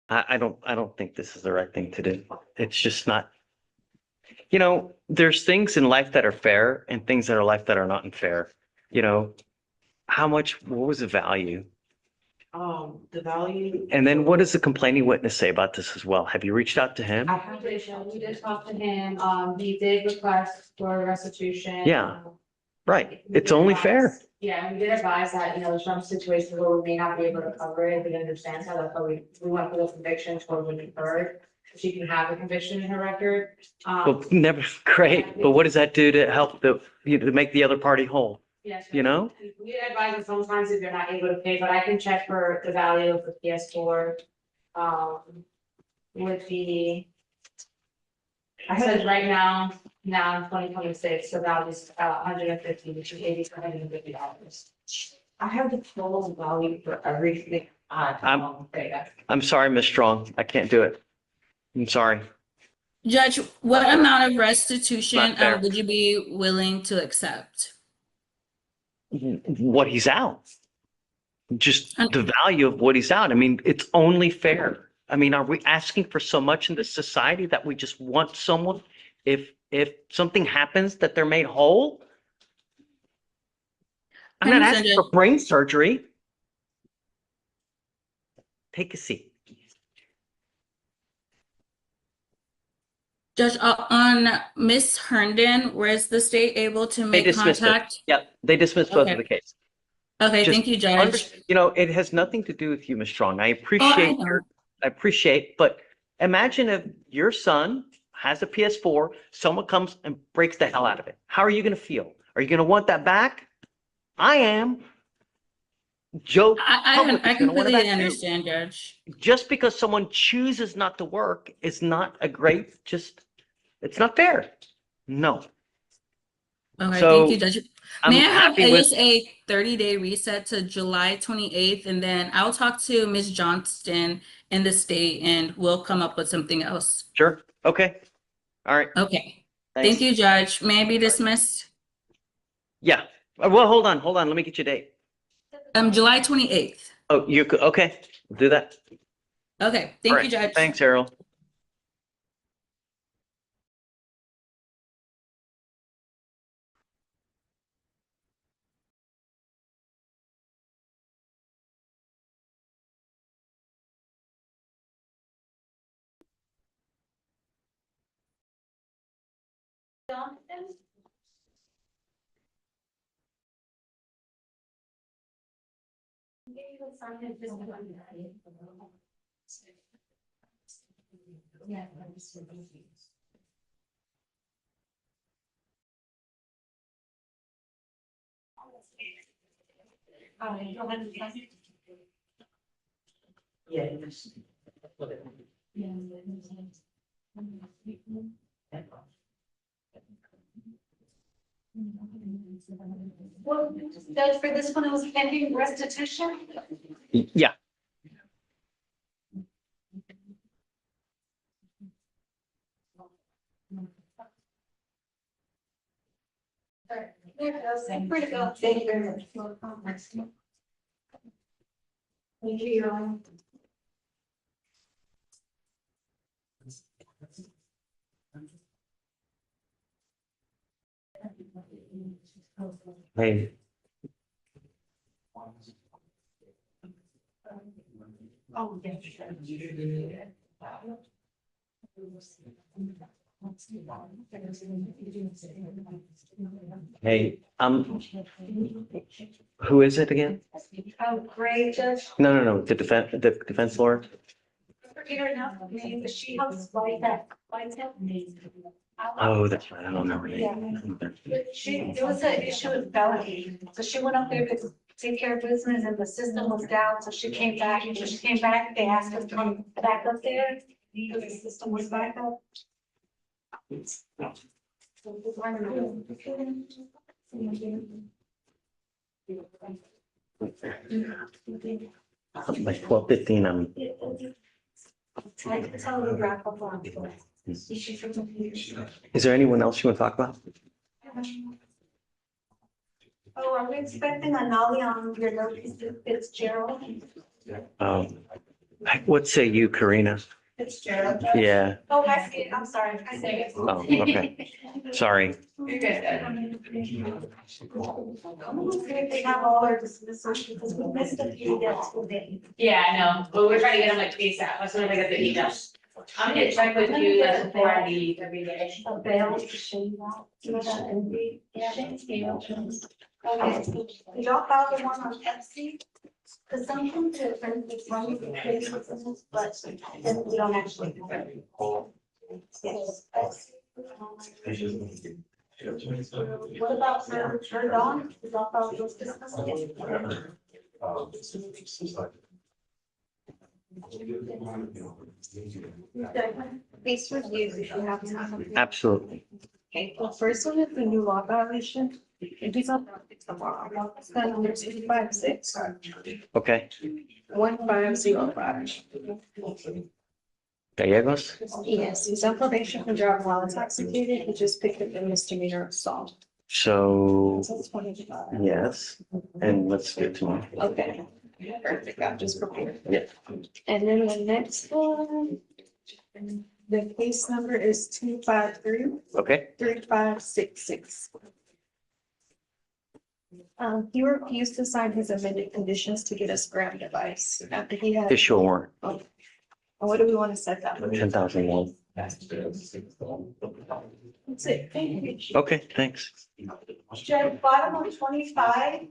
S2: I don't think this is the right thing to do. It's just not. You know, there's things in life that are fair and things in life that are not unfair. You know, what was the value?
S11: The value.
S2: And then what does the complaining witness say about this as well? Have you reached out to him?
S6: We did talk to him, he did request for restitution.
S2: Yeah. Right. It's only fair.
S6: Yeah, we did advise that, there's some situations where we may not be able to cover it, we understand how that's why we went for the conviction for the deferred. She can have a conviction in her record.
S2: Well, never, great. But what does that do to help to make the other party whole?
S6: Yes.
S2: You know?
S6: We advise that sometimes if you're not able to pay, but I can check for the value of the PS4. Would be. I said right now in 2026, so that was 150, which is $8,750.
S11: I have the total value for everything.
S2: I'm sorry, Ms. Strong. I can't do it. I'm sorry.
S13: Judge, what amount of restitution
S2: Not fair.
S13: would you be willing to accept?
S2: What he's out. Just the value of what he's out. I mean, it's only fair. I mean, are we asking for so much in this society that we just want someone, if something happens, that they're made whole? I'm not asking for brain surgery. Take a seat.
S13: Judge, on Miss Herndon, was the state able to
S2: They
S13: make
S2: dismissed it.
S13: contact?
S2: Yep, they dismissed both
S13: Okay.
S2: of the cases.
S13: Okay,
S2: Just
S13: thank you, Judge.
S2: it has nothing to do with you, Ms. Strong. I
S13: know.
S2: appreciate, but imagine if your son has a PS4, someone comes and breaks the hell out of it. How are you going to feel? Are you going to want that back? I am. Joe, public
S13: I
S2: is gonna want it
S13: completely
S2: back too.
S13: understand, Judge.
S2: Just because someone chooses not to work is not it's not fair. No.
S13: Okay,
S2: So,
S13: thank you, Judge.
S2: I'm
S13: May I have
S2: happy
S13: at
S2: with-
S13: least a 30-day reset to July 28th, and then I'll talk to Ms. Johnston in the state, and we'll come up with something else.
S2: Sure. Okay. All right.
S13: Okay.
S2: Thanks.
S13: Thank you, Judge. May I be dismissed?
S2: Yeah. Well, hold on. Let me get you a date.
S13: July 28th.
S2: Oh, okay. We'll do that.
S13: Okay,
S2: All
S13: thank
S2: right.
S13: you, Judge.
S2: Thanks, Errol.
S11: Yes.
S14: Well, Judge, for this one, it was pending restitution.
S2: Yeah.
S3: There it goes. Where'd it go? Thank you very much. Thank you, Your Honor.
S2: Hey,
S3: Oh, yeah.
S2: hey, who is it again?
S3: Oh, great, Judge.
S2: No, the defense lawyer?
S3: Peter, now, name, but she helps like that, like that.
S2: Oh, that's right. I don't know her
S3: Yeah.
S2: name.
S3: There was an issue with Bellamy, so she went up there to take care of business and the system was down, so she came back, and when she came back, they asked her to come back up there, because the system was back up.
S2: Like 12:15,
S3: I can tell her to wrap up on.
S2: is there anyone else you want to talk about?
S3: Oh, are we expecting a nollie on your notice, Fitzgerald?
S2: What say you, Karina?
S3: Fitzgerald?
S2: Yeah,
S3: Oh, I see it, I'm sorry, I see it.
S2: oh, okay. Sorry.
S3: You're good. They have all our dismissals because we missed a few deaths today.
S6: Yeah, I know, but we're trying to get them like ASAP, as soon as I get the email. I'm gonna check with you like before I leave every day.
S3: A bail to show that. Yeah, thank you. Okay, did y'all file the one on FC? Cause something to print this one, but then we don't actually. Yes. What about her Dawn? Did y'all file those dismissals? Case reviews if you have time.
S2: Absolutely.
S3: Okay, the first one is the new law violation. It is on tomorrow. It's number 256.
S2: Okay.
S3: 1505.
S2: Gallegos?
S3: Yes, he's on probation for driving while intoxicated. He just picked up a misdemeanor assault.
S2: So,
S3: So it's 25.
S2: yes, and let's get to one.
S3: Okay, perfect. I'm just prepared.
S2: Yeah.
S3: And then the next one, the case number is 253-3566.
S2: Okay,
S3: He refused to sign his amended conditions to get a scrap device after he had.
S2: issue a warrant,
S3: Oh, what do we want to set that?
S2: 10,001.
S3: That's it. Thank you.
S2: Okay, thanks.
S3: Judge, bottom of 25.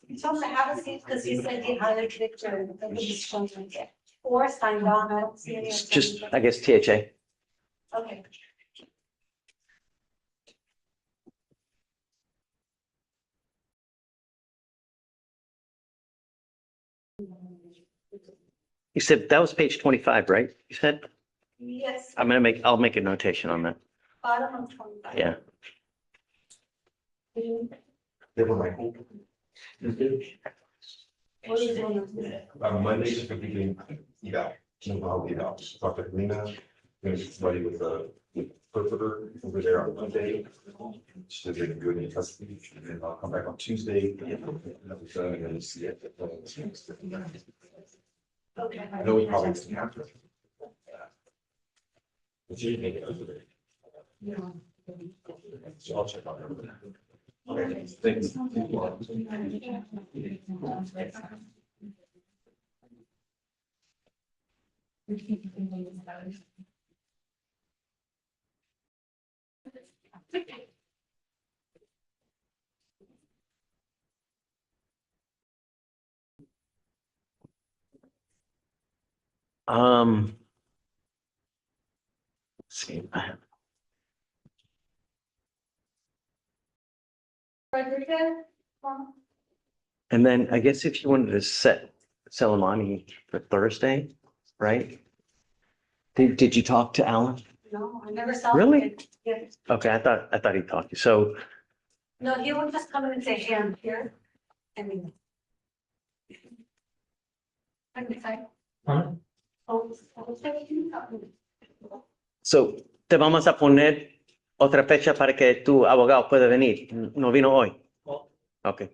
S3: You told him to have a seat because he said he hired Victor. Or signed on. I don't see any. of them.
S2: Just, I guess, THA.
S3: Okay.
S2: You said that was page 25, right? You said?
S3: Yes,
S2: I'll make a notation on that.
S3: bottom of 25.
S2: Yeah.
S3: What is it?
S12: Monday, just beginning, I'll be out, talk to Lena, there's somebody with a interpreter over there on Monday. She's doing good in custody, and then I'll come back on Tuesday. And see it.
S3: Okay.
S12: I know we probably didn't have to. But you didn't make it over there. So I'll check on everything. Okay, thanks.
S2: Let's see. I have-
S3: Rodriguez?
S2: And then I guess if you wanted to set Salamani for Thursday, right? Did you talk to Alan?
S3: No, I never saw.
S2: Really?
S3: him. Yeah.
S2: Okay, I thought he talked to you. So,
S3: No, he would just come in and say, hey, I'm here. I mean. I'm sorry. Oh,
S2: so te vamos a poner Otra fecha para que tu abogado pueda venir. No vino hoy. Ok.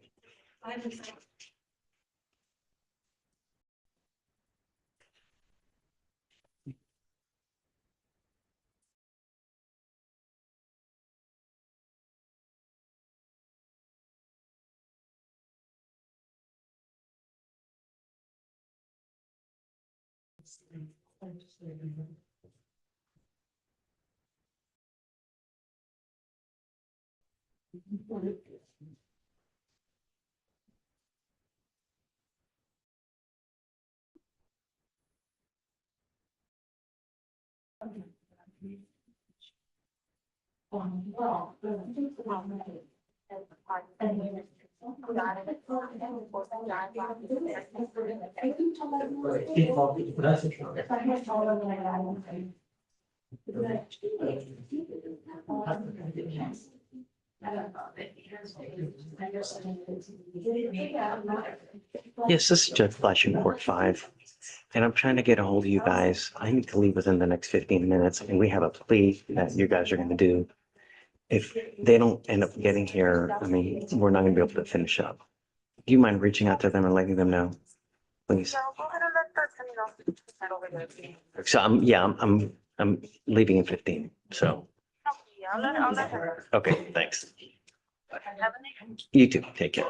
S2: Yes, this is Judge Fleischer, Court 5, and I'm trying to get a hold of you guys. I need to leave within the next 15 minutes, and we have a plea that you guys are going to do. If they don't end up getting here, I mean, we're not going to be able to finish up. Do you mind reaching out to them and letting them know, please? So I'm leaving in 15. So okay, thanks. You too. Take care.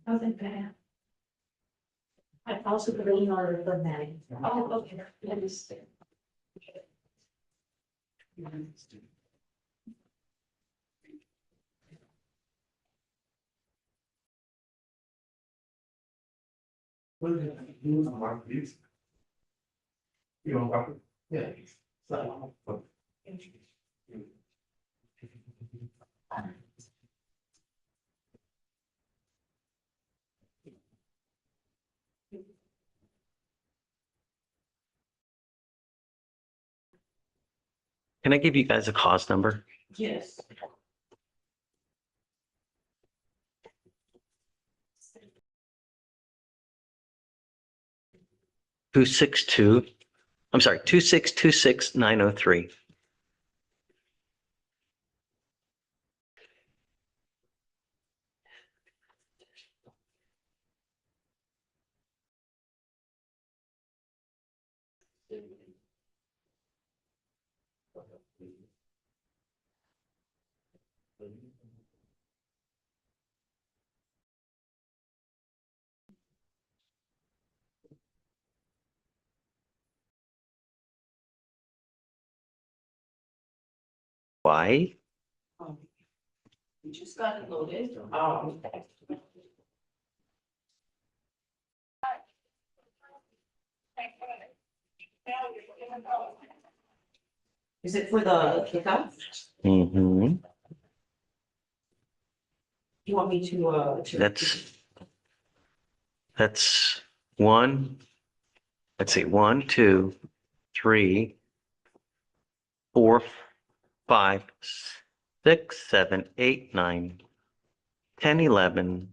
S3: Wasn't bad. I also put an email for that. Oh, okay. Let me see.
S2: Can I give you guys a cause number?
S11: Yes.
S2: I'm sorry, 2626903. Why?
S11: We just got it loaded. Is it for the kickoff?
S2: Mm-hmm.
S11: You want me to?
S2: That's one. Let's see, 1, 2, 3, 4, 5, 6, 7, 8, 9, 10, 11,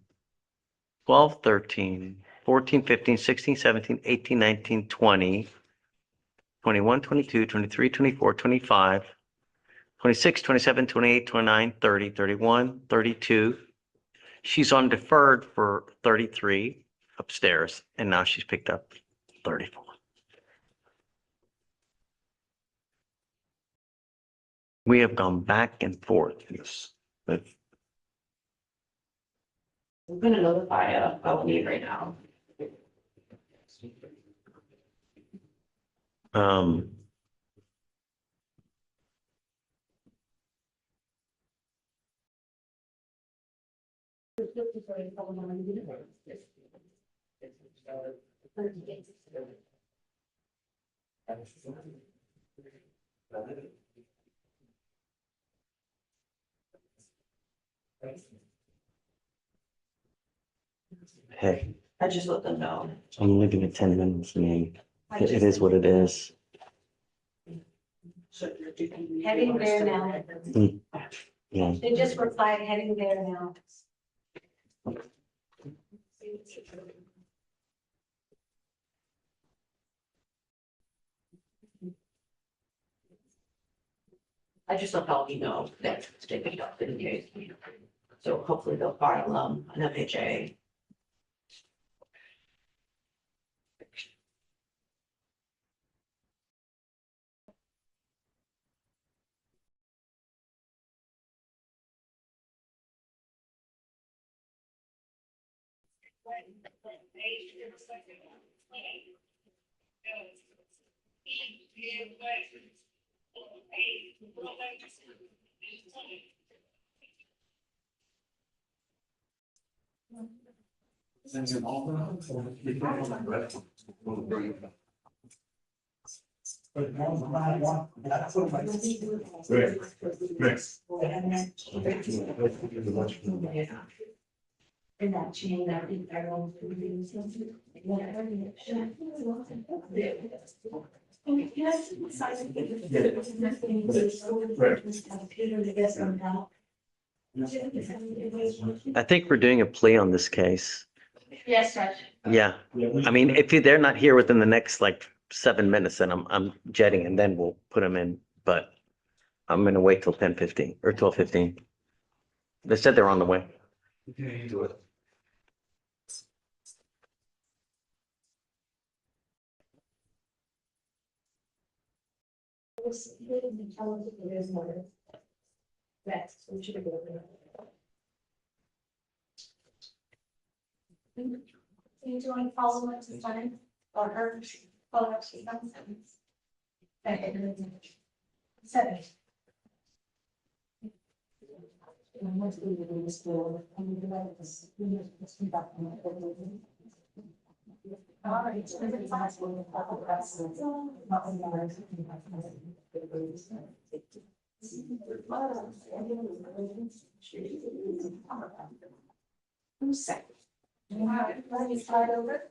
S2: 12, 13, 14, 15, 16, 17, 18, 19, 20, 21, 22, 23, 24, 25, 26, 27, 28, 29, 30, 31, 32. She's on deferred for 33 upstairs, and now she's picked up 34. We have gone back and forth in this, but
S11: I'm gonna notify Melanie right now.
S2: um, hey,
S11: I just let them know.
S2: I'm leaving at 10 minutes, man. It is what it is.
S3: Heading there now.
S2: Yeah.
S3: They just replied, heading there now.
S11: I just let Melanie know that they picked up in case. So hopefully they'll file an FHA.
S3: In that chain, I think everyone's.
S2: I think we're doing a plea on this case.
S6: Yes, Judge.
S2: Yeah, I mean, if they're not here within the next like 7 minutes, then I'm jetting and then we'll put them in, but I'm gonna wait till 10:15 or 12:15. They said they're on the way.
S12: Do it.
S3: You doing follow up to time or her follow up to some sentence? Seven. All right. Who's second? Let me start over.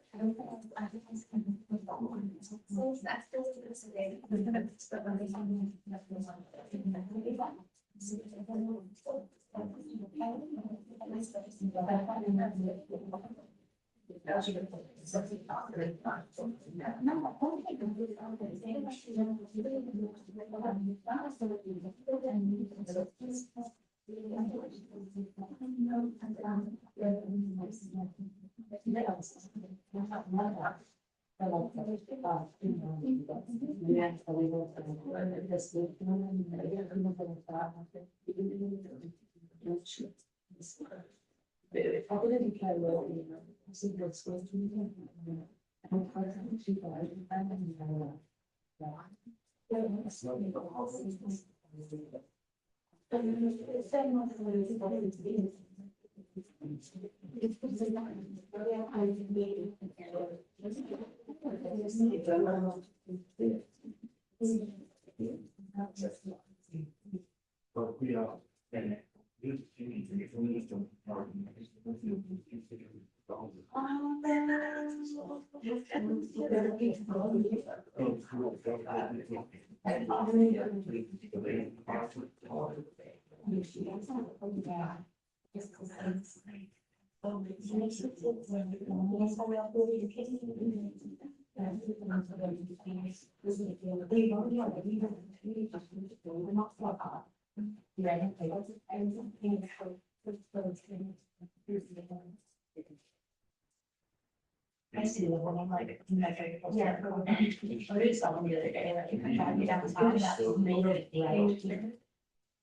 S3: I see the one I'm like, yeah. I was on the other day, like, if I had me downtown, that made it right.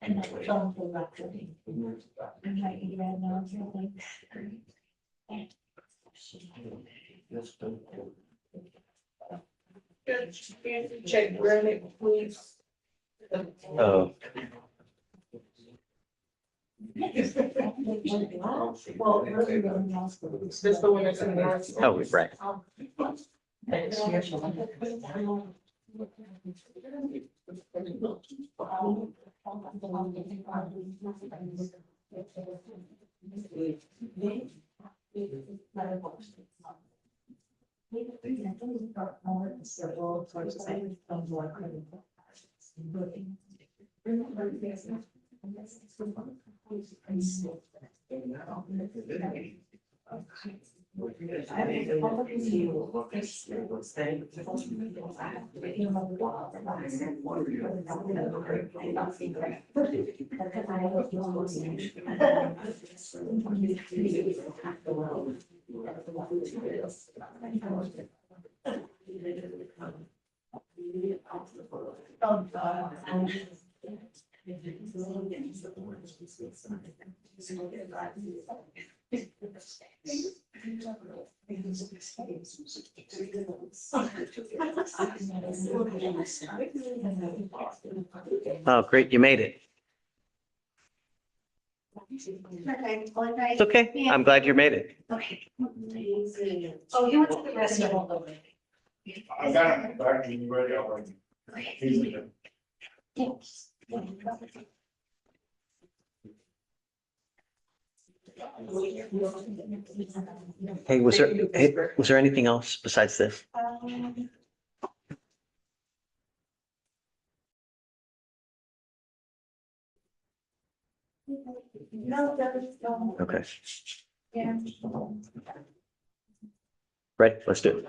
S3: And then we're on the left. I'm like, yeah, no, it's really. Check Brennan, please.
S2: Oh,
S3: Well, this is the one that's in the house.
S2: oh, right. Oh, great, you made it. It's okay. I'm glad you made it.
S3: Okay. Oh, you went to the restaurant.
S5: I got it back when you're ready, I'll
S2: Hey, was there anything else besides this?
S3: No, no.
S2: Okay,
S3: Yeah.
S2: ready? Let's do it.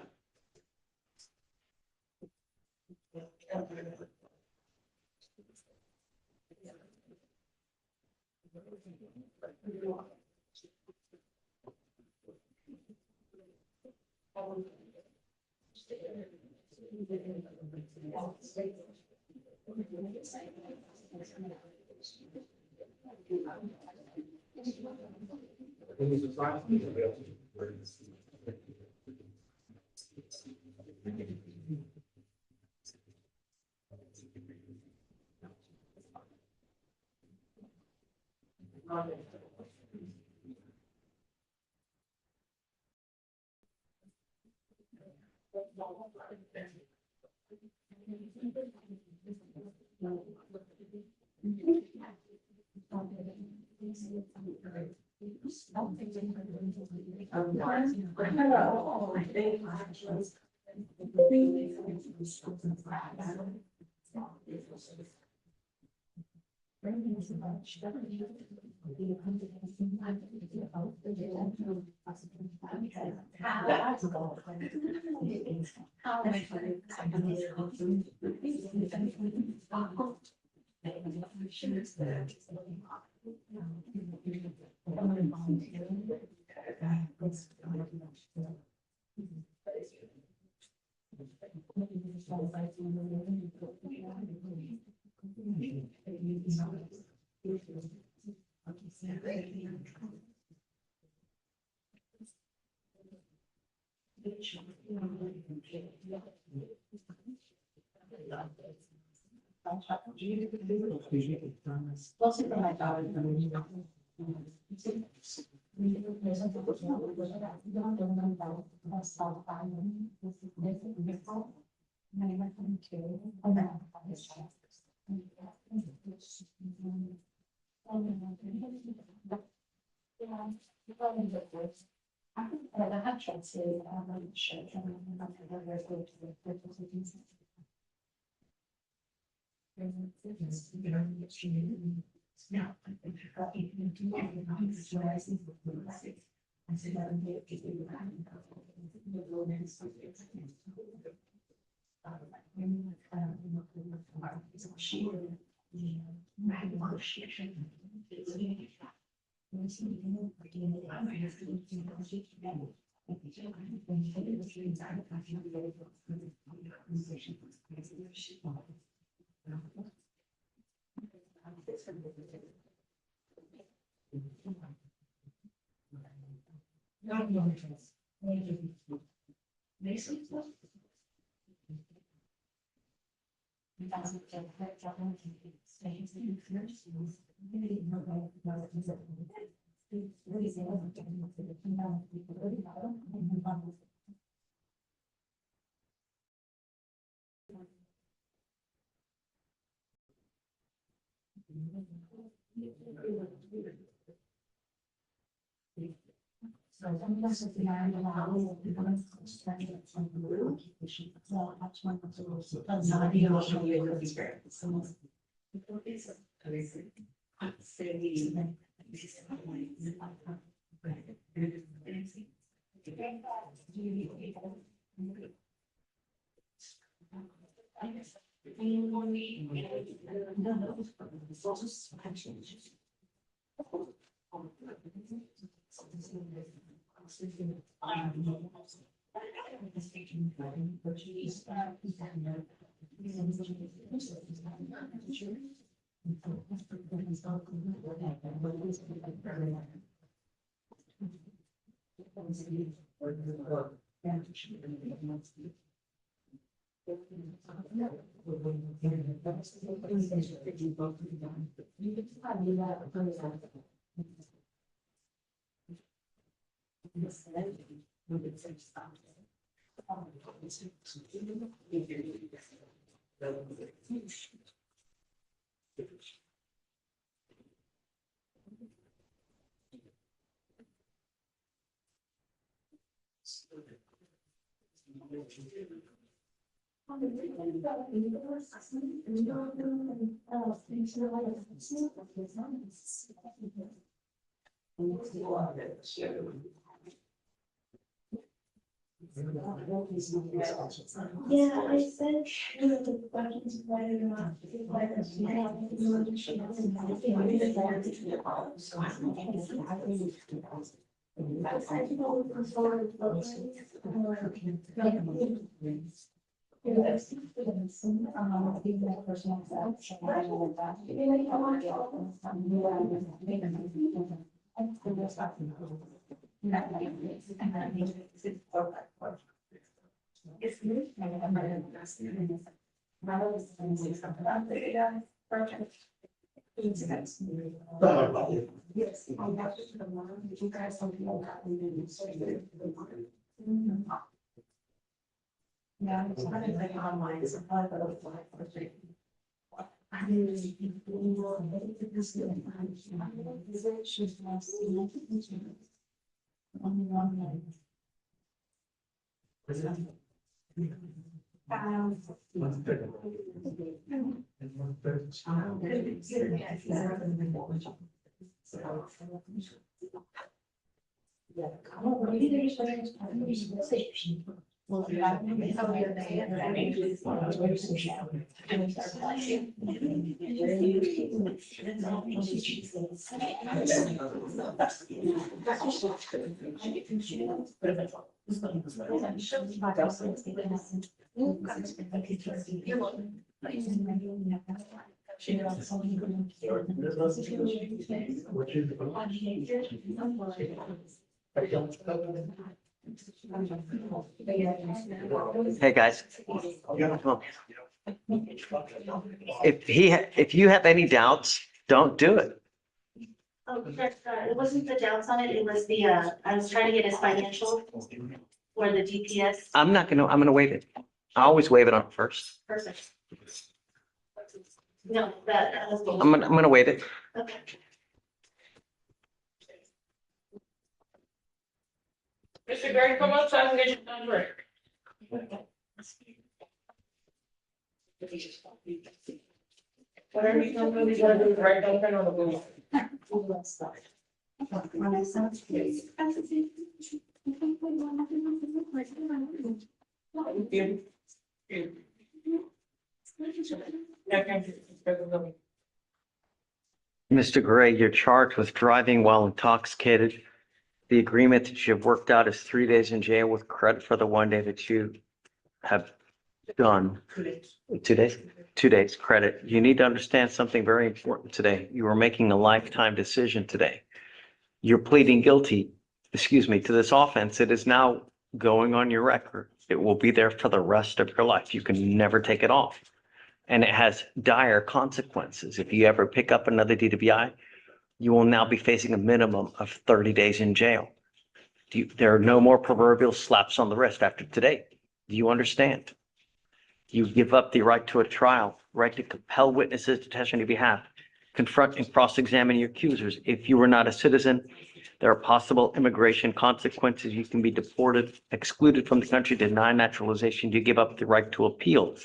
S3: Yeah, I said, the questions whether or not. Yeah, it's kind of like online, so probably better apply for it. I mean, only one way.
S2: Hey, guys. If you have any doubts, don't do it.
S9: Oh, it wasn't the doubts on it, it was the, I was trying to get his financial for the GPS.
S2: I'm gonna waive it. I always waive it on first.
S9: Perfect. No, that was.
S2: I'm gonna waive it.
S9: Okay.
S11: Mr. Gary, come up so I can get your number. Whatever you come with, you gotta do the right, don't turn on the blue.
S2: Mr. Gray, you're charged with driving while intoxicated. The agreement that you've worked out is 3 days in jail with credit for the 1 day that you have done. 2 days? 2 days credit. You need to understand something very important today. You are making a lifetime decision today. You're pleading guilty, to this offense. It is now going on your record. It will be there for the rest of your life. You can never take it off. And it has dire consequences. If you ever pick up another DWI, you will now be facing a minimum of 30 days in jail. There are no more proverbial slaps on the wrist after today. Do you understand? You give up the right to a trial, right to compel witnesses to testify on your behalf, confront and cross-examine your accusers. If you are not a citizen, there are possible immigration consequences. You can be deported, excluded from the country, denied naturalization. You give up the right to appeal.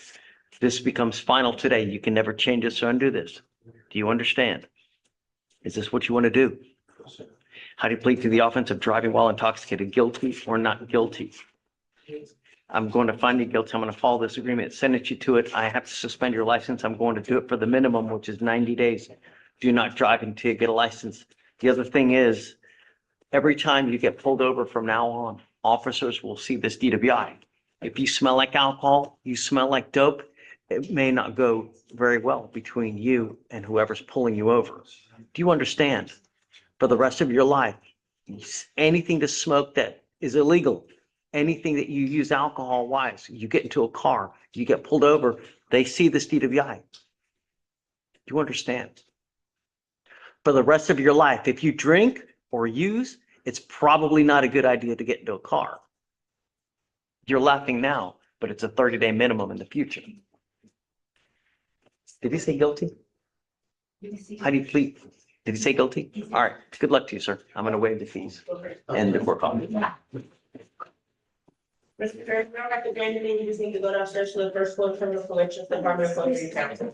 S2: This becomes final today. You can never change this or undo this. Do you understand? Is this what you want to do? How do you plead to the offense of driving while intoxicated, guilty or not guilty? I'm going to find you guilty. I'm going to follow this agreement, sentence you to it. I have to suspend your license. I'm going to do it for the minimum, which is 90 days. Do not drive until you get a license. The other thing is, every time you get pulled over from now on, officers will see this DWI. If you smell like alcohol, you smell like dope, it may not go very well between you and whoever's pulling you over. Do you understand? For the rest of your life, anything to smoke that is illegal, anything that you use alcohol wise, you get into a car, you get pulled over, they see this DWI. Do you understand? For the rest of your life, if you drink or use, it's probably not a good idea to get into a car. You're laughing now, but it's a 30-day minimum in the future. Did he say guilty? How do you plead? Did he say guilty? All right. Good luck to you, sir. I'm going to waive the fees and the court call.
S11: Mr. Gary, if you don't have to do anything, you just need to go downstairs to the first floor criminal collections department for your counsel.